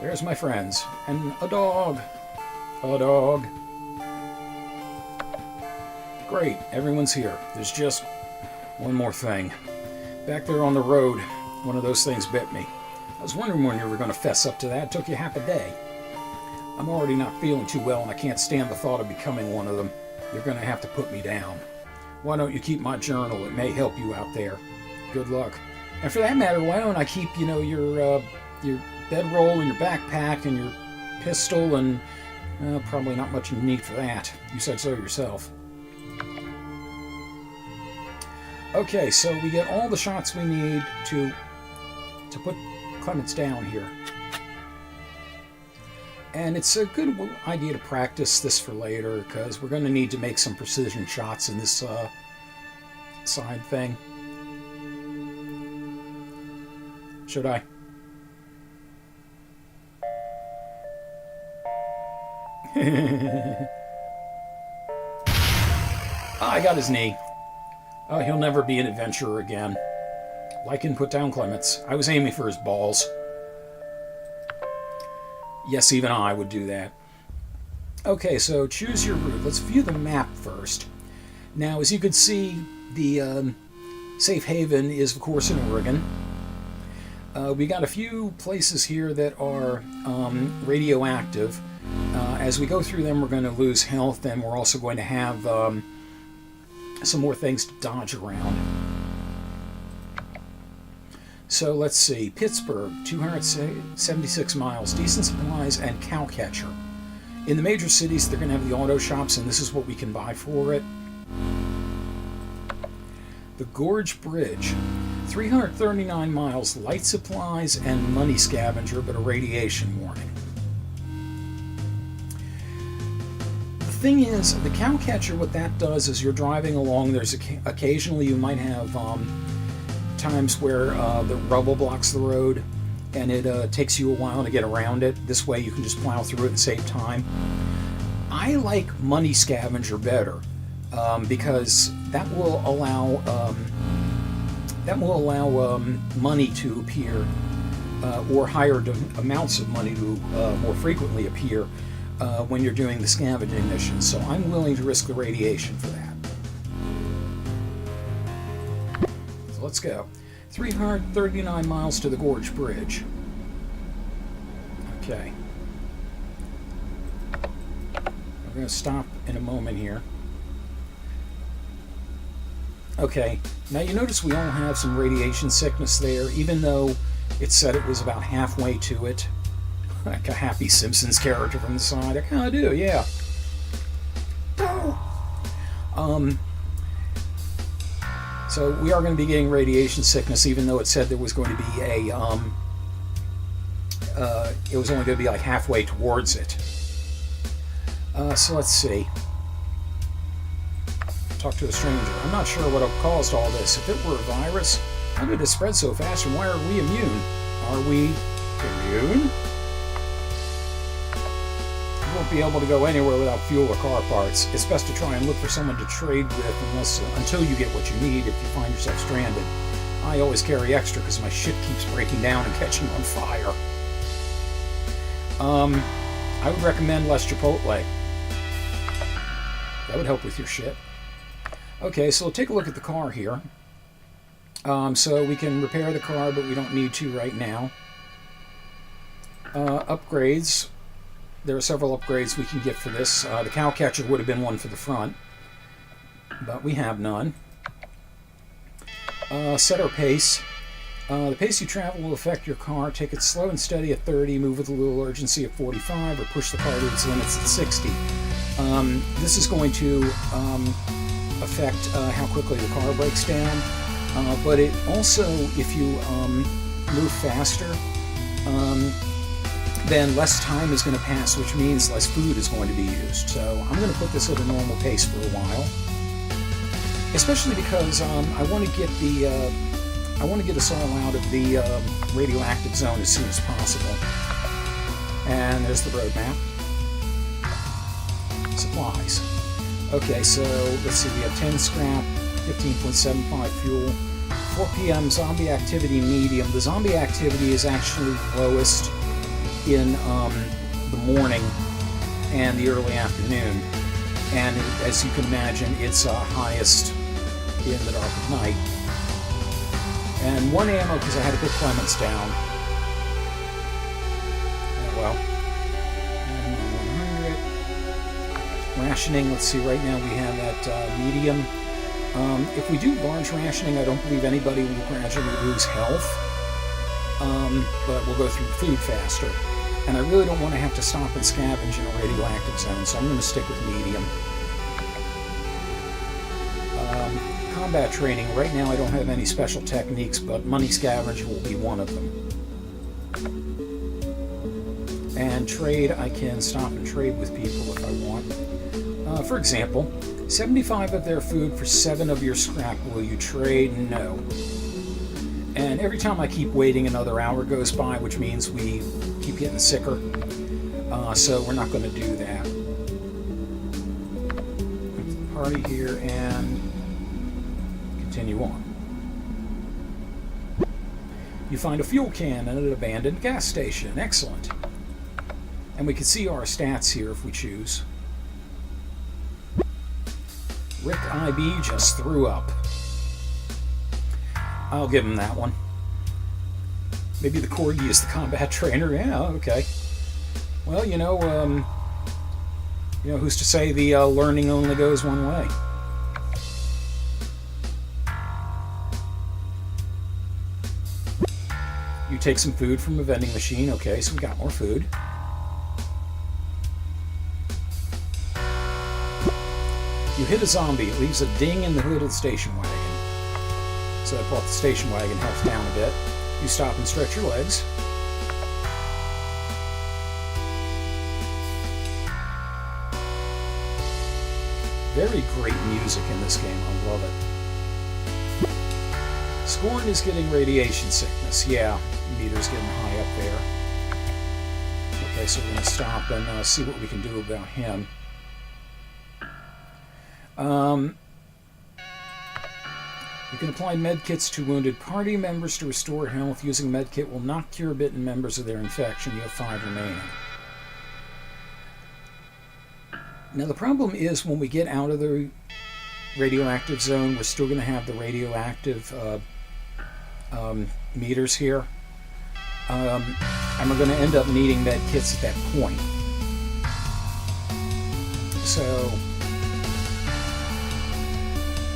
There's my friends. And a dog. A dog. Great, everyone's here. There's just one more thing. Back there on the road, one of those things bit me. I was wondering when you were going to fess up to that. It took you half a day. I'm already not feeling too well, and I can't stand the thought of becoming one of them. You're going to have to put me down. Why don't you keep my journal? It may help you out there. Good luck. And for that matter, why don't I keep, your bedroll and your backpack and your pistol, and probably not much need for that. You said so yourself. Okay, so we get all the shots we need to put Clements down here. And it's a good idea to practice this for later, because we're going to need to make some precision shots in this side thing. Should I? I got his knee. Oh, he'll never be an adventurer again. Lycan put down Clements. I was aiming for his balls. Yes, even I would do that. Okay, so choose your route. Let's view the map first. Now, as you can see, the safe haven is, of course, in Oregon. We got a few places here that are radioactive. As we go through them, we're going to lose health, and we're also going to have some more things to dodge around. So let's see, Pittsburgh, 276 miles, decent supplies, and cow catcher. In the major cities, they're going to have the auto shops, and this is what we can buy for it. The Gorge Bridge, 339 miles, light supplies and money scavenger, but a radiation warning. The thing is, the cow catcher, what that does is you're driving along, there's occasionally you might have times where the rubble blocks the road, and it takes you a while to get around it. This way you can just plow through it and save time. I like money scavenger better because that will allow money to appear, or higher amounts of money to more frequently appear when you're doing the scavenging mission. So I'm willing to risk the radiation for that. Let's go. 339 miles to the Gorge Bridge. Okay. We're going to stop in a moment here. Okay, now you notice we all have some radiation sickness there, even though it said it was about halfway to it. Like a happy Simpsons character from the side. I kind of do, yeah. So we are going to be getting radiation sickness, even though it said there was going to be a, it was only going to be like halfway towards it. So let's see. Talk to a stranger. I'm not sure what caused all this. If it were a virus, how did it spread so fast, and why are we immune? Are we immune? You won't be able to go anywhere without fuel or car parts. It's best to try and look for someone to trade with until you get what you need if you find yourself stranded. I always carry extra because my shit keeps breaking down and catching on fire. I would recommend less Chipotle. That would help with your shit. Okay, so take a look at the car here. So we can repair the car, but we don't need to right now. Upgrades. There are several upgrades we can get for this. The cow catcher would have been one for the front, but we have none. Set our pace. The pace you travel will affect your car. Take it slow and steady at 30, move with a little urgency at 45, or push the car to its limits at 60. This is going to affect how quickly the car breaks down, but it also, if you move faster, then less time is going to pass, which means less food is going to be used. So I'm going to put this at a normal pace for a while, especially because I want to get us all out of the radioactive zone as soon as possible. And there's the road map. Supplies. Okay, so let's see, we have 10 scrap, 15.75 fuel, 4 p.m. zombie activity medium. The zombie activity is actually lowest in the morning and the early afternoon, and as you can imagine, it's highest in the dark of night. And 1 ammo because I had to put Clements down. Oh, well. And 100. Rationing, let's see, right now we have at medium. If we do large rationing, I don't believe anybody will gradually lose health, but we'll go through food faster. And I really don't want to have to stop and scavenge in a radioactive zone, so I'm going to stick with medium. Combat training, right now I don't have any special techniques, but money scavenger will be one of them. And trade, I can stop and trade with people if I want. For example, 75 of their food for 7 of your scrap. Will you trade? No. And every time I keep waiting, another hour goes by, which means we keep getting sicker. So we're not going to do that. Party here and continue on. You find a fuel can at an abandoned gas station. Excellent. And we can see our stats here if we choose. Rick IB just threw up. I'll give him that one. Maybe the corgi is the combat trainer. Yeah, okay. Well, you know, who's to say the learning only goes one way? You take some food from a vending machine. Okay, so we got more food. You hit a zombie. It leaves a ding in the hood of the station wagon. So that brought the station wagon health down a bit. You stop and stretch your legs. Very great music in this game. I love it. Scorn is getting radiation sickness. Yeah, meter's getting high up there. Okay, so we're going to stop and see what we can do about him. You can apply medkits to wounded party members to restore health. Using medkit will not cure bitten members of their infection. You have 5 remaining. Now the problem is when we get out of the radioactive zone, we're still going to have the radioactive meters here. and we're going to end up needing med kits at that point. So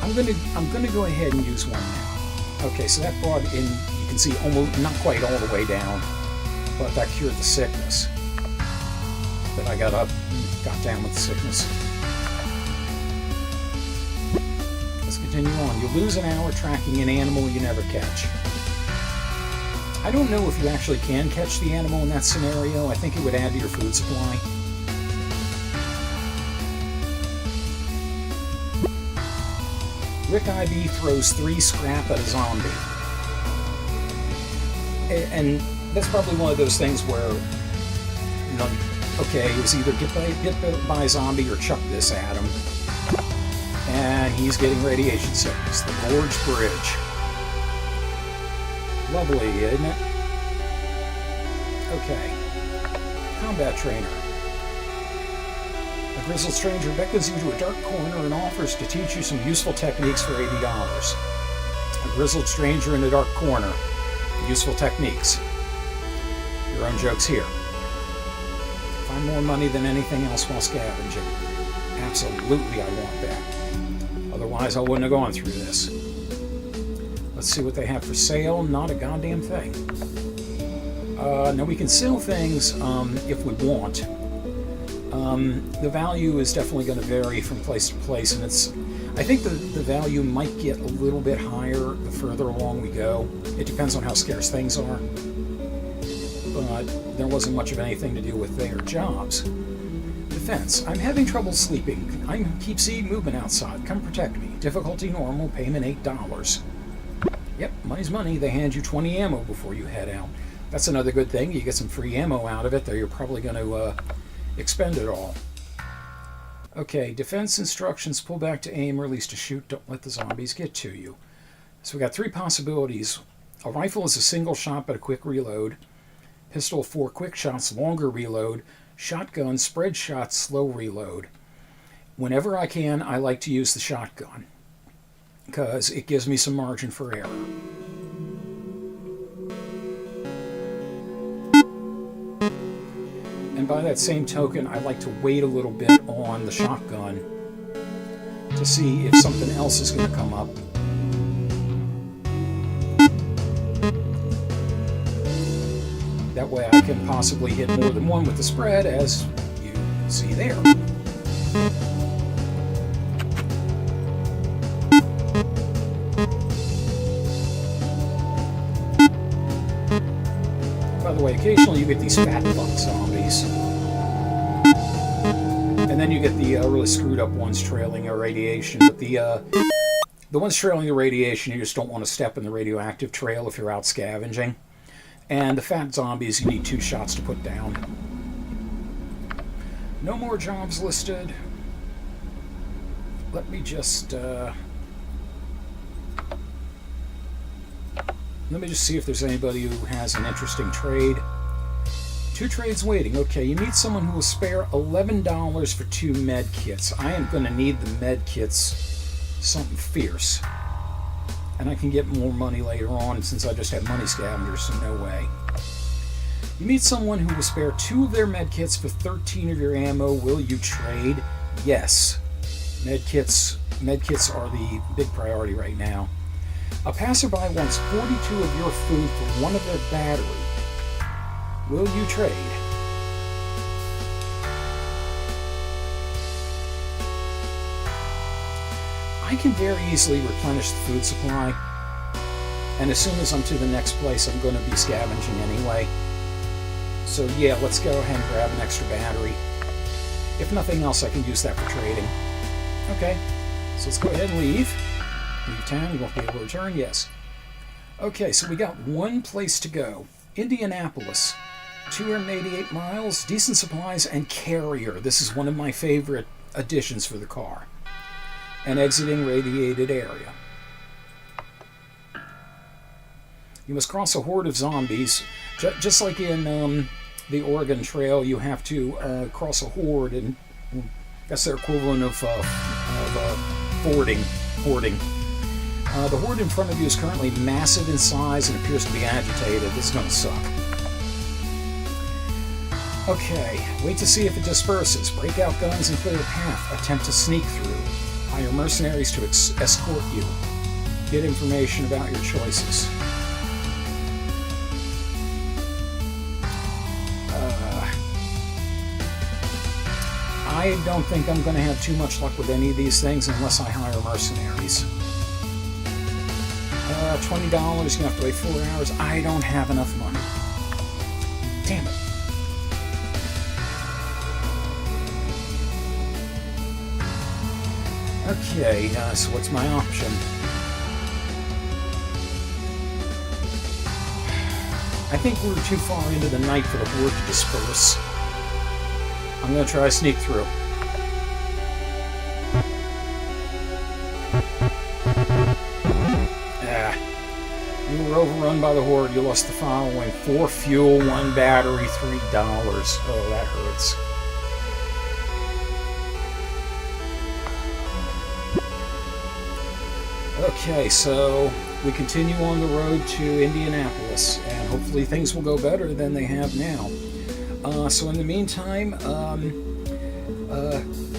I'm gonna go ahead and use one now. Okay, so that brought in, you can see, almost not quite all the way down, but that cured the sickness. Then I got up and got down with the sickness. Let's continue on. You lose an hour tracking an animal you never catch. I don't know if you actually can catch the animal in that scenario. I think it would add to your food supply. Rick IB throws 3 scrap at a zombie. And that's probably one of those things where, you know, okay, it was either get bit by a zombie or chuck this at him. And he's getting radiation sickness. The Gorge Bridge. Lovely, isn't it? Okay. Combat trainer. A grizzled stranger beckons you to a dark corner and offers to teach you some useful techniques for $80. A grizzled stranger in a dark corner. Useful techniques. Your own joke's here. Find more money than anything else while scavenging. Absolutely, I want that. Otherwise, I wouldn't have gone through this. Let's see what they have for sale. Not a goddamn thing. Now, we can sell things if we want. The value is definitely going to vary from place to place, and I think the value might get a little bit higher the further along we go. It depends on how scarce things are. But there wasn't much of anything to do with their jobs. Defense. I'm having trouble sleeping. I keep seeing movement outside. Come protect me. Difficulty normal. Payment $8. Yep, money's money. They hand you 20 ammo before you head out. That's another good thing. You get some free ammo out of it, though you're probably going to expend it all. Okay, defense instructions. Pull back to aim, release to shoot. Don't let the zombies get to you. So we got 3 possibilities. A rifle is a single shot but a quick reload. Pistol 4 quick shots, longer reload. Shotgun, spread shot, slow reload. Whenever I can, I like to use the shotgun because it gives me some margin for error. And by that same token, I like to wait a little bit on the shotgun to see if something else is going to come up. That way I can possibly hit more than one with the spread, as you see there. By the way, occasionally you get these fat fuck zombies. And then you get the really screwed up ones trailing a radiation. But the ones trailing the radiation, you just don't want to step in the radioactive trail if you're out scavenging. And the fat zombies, you need 2 shots to put down. No more jobs listed. Let me just see if there's anybody who has an interesting trade. 2 trades waiting. Okay, you need someone who will spare $11 for 2 med kits. I am going to need the med kits something fierce. And I can get more money later on since I just have money scavengers, so no way. You meet someone who will spare 2 of their medkits for 13 of your ammo. Will you trade? Yes. Medkits are the big priority right now. A passerby wants 42 of your food for 1 of their battery. Will you trade? I can very easily replenish the food supply, and as soon as I'm to the next place, I'm going to be scavenging anyway. So yeah, let's go ahead and grab an extra battery. If nothing else, I can use that for trading. Okay, so let's go ahead and leave. Leave town, you won't be able to return, yes. Okay, so we got 1 place to go. Indianapolis, 288 miles, decent supplies, and carrier. This is one of my favorite additions for the car. And exiting radiated area. You must cross a horde of zombies. Just like in the Oregon Trail, you have to cross a horde, and that's their equivalent of hoarding. The horde in front of you is currently massive in size and appears to be agitated. This is going to suck. Okay, wait to see if it disperses. Break out guns and clear a path. Attempt to sneak through. Hire mercenaries to escort you. Get information about your choices. I don't think I'm going to have too much luck with any of these things unless I hire mercenaries. $20, you have to wait 4 hours. I don't have enough money. Damn it. Okay, so what's my option? I think we're too far into the night for the horde to disperse. I'm going to try to sneak through. You were overrun by the horde. You lost the following: 4 fuel, 1 battery, $3. Oh, that hurts. Okay, so we continue on the road to Indianapolis, and hopefully things will go better than they have now. So in the meantime,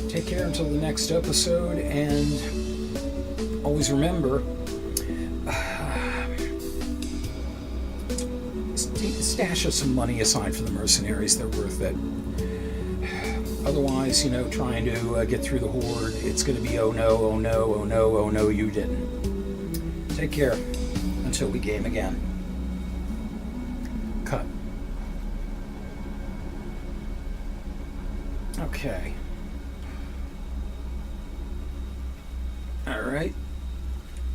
take care until the next episode, and always remember, stash us some money aside for the mercenaries. They're worth it. Otherwise, you know, trying to get through the horde, it's going to be oh no, oh no, oh no, oh no, you didn't. Take care until we game again. Cut. Okay. Alright.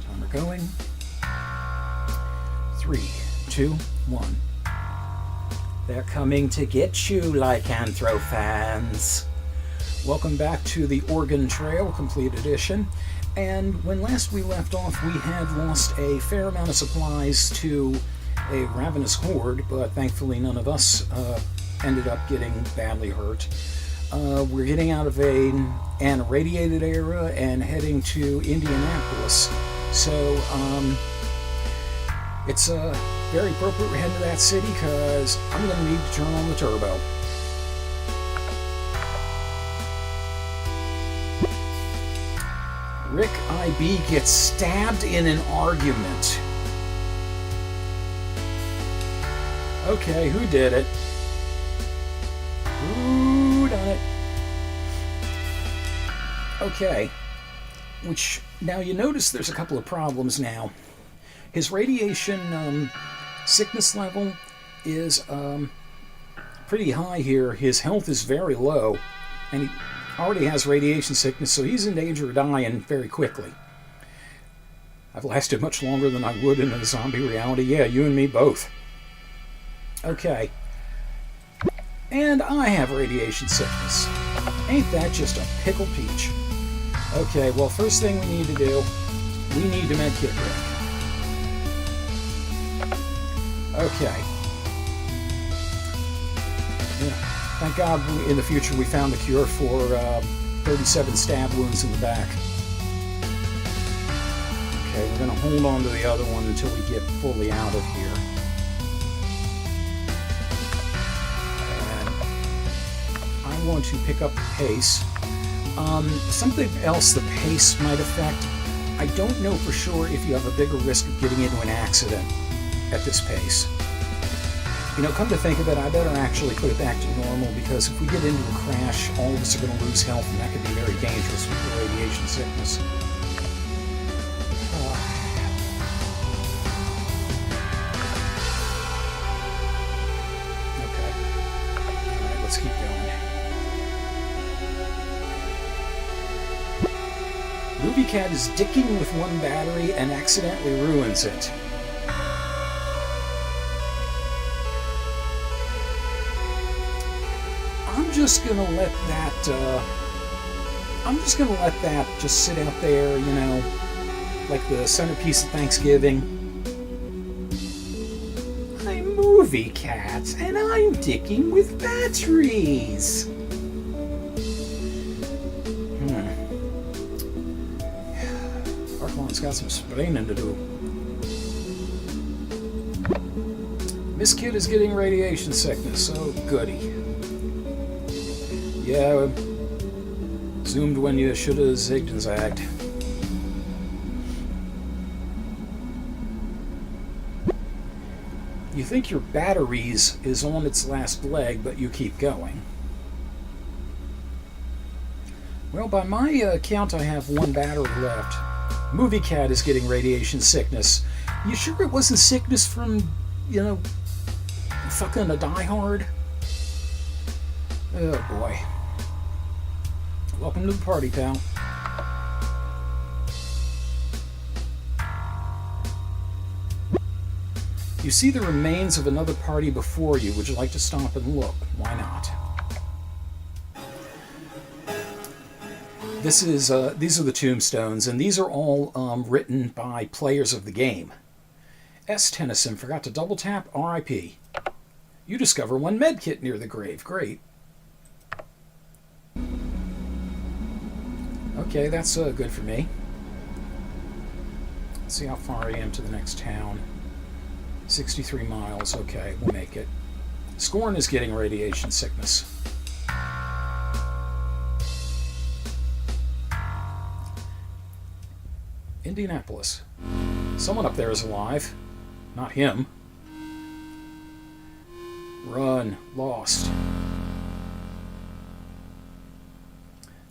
Timer going. 3, 2, 1. They're coming to get you, Lycanthro fans. Welcome back to the Oregon Trail Complete Edition. And when last we left off, we had lost a fair amount of supplies to a ravenous horde, but thankfully none of us ended up getting badly hurt. We're getting out of an irradiated era and heading to Indianapolis. So, it's very appropriate we're heading to that city because I'm going to need to turn on the turbo. Rick I.B. gets stabbed in an argument. Okay, who did it? Who done it? Okay. Which, now you notice there's a couple of problems now. His radiation sickness level is pretty high here. His health is very low, and he already has radiation sickness, so he's in danger of dying very quickly. I've lasted much longer than I would in a zombie reality. Yeah, you and me both. Okay. And I have radiation sickness. Ain't that just a pickle peach? Okay, well, first thing we need to do, we need to medkit Rick. Okay. Yeah. Thank God in the future we found a cure for 37 stab wounds in the back. Okay, we're going to hold on to the other one until we get fully out of here. And I want to pick up the pace. Something else the pace might affect. I don't know for sure if you have a bigger risk of getting into an accident at this pace. You know, come to think of it, I better actually put it back to normal, because if we get into a crash, all of us are going to lose health, and that could be very dangerous with the radiation sickness. Okay. Alright, let's keep going. Ruby Cat is dicking with one battery and accidentally ruins it. I'm just gonna let that just sit out there, you know, like the centerpiece of Thanksgiving. I'm Movie Cat, and I'm dicking with batteries. Arklon's got some splaining to do. Miss Kid is getting radiation sickness, so goody. Yeah, zoomed when you should have zigged and zagged. You think your batteries is on its last leg, but you keep going. Well, by my count, I have one battery left. Movie Cat is getting radiation sickness. You sure it wasn't sickness from, fucking a Die Hard? Oh boy. Welcome to the party, pal. You see the remains of another party before you. Would you like to stop and look? Why not? These are the tombstones, and these are all written by players of the game. S. Tennyson forgot to double tap. R.I.P. You discover one medkit near the grave. Great. Okay, that's good for me. Let's see how far I am to the next town. 63 miles. Okay, we'll make it. Scorn is getting radiation sickness. Indianapolis. Someone up there is alive. Not him. Run. Lost.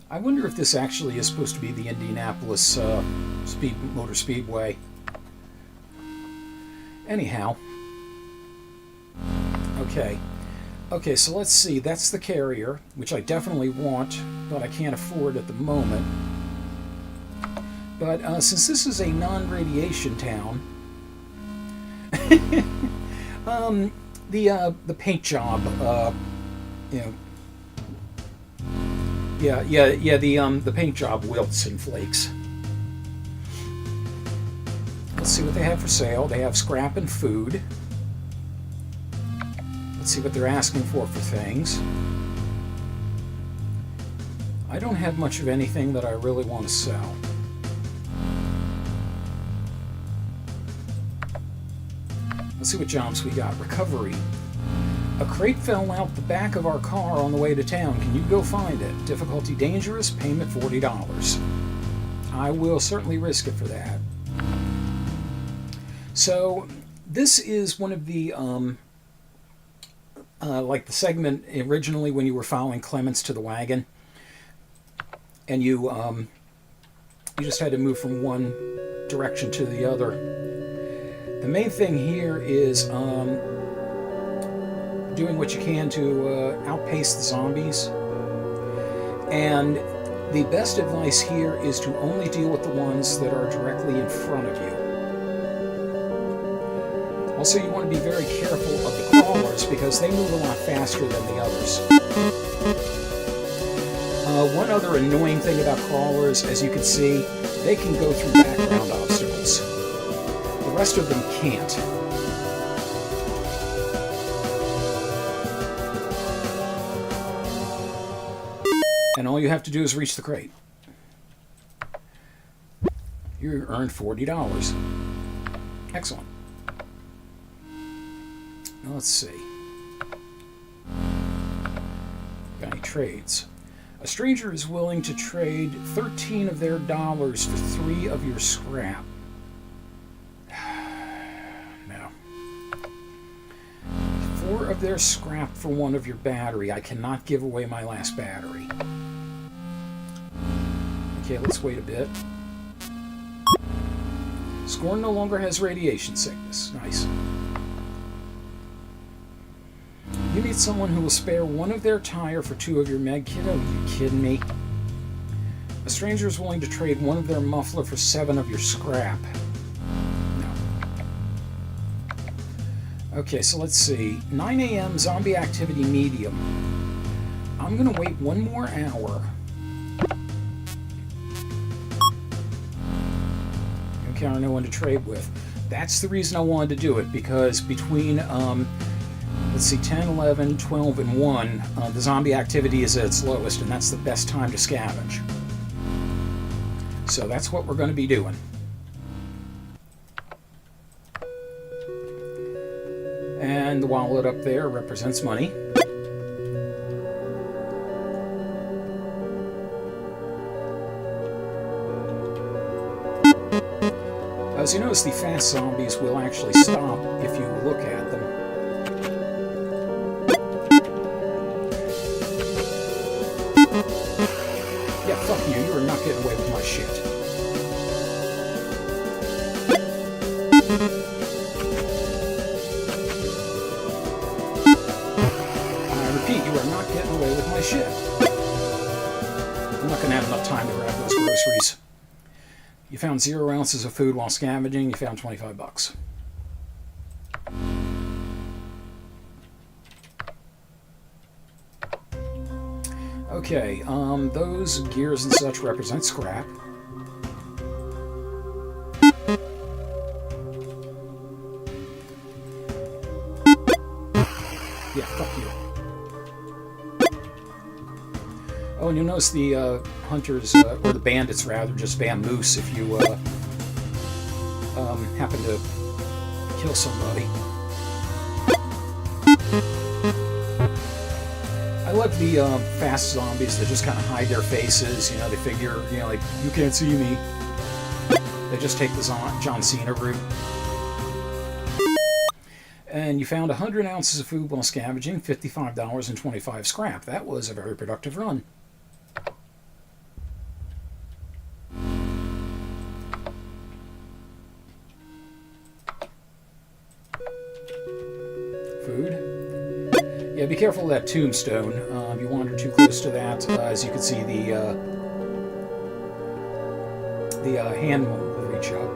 I wonder if this actually is supposed to be the Indianapolis Motor Speedway. Anyhow. Okay. Okay, so let's see. That's the carrier, which I definitely want, but I can't afford at the moment. But since this is a non-radiation town, the paint job, the paint job wilts and flakes. Let's see what they have for sale. They have scrap and food. Let's see what they're asking for things. I don't have much of anything that I really want to sell. Let's see what jobs we got. Recovery. A crate fell out the back of our car on the way to town. Can you go find it? Difficulty dangerous. Payment $40. I will certainly risk it for that. So this is one of the like the segment originally when you were following Clements to the wagon, and you just had to move from one direction to the other. The main thing here is doing what you can to outpace the zombies. And the best advice here is to only deal with the ones that are directly in front of you. Also, you want to be very careful of the crawlers because they move a lot faster than the others. One other annoying thing about crawlers, as you can see, they can go through background obstacles. The rest of them can't. And all you have to do is reach the crate. You earned $40. Excellent. Now let's see. Got any trades? A stranger is willing to trade 13 of their dollars for 3 of your scrap. No. 4 of their scrap for 1 of your battery. I cannot give away my last battery. Okay, let's wait a bit. Scorn no longer has radiation sickness. Nice. You need someone who will spare 1 of their tire for 2 of your med kit. Are you kidding me? A stranger is willing to trade 1 of their muffler for 7 of your scrap. No. Okay, so let's see. 9 a.m. zombie activity medium. I'm going to wait 1 more hour. Okay, I don't know when to trade with. That's the reason I wanted to do it, because between let's see, 10, 11, 12, and 1, the zombie activity is at its lowest, and that's the best time to scavenge. So that's what we're going to be doing. And the wallet up there represents money. As you notice, the fast zombies will actually stop if you look at them. Yeah, fuck you. You are not getting away with my shit. I repeat, you are not getting away with my shit. I'm not going to have enough time to grab those groceries. You found 0 ounces of food while scavenging. You found 25 bucks. Okay, those gears and such represent scrap. Yeah, fuck you. Oh, and you'll notice the hunters, or the bandits rather, just spam moose if you happen to kill somebody. I like the fast zombies that just kind of hide their faces. You know, they figure, you know, like, you can't see me. They just take the John Cena route. And you found 100 ounces of food while scavenging, $55 and 25 scrap. That was a very productive run. Food. Yeah, be careful of that tombstone. You wander too close to that, as you can see the hand will reach up.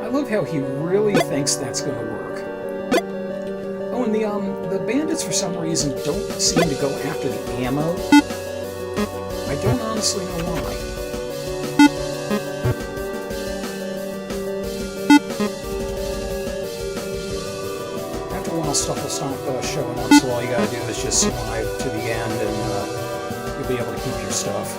I love how he really thinks that's going to work. Oh, and the bandits for some reason don't seem to go after the ammo. I don't honestly know why. After a while, stuff will stop showing up, so all you gotta do is just survive to the end, and you'll be able to keep your stuff.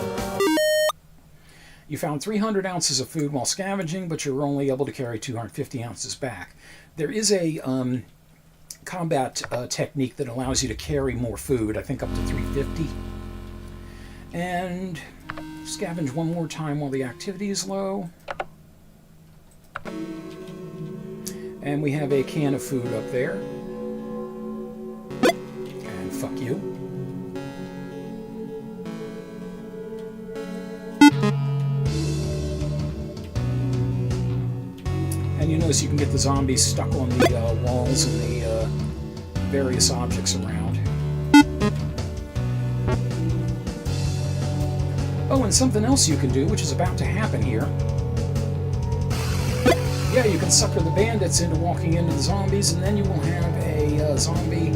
You found 300 ounces of food while scavenging, but you're only able to carry 250 ounces back. There is a combat technique that allows you to carry more food, I think up to 350. And scavenge one more time while the activity is low. And we have a can of food up there. And fuck you. And you notice you can get the zombies stuck on the walls and the various objects around. Oh, and something else you can do, which is about to happen here. Yeah, you can sucker the bandits into walking into the zombies, and then you will have a zombie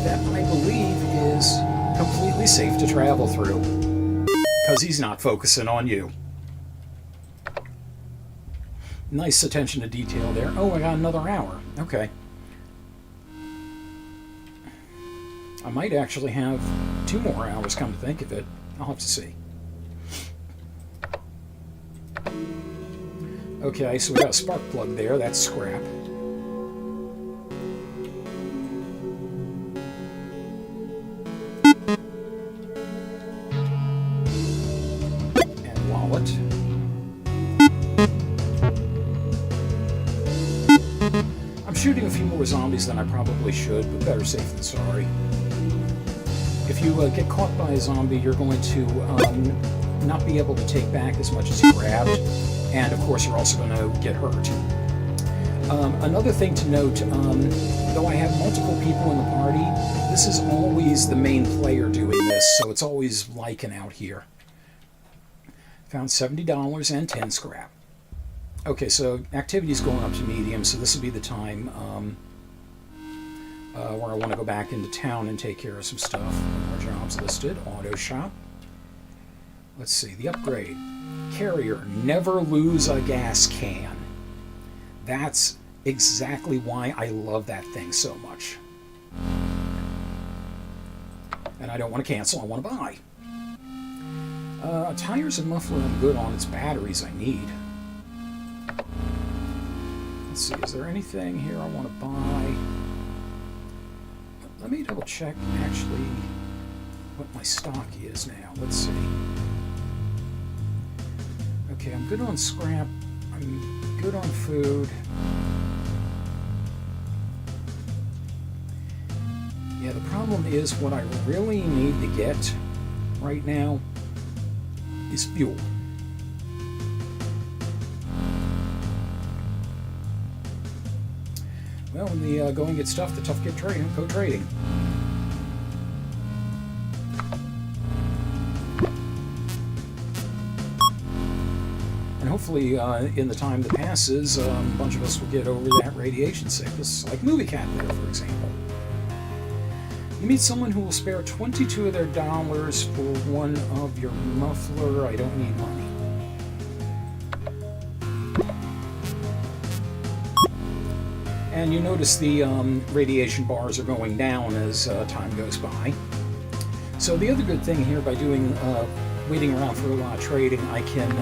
that I believe is completely safe to travel through. Because he's not focusing on you. Nice attention to detail there. Oh, I got another hour. Okay. I might actually have 2 more hours, come to think of it. I'll have to see. Okay, so we got a spark plug there. That's scrap. And wallet. I'm shooting a few more zombies than I probably should, but better safe than sorry. If you get caught by a zombie, you're going to not be able to take back as much as you grabbed, and of course you're also going to get hurt. Another thing to note, though I have multiple people in the party, this is always the main player doing this, so it's always Lycan out here. Found $70 and 10 scrap. Okay, so activity's going up to medium, so this will be the time where I want to go back into town and take care of some stuff. More jobs listed. Auto shop. Let's see, the upgrade. Carrier, never lose a gas can. That's exactly why I love that thing so much. And I don't want to cancel, I want to buy. Tires and muffler I'm good on. It's batteries I need. Let's see, is there anything here I want to buy? Let me double check actually what my stock is now. Let's see. Okay, I'm good on scrap. I'm good on food. Yeah, the problem is what I really need to get right now is fuel. Well, when the going gets tough, the tough get trading. Go trading. And hopefully, in the time that passes, a bunch of us will get over that radiation sickness, like Movie Cat there, for example. You meet someone who will spare 22 of their dollars for one of your muffler. I don't need money. And you notice the radiation bars are going down as time goes by. So the other good thing here, by doing waiting around for a lot of trading, I can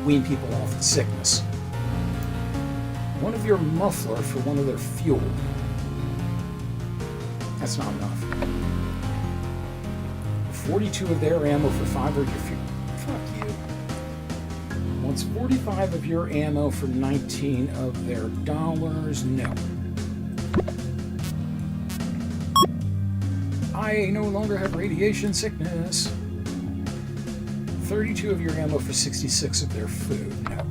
wean people off the sickness. One of your muffler for one of their fuel. That's not enough. 42 of their ammo for 5 of your fuel. Fuck you. Wants 45 of your ammo for 19 of their dollars. No. I no longer have radiation sickness. 32 of your ammo for 66 of their food. No.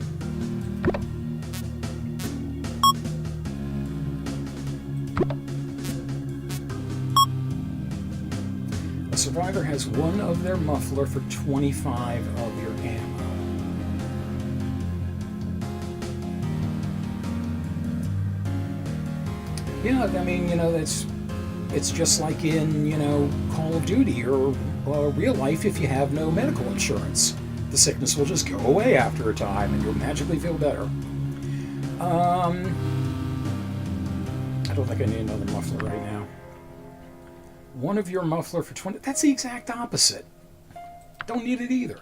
A survivor has one of their muffler for 25 of your ammo. Yeah, I mean, you know, it's just like in, you know, Call of Duty or real life. If you have no medical insurance, the sickness will just go away after a time and you'll magically feel better. I don't think I need another muffler right now. One of your muffler for 20. That's the exact opposite. Don't need it either.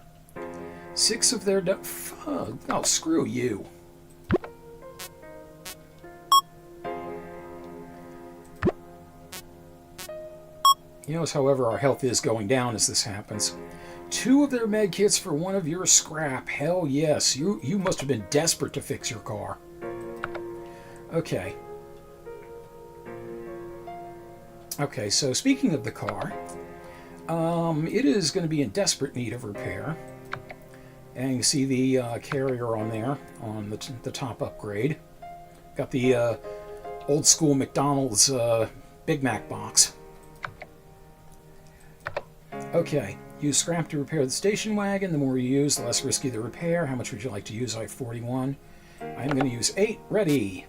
6 of their. Fuck. Oh, screw you. You notice, however, our health is going down as this happens. 2 of their med kits for one of your scrap. Hell yes. You must have been desperate to fix your car. Okay. Okay, so speaking of the car, it is going to be in desperate need of repair. And you see the carrier on there, on the top upgrade. Got the old school McDonald's Big Mac box. Okay, use scrap to repair the station wagon. The more you use, the less risky the repair. How much would you like to use? I have 41. I'm going to use 8. Ready.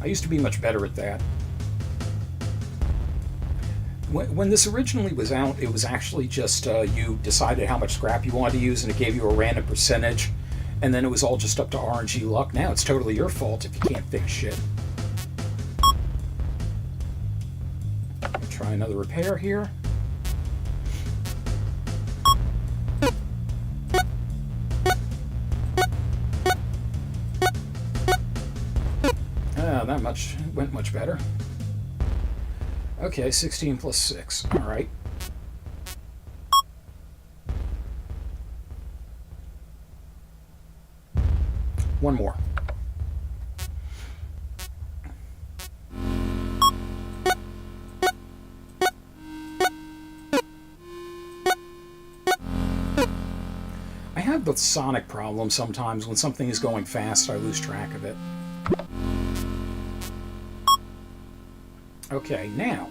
I used to be much better at that. When this originally was out, it was actually just you decided how much scrap you wanted to use, and it gave you a random percentage, and then it was all just up to RNG luck. Now it's totally your fault if you can't fix shit. Try another repair here. That much went much better. Okay, 16 plus 6. All right. One more. I have the sonic problem sometimes. When something is going fast, I lose track of it. Okay, now,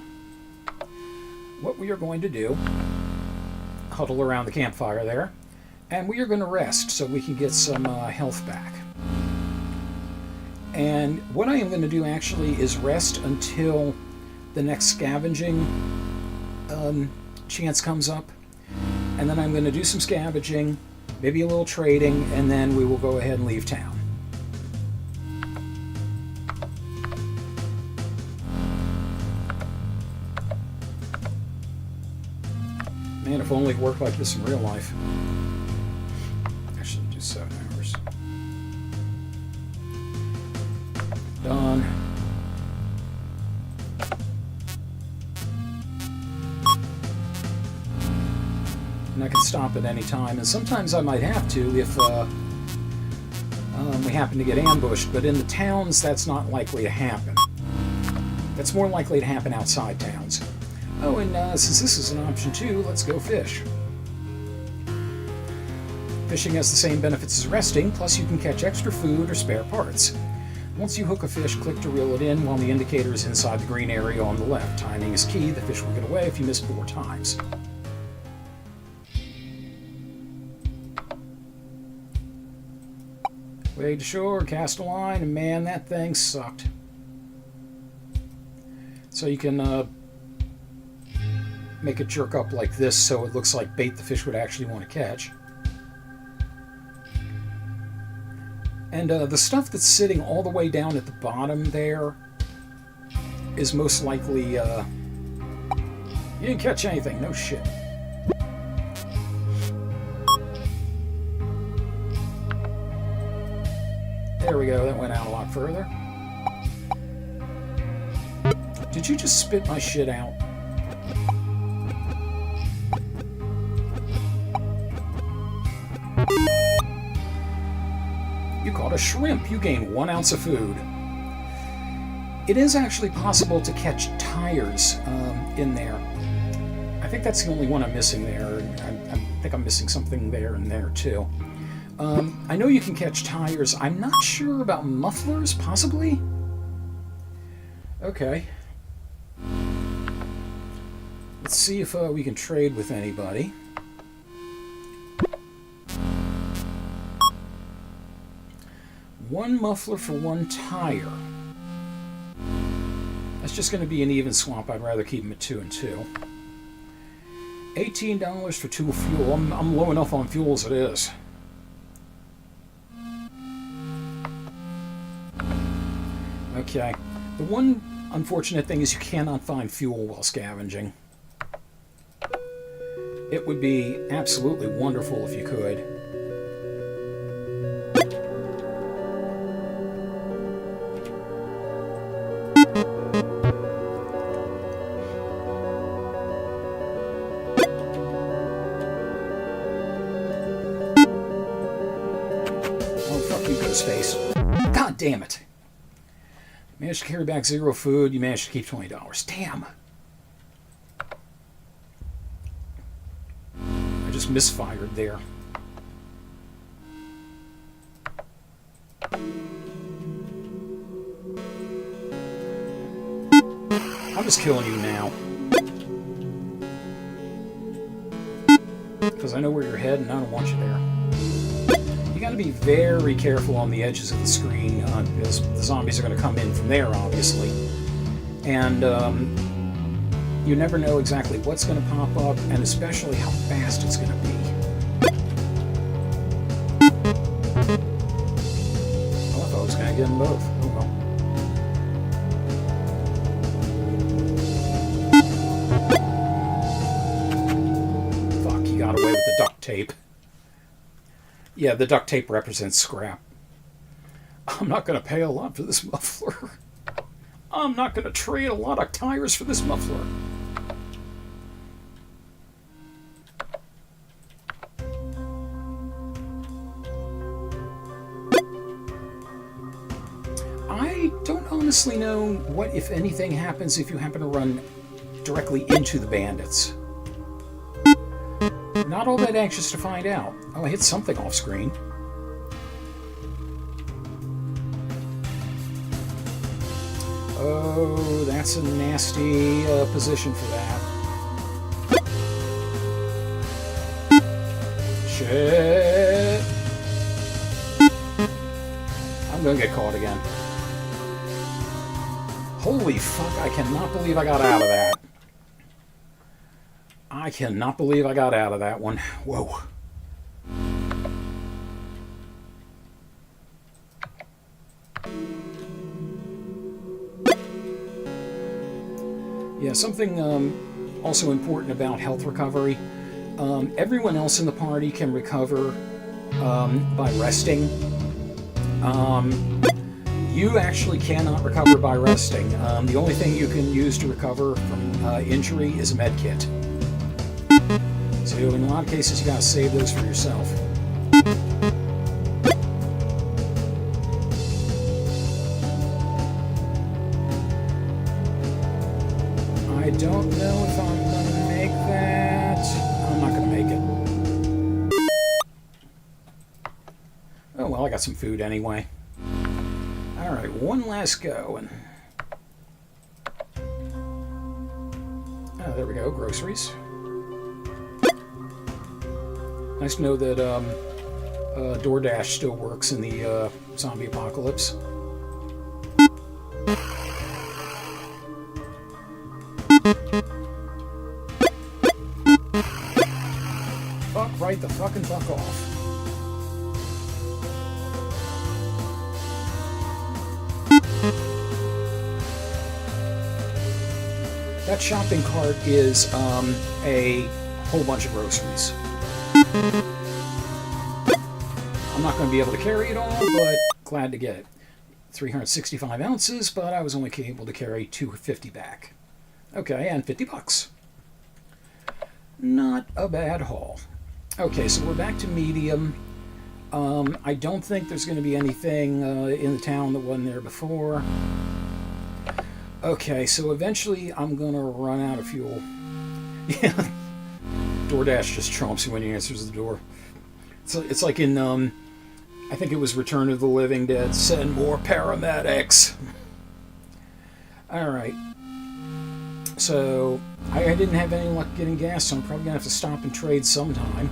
what we are going to do, huddle around the campfire there, and we are going to rest so we can get some health back. And what I am going to do actually is rest until the next scavenging chance comes up, and then I'm going to do some scavenging, maybe a little trading, and then we will go ahead and leave town. Man, if only it worked like this in real life. Actually, do 7 hours. Done. can stop at any time, and sometimes I might have to if we happen to get ambushed, but in the towns that's not likely to happen. That's more likely to happen outside towns. Oh, and since this is an option too, let's go fish. Fishing has the same benefits as resting, plus you can catch extra food or spare parts. Once you hook a fish, click to reel it in while the indicator is inside the green area on the left. Timing is key. The fish will get away if you miss 4 times. Wade to shore, cast a line, and man, that thing sucked. So you can make it jerk up like this so it looks like bait the fish would actually want to catch. And the stuff that's sitting all the way down at the bottom there is most likely... you didn't catch anything, no shit. There we go, that went out a lot further. Did you just spit my shit out? You caught a shrimp. You gained 1 ounce of food. It is actually possible to catch tires in there. I think that's the only one I'm missing there. I think I'm missing something there and there too. I know you can catch tires. I'm not sure about mufflers, possibly? Okay. Let's see if we can trade with anybody. One muffler for 1 tire. That's just going to be an even swap. I'd rather keep them at 2 and 2. $18 for 2 fuel. I'm low enough on fuel as it is. Okay. The one unfortunate thing is you cannot find fuel while scavenging. It would be absolutely wonderful if you could. Face. God damn it. Managed to carry back 0 food. You managed to keep $20. Damn. I just misfired there. I'm just killing you now. Because I know where you're heading and I don't want you there. You got to be very careful on the edges of the screen because the zombies are going to come in from there, obviously. And you never know exactly what's going to pop up and especially how fast it's going to be. Oh, I thought I was going to get them both. Oh well. Fuck, you got away with the duct tape. Yeah, the duct tape represents scrap. I'm not going to pay a lot for this muffler. I'm not going to trade a lot of tires for this muffler. I don't honestly know what, if anything, happens if you happen to run directly into the bandits. Not all that anxious to find out. Oh, I hit something off screen. Oh, that's a nasty position for that. Shit. I'm gonna get caught again. Holy fuck, I cannot believe I got out of that. I cannot believe I got out of that one. Whoa. Yeah, something also important about health recovery. Everyone else in the party can recover by resting. You actually cannot recover by resting. The only thing you can use to recover from injury is a med kit. So do. In a lot of cases, you gotta save those for yourself. I don't know if I'm gonna make that. I'm not gonna make it. Oh well, I got some food anyway. Alright, one last go. And oh, there we go, groceries. Nice to know that DoorDash still works in the zombie apocalypse. Fuck right the fucking fuck off. That shopping cart is a whole bunch of groceries. I'm not going to be able to carry it all, but glad to get it. 365 ounces, but I was only able to carry 250 back. Okay, and 50 bucks. Not a bad haul. Okay, so we're back to medium. I don't think there's going to be anything in the town that wasn't there before. Okay, so eventually I'm going to run out of fuel. Yeah. DoorDash just trumps you when he answers the door. It's like in, I think it was Return of the Living Dead, send more paramedics. Alright. So, I didn't have any luck getting gas, so I'm probably going to have to stop and trade sometime.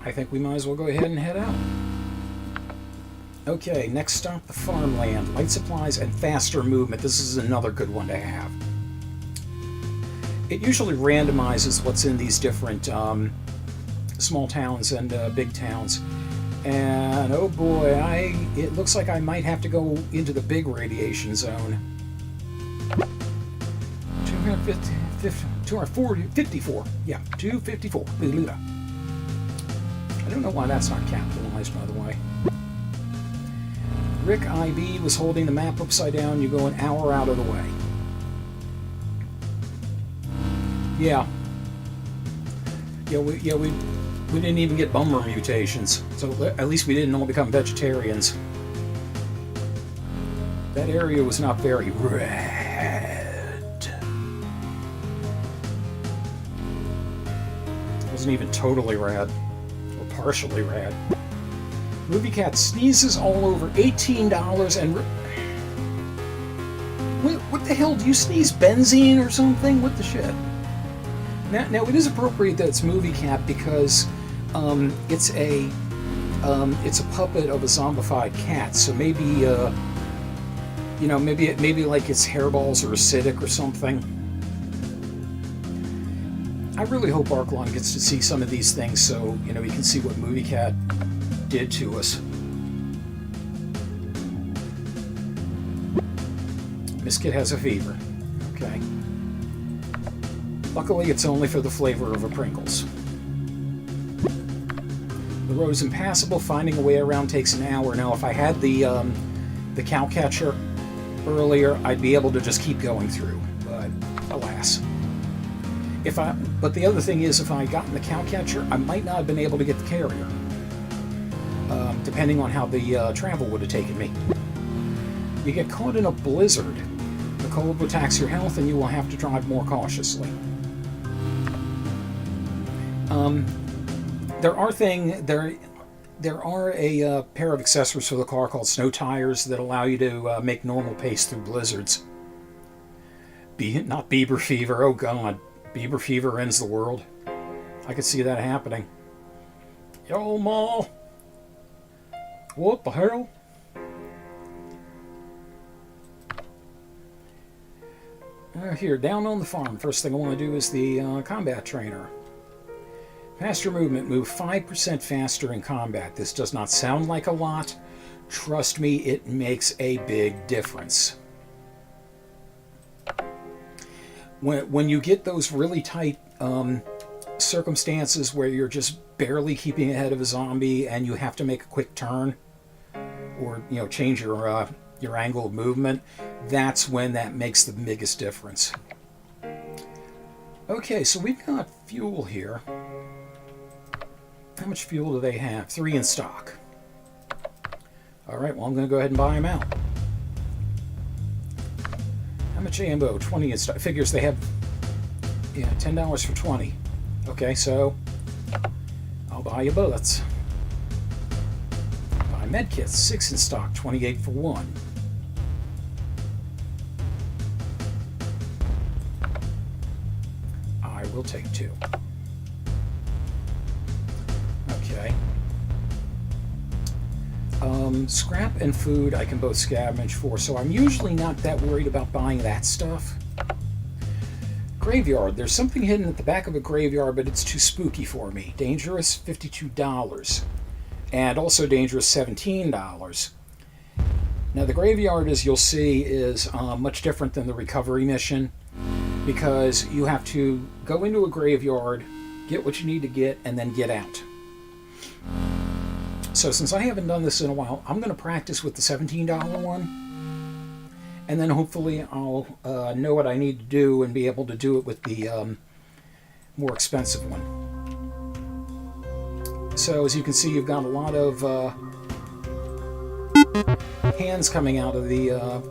I think we might as well go ahead and head out. Okay, next stop, the farmland. Light supplies and faster movement. This is another good one to have. It usually randomizes what's in these different small towns and big towns. And oh boy, it looks like I might have to go into the big radiation zone. 254. Yeah, 254. I don't know why that's not capitalized, by the way. Rick IB was holding the map upside down. You go an hour out of the way. Yeah. We didn't even get bummer mutations, so at least we didn't all become vegetarians. That area was not very red. It wasn't even totally red, or partially red. Movie Cat sneezes all over $18 and... What the hell? Do you sneeze benzene or something? What the shit? Now it is appropriate that it's Movie Cat because it's a puppet of a zombified cat. So maybe maybe like its hairballs are acidic or something. I really hope Arklon gets to see some of these things so he can see what Movie Cat did to us. Miss Kid has a fever. Okay. Luckily, it's only for the flavor of a Pringles. The road is impassable. Finding a way around takes an hour. Now, if I had the cow catcher earlier, I'd be able to just keep going through. But alas. But the other thing is, if I had gotten the cow catcher, I might not have been able to get the carrier. Depending on how the travel would have taken me. You get caught in a blizzard. The cold will tax your health, and you will have to drive more cautiously. There are a pair of accessories for the car called snow tires that allow you to make normal pace through blizzards. Not Bieber fever. Oh God, Bieber fever ends the world. I could see that happening. Yo, Ma. What the hell? Here, down on the farm. First thing I want to do is the combat trainer. Faster movement. Move 5% faster in combat. This does not sound like a lot. Trust me, it makes a big difference. When you get those really tight circumstances where you're just barely keeping ahead of a zombie and you have to make a quick turn or change your angle of movement, that's when that makes the biggest difference. Okay, so we've got fuel here. How much fuel do they have? 3 in stock. Alright, well I'm going to go ahead and buy them out. How much ammo? 20 in stock. Figures they have, yeah, $10 for 20. Okay, so I'll buy you bullets. Buy medkits, 6 in stock, 28 for 1. I will take 2. Okay. Scrap and food I can both scavenge for, so I'm usually not that worried about buying that stuff. Graveyard. There's something hidden at the back of a graveyard, but it's too spooky for me. Dangerous, $52. And also dangerous, $17. Now the graveyard, as you'll see, is much different than the recovery mission, because you have to go into a graveyard, get what you need to get, and then get out. So since I haven't done this in a while, I'm going to practice with the $17 one, and then hopefully I'll know what I need to do and be able to do it with the more expensive one. So as you can see, you've got a lot of hands coming out of the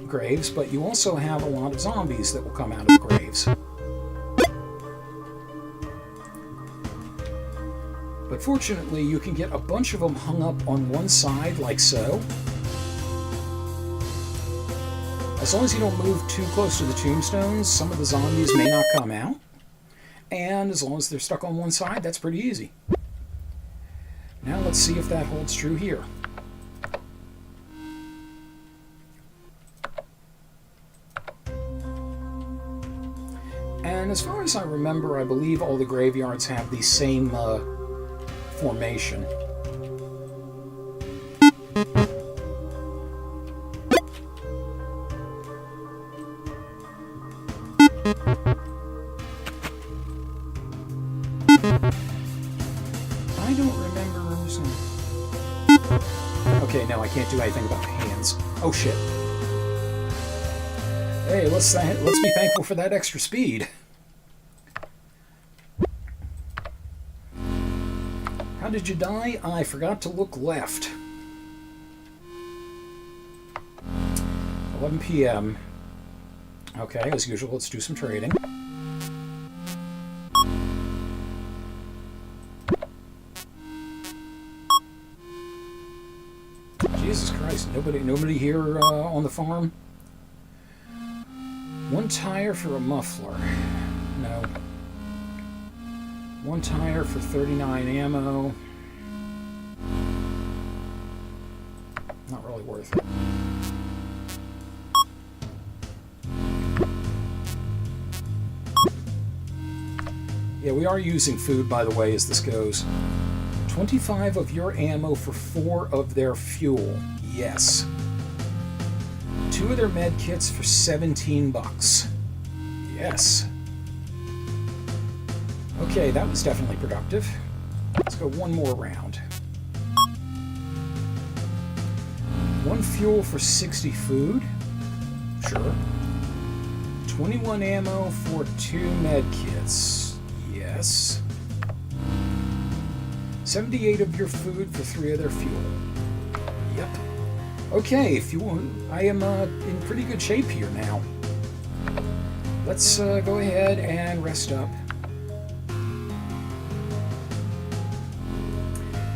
graves, but you also have a lot of zombies that will come out of the graves. But fortunately, you can get a bunch of them hung up on one side, like so. As long as you don't move too close to the tombstones, some of the zombies may not come out. And as long as they're stuck on one side, that's pretty easy. Now let's see if that holds true here. And as far as I remember, I believe all the graveyards have the same formation. I don't remember. Okay, no, I can't do anything about the hands. Oh shit. Hey, let's be thankful for that extra speed. How did you die? I forgot to look left. 11 p.m. Okay, as usual, let's do some trading. Jesus Christ, nobody here on the farm? 1 tire for a muffler. No. 1 tire for 39 ammo. Not really worth it. Yeah, we are using food, by the way, as this goes. 25 of your ammo for 4 of their fuel. Yes. 2 of their med kits for $17. Yes. Okay, that was definitely productive. Let's go one more round. 1 fuel for 60 food. Sure. 21 ammo for 2 med kits. Yes. 78 of your food for 3 of their fuel. Yep. Okay, fuel. I am in pretty good shape here now. Let's go ahead and rest up.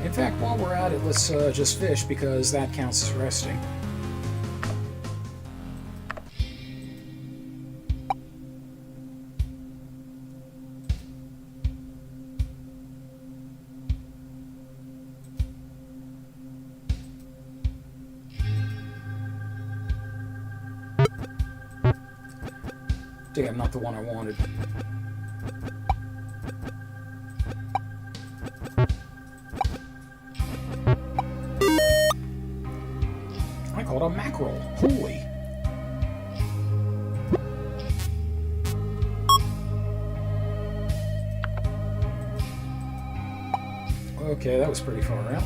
In fact, while we're at it, let's just fish, because that counts as resting. Damn, not the one I wanted. I caught a mackerel. Holy. Okay, that was pretty far out.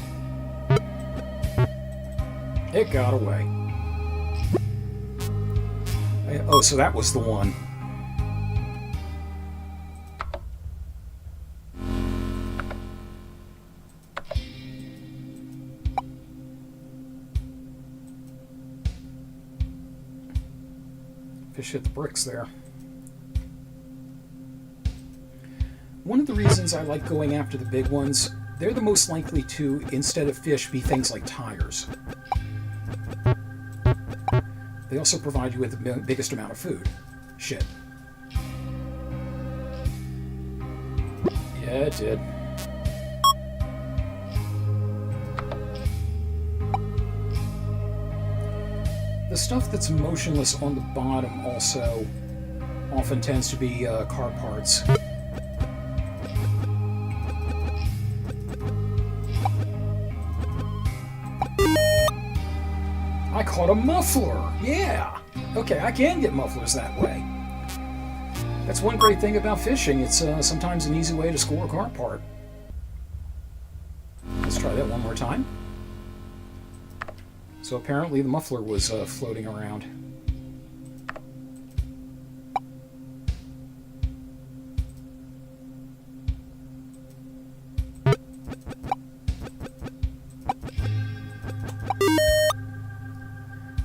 It got away. Oh, so that was the one. Fish hit the bricks there. One of the reasons I like going after the big ones, they're the most likely to, instead of fish, be things like tires. They also provide you with the biggest amount of food. Shit. Yeah, it did. The stuff that's motionless on the bottom also often tends to be car parts. I caught a muffler! Yeah! Okay, I can get mufflers that way. That's one great thing about fishing. It's sometimes an easy way to score a car part. Let's try that one more time. So apparently the muffler was floating around.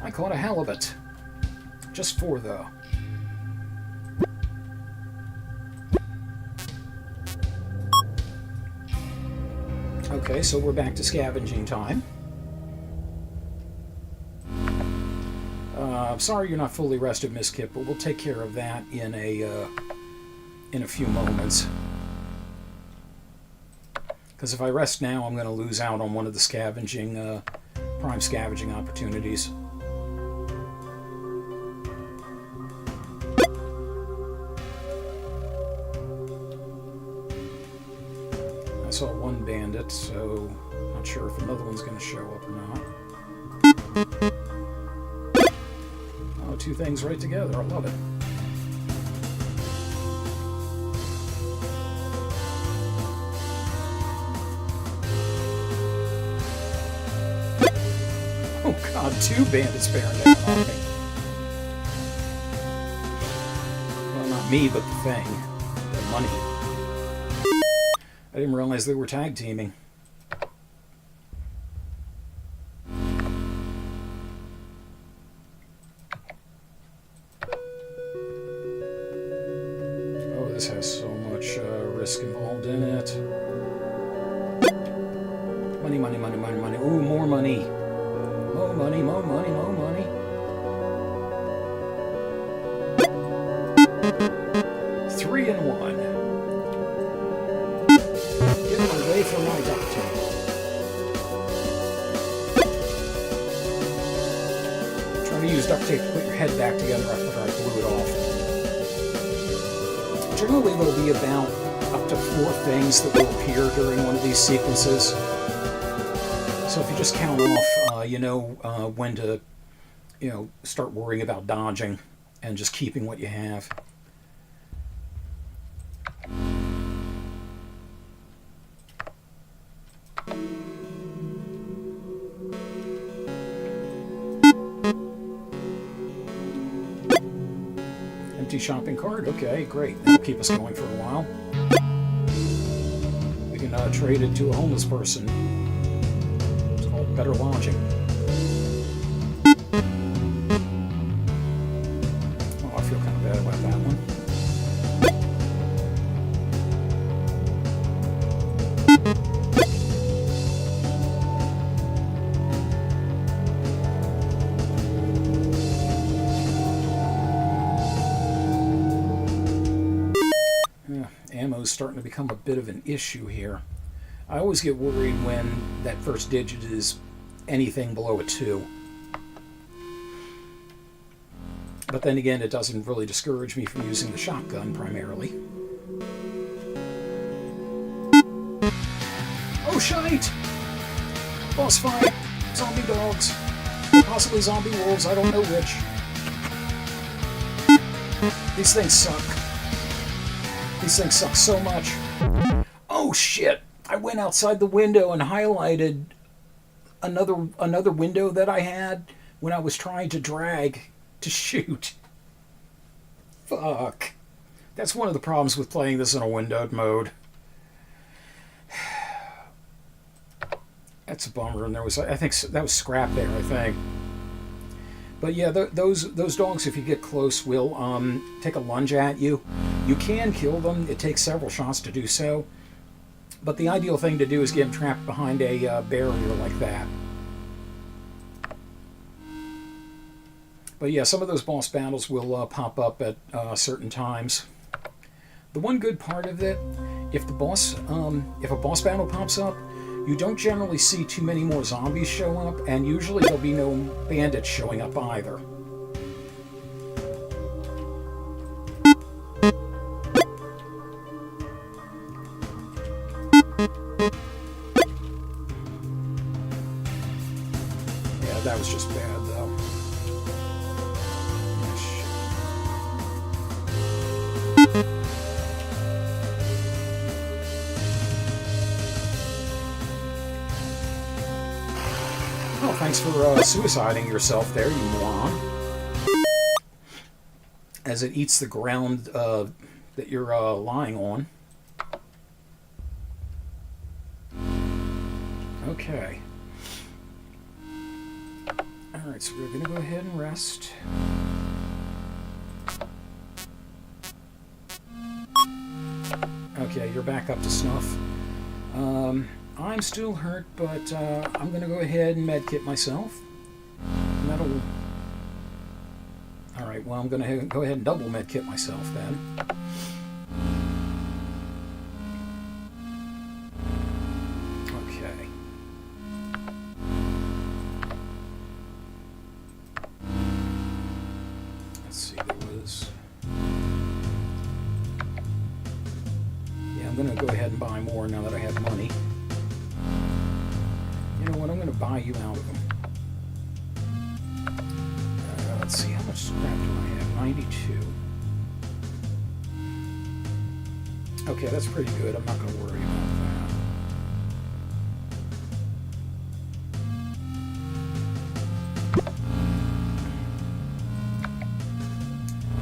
I caught a halibut. Just 4 though. Okay, so we're back to scavenging time. I'm sorry you're not fully rested, Miss Kip, but we'll take care of that in a few moments. Because if I rest now, I'm going to lose out on one of the scavenging, prime scavenging opportunities. I saw one bandit, so not sure if another one's going to show up or not. Oh, 2 things right together. I love it. Oh god, 2 bandits bearing down on me. Well, not me, but the thing. The money. I didn't realize they were tag teaming. Oh, this has so much risk involved in it. Money, money, money, money, money. Ooh, more money. More money, more money, more money. Three in 1. Away from my duct tape. Trying to use duct tape to put your head back together after I blew it off. Generally, there'll be about up to 4 things that will appear during one of these sequences. So if you just count off, you know when to, start worrying about dodging and just keeping what you have. Empty shopping cart? Okay, great. That'll keep us going for a while. We can trade it to a homeless person. It's called better lodging. Oh, I feel kind of bad about that one. Ammo's starting to become a bit of an issue here. I always get worried when that first digit is anything below a 2. But then again, it doesn't really discourage me from using the shotgun primarily. Oh, shite! Boss fight! Zombie dogs! Possibly zombie wolves, I don't know which. These things suck. These things suck so much. Oh shit! I went outside the window and highlighted another window that I had when I was trying to drag to shoot. Fuck. That's one of the problems with playing this in a windowed mode. That's a bummer. And there was, I think that was scrap there, I think. But yeah, those dogs, if you get close, will take a lunge at you. You can kill them. It takes several shots to do so. But the ideal thing to do is get them trapped behind a barrier like that. But yeah, some of those boss battles will pop up at certain times. The one good part of it, if a boss battle pops up, you don't generally see too many more zombies show up, and usually there'll be no bandits showing up either. Yeah, that was just bad, though. Oh, thanks for suiciding yourself there, you moron. As it eats the ground that you're lying on. Okay. Alright, so we're going to go ahead and rest. Okay, you're back up to snuff. I'm still hurt, but I'm going to go ahead and medkit myself. And that'll... Alright, well, I'm going to go ahead and double medkit myself then. Okay. Let's see, there was... Yeah, I'm going to go ahead and buy more now that I have money. You know what, I'm going to buy you out of them. Let's see, how much scrap do I have? 92. Okay, that's pretty good. I'm not going to worry about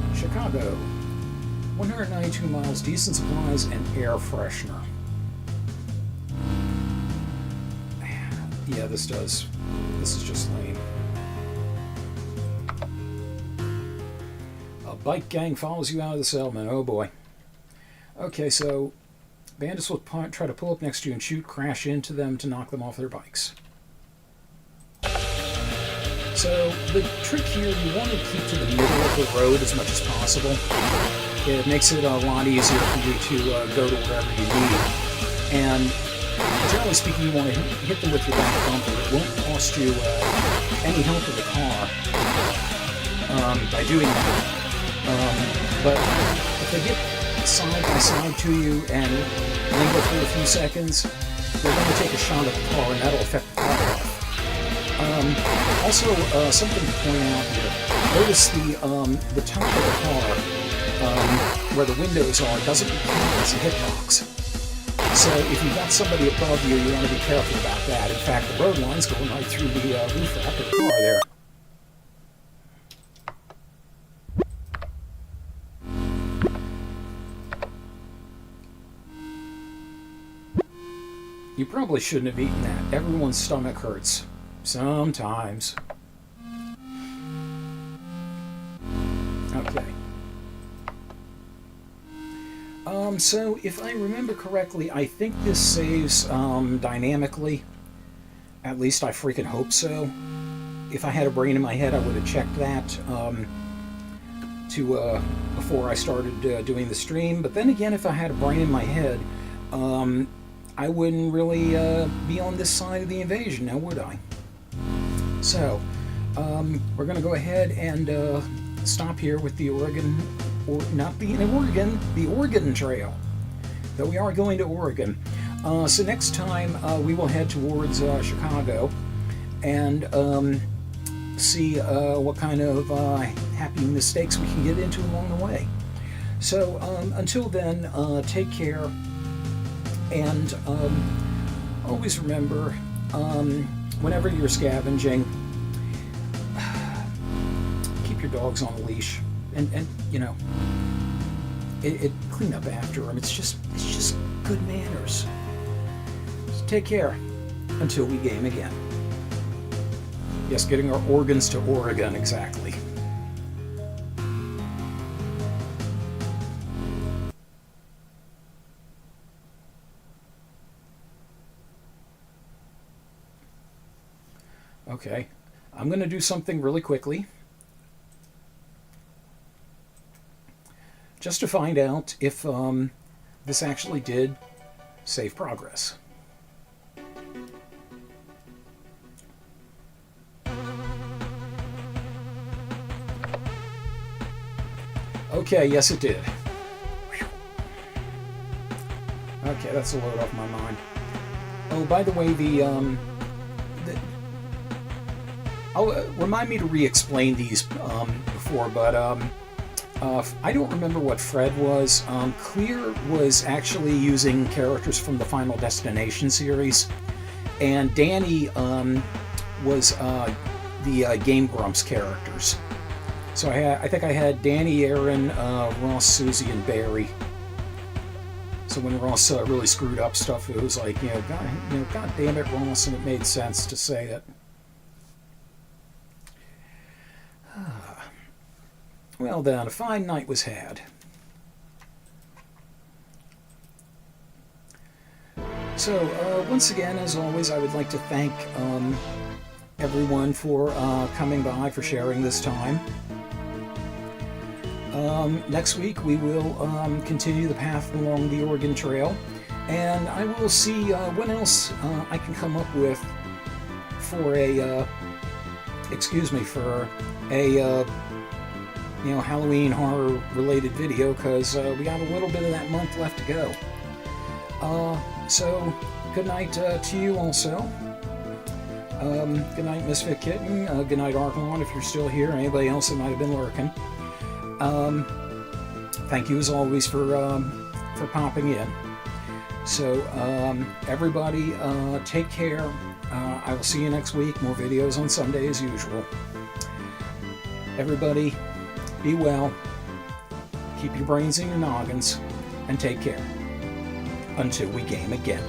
that. Chicago. 192 miles, decent supplies, and air freshener. Yeah, this is just lame. A bike gang follows you out of the settlement. Oh boy. Okay, so bandits will try to pull up next to you and shoot, crash into them to knock them off their bikes. So the trick here, you want to keep to the middle of the road as much as possible. It makes it a lot easier for you to go to wherever you need. And generally speaking, you want to hit them with your back bumper. It won't cost you any help with the car by doing that. But if they get side by side to you and linger for a few seconds, they're going to take a shot at the car, and that'll affect the car health. Also, something to point out here. Notice the top of the car, where the windows are, doesn't count as a hitbox. So if you've got somebody above you, you want to be careful about that. In fact, the road line's going right through the roof rack of the car there. You probably shouldn't have eaten that. Everyone's stomach hurts. Sometimes. Okay. So if I remember correctly, I think this saves dynamically. At least I freaking hope so. If I had a brain in my head, I would have checked that before I started doing the stream. But then again, if I had a brain in my head, I wouldn't really be on this side of the invasion, now would I? So, we're going to go ahead and stop here with the Oregon, or not the Oregon, the Oregon Trail. Though we are going to Oregon. So next time we will head towards Chicago and see what kind of happy mistakes we can get into along the way. So until then, take care, and always remember, whenever you're scavenging, keep your dogs on a leash, and you know, it clean up after them. It's just good manners. So take care until we game again. Yes, getting our organs to Oregon, exactly. Okay, I'm going to do something really quickly, just to find out if this actually did save progress. Okay, yes it did. Whew. Okay, that's a load off my mind. Oh, by the way, remind me to re-explain these before, but I don't remember what Fred was. Clear was actually using characters from the Final Destination series, and Danny was the Game Grumps characters. So I think I had Danny, Aaron, Ross, Susie, and Barry. So when Ross really screwed up stuff, it was like, God damn it, Ross, and it made sense to say it. Well then, a fine night was had. So, once again, as always, I would like to thank everyone for coming by, for sharing this time. Next week we will continue the path along the Oregon Trail, and I will see what else I can come up with for a Halloween horror related video, because we got a little bit of that month left to go. So good night to you also. Good night, Misfit Kitten. Good night, Arklon, if you're still here. Anybody else that might have been lurking. Thank you as always for popping in. So everybody, take care. I will see you next week. More videos on Sunday as usual. Everybody, be well. Keep your brains in your noggins, and take care. Until we game again.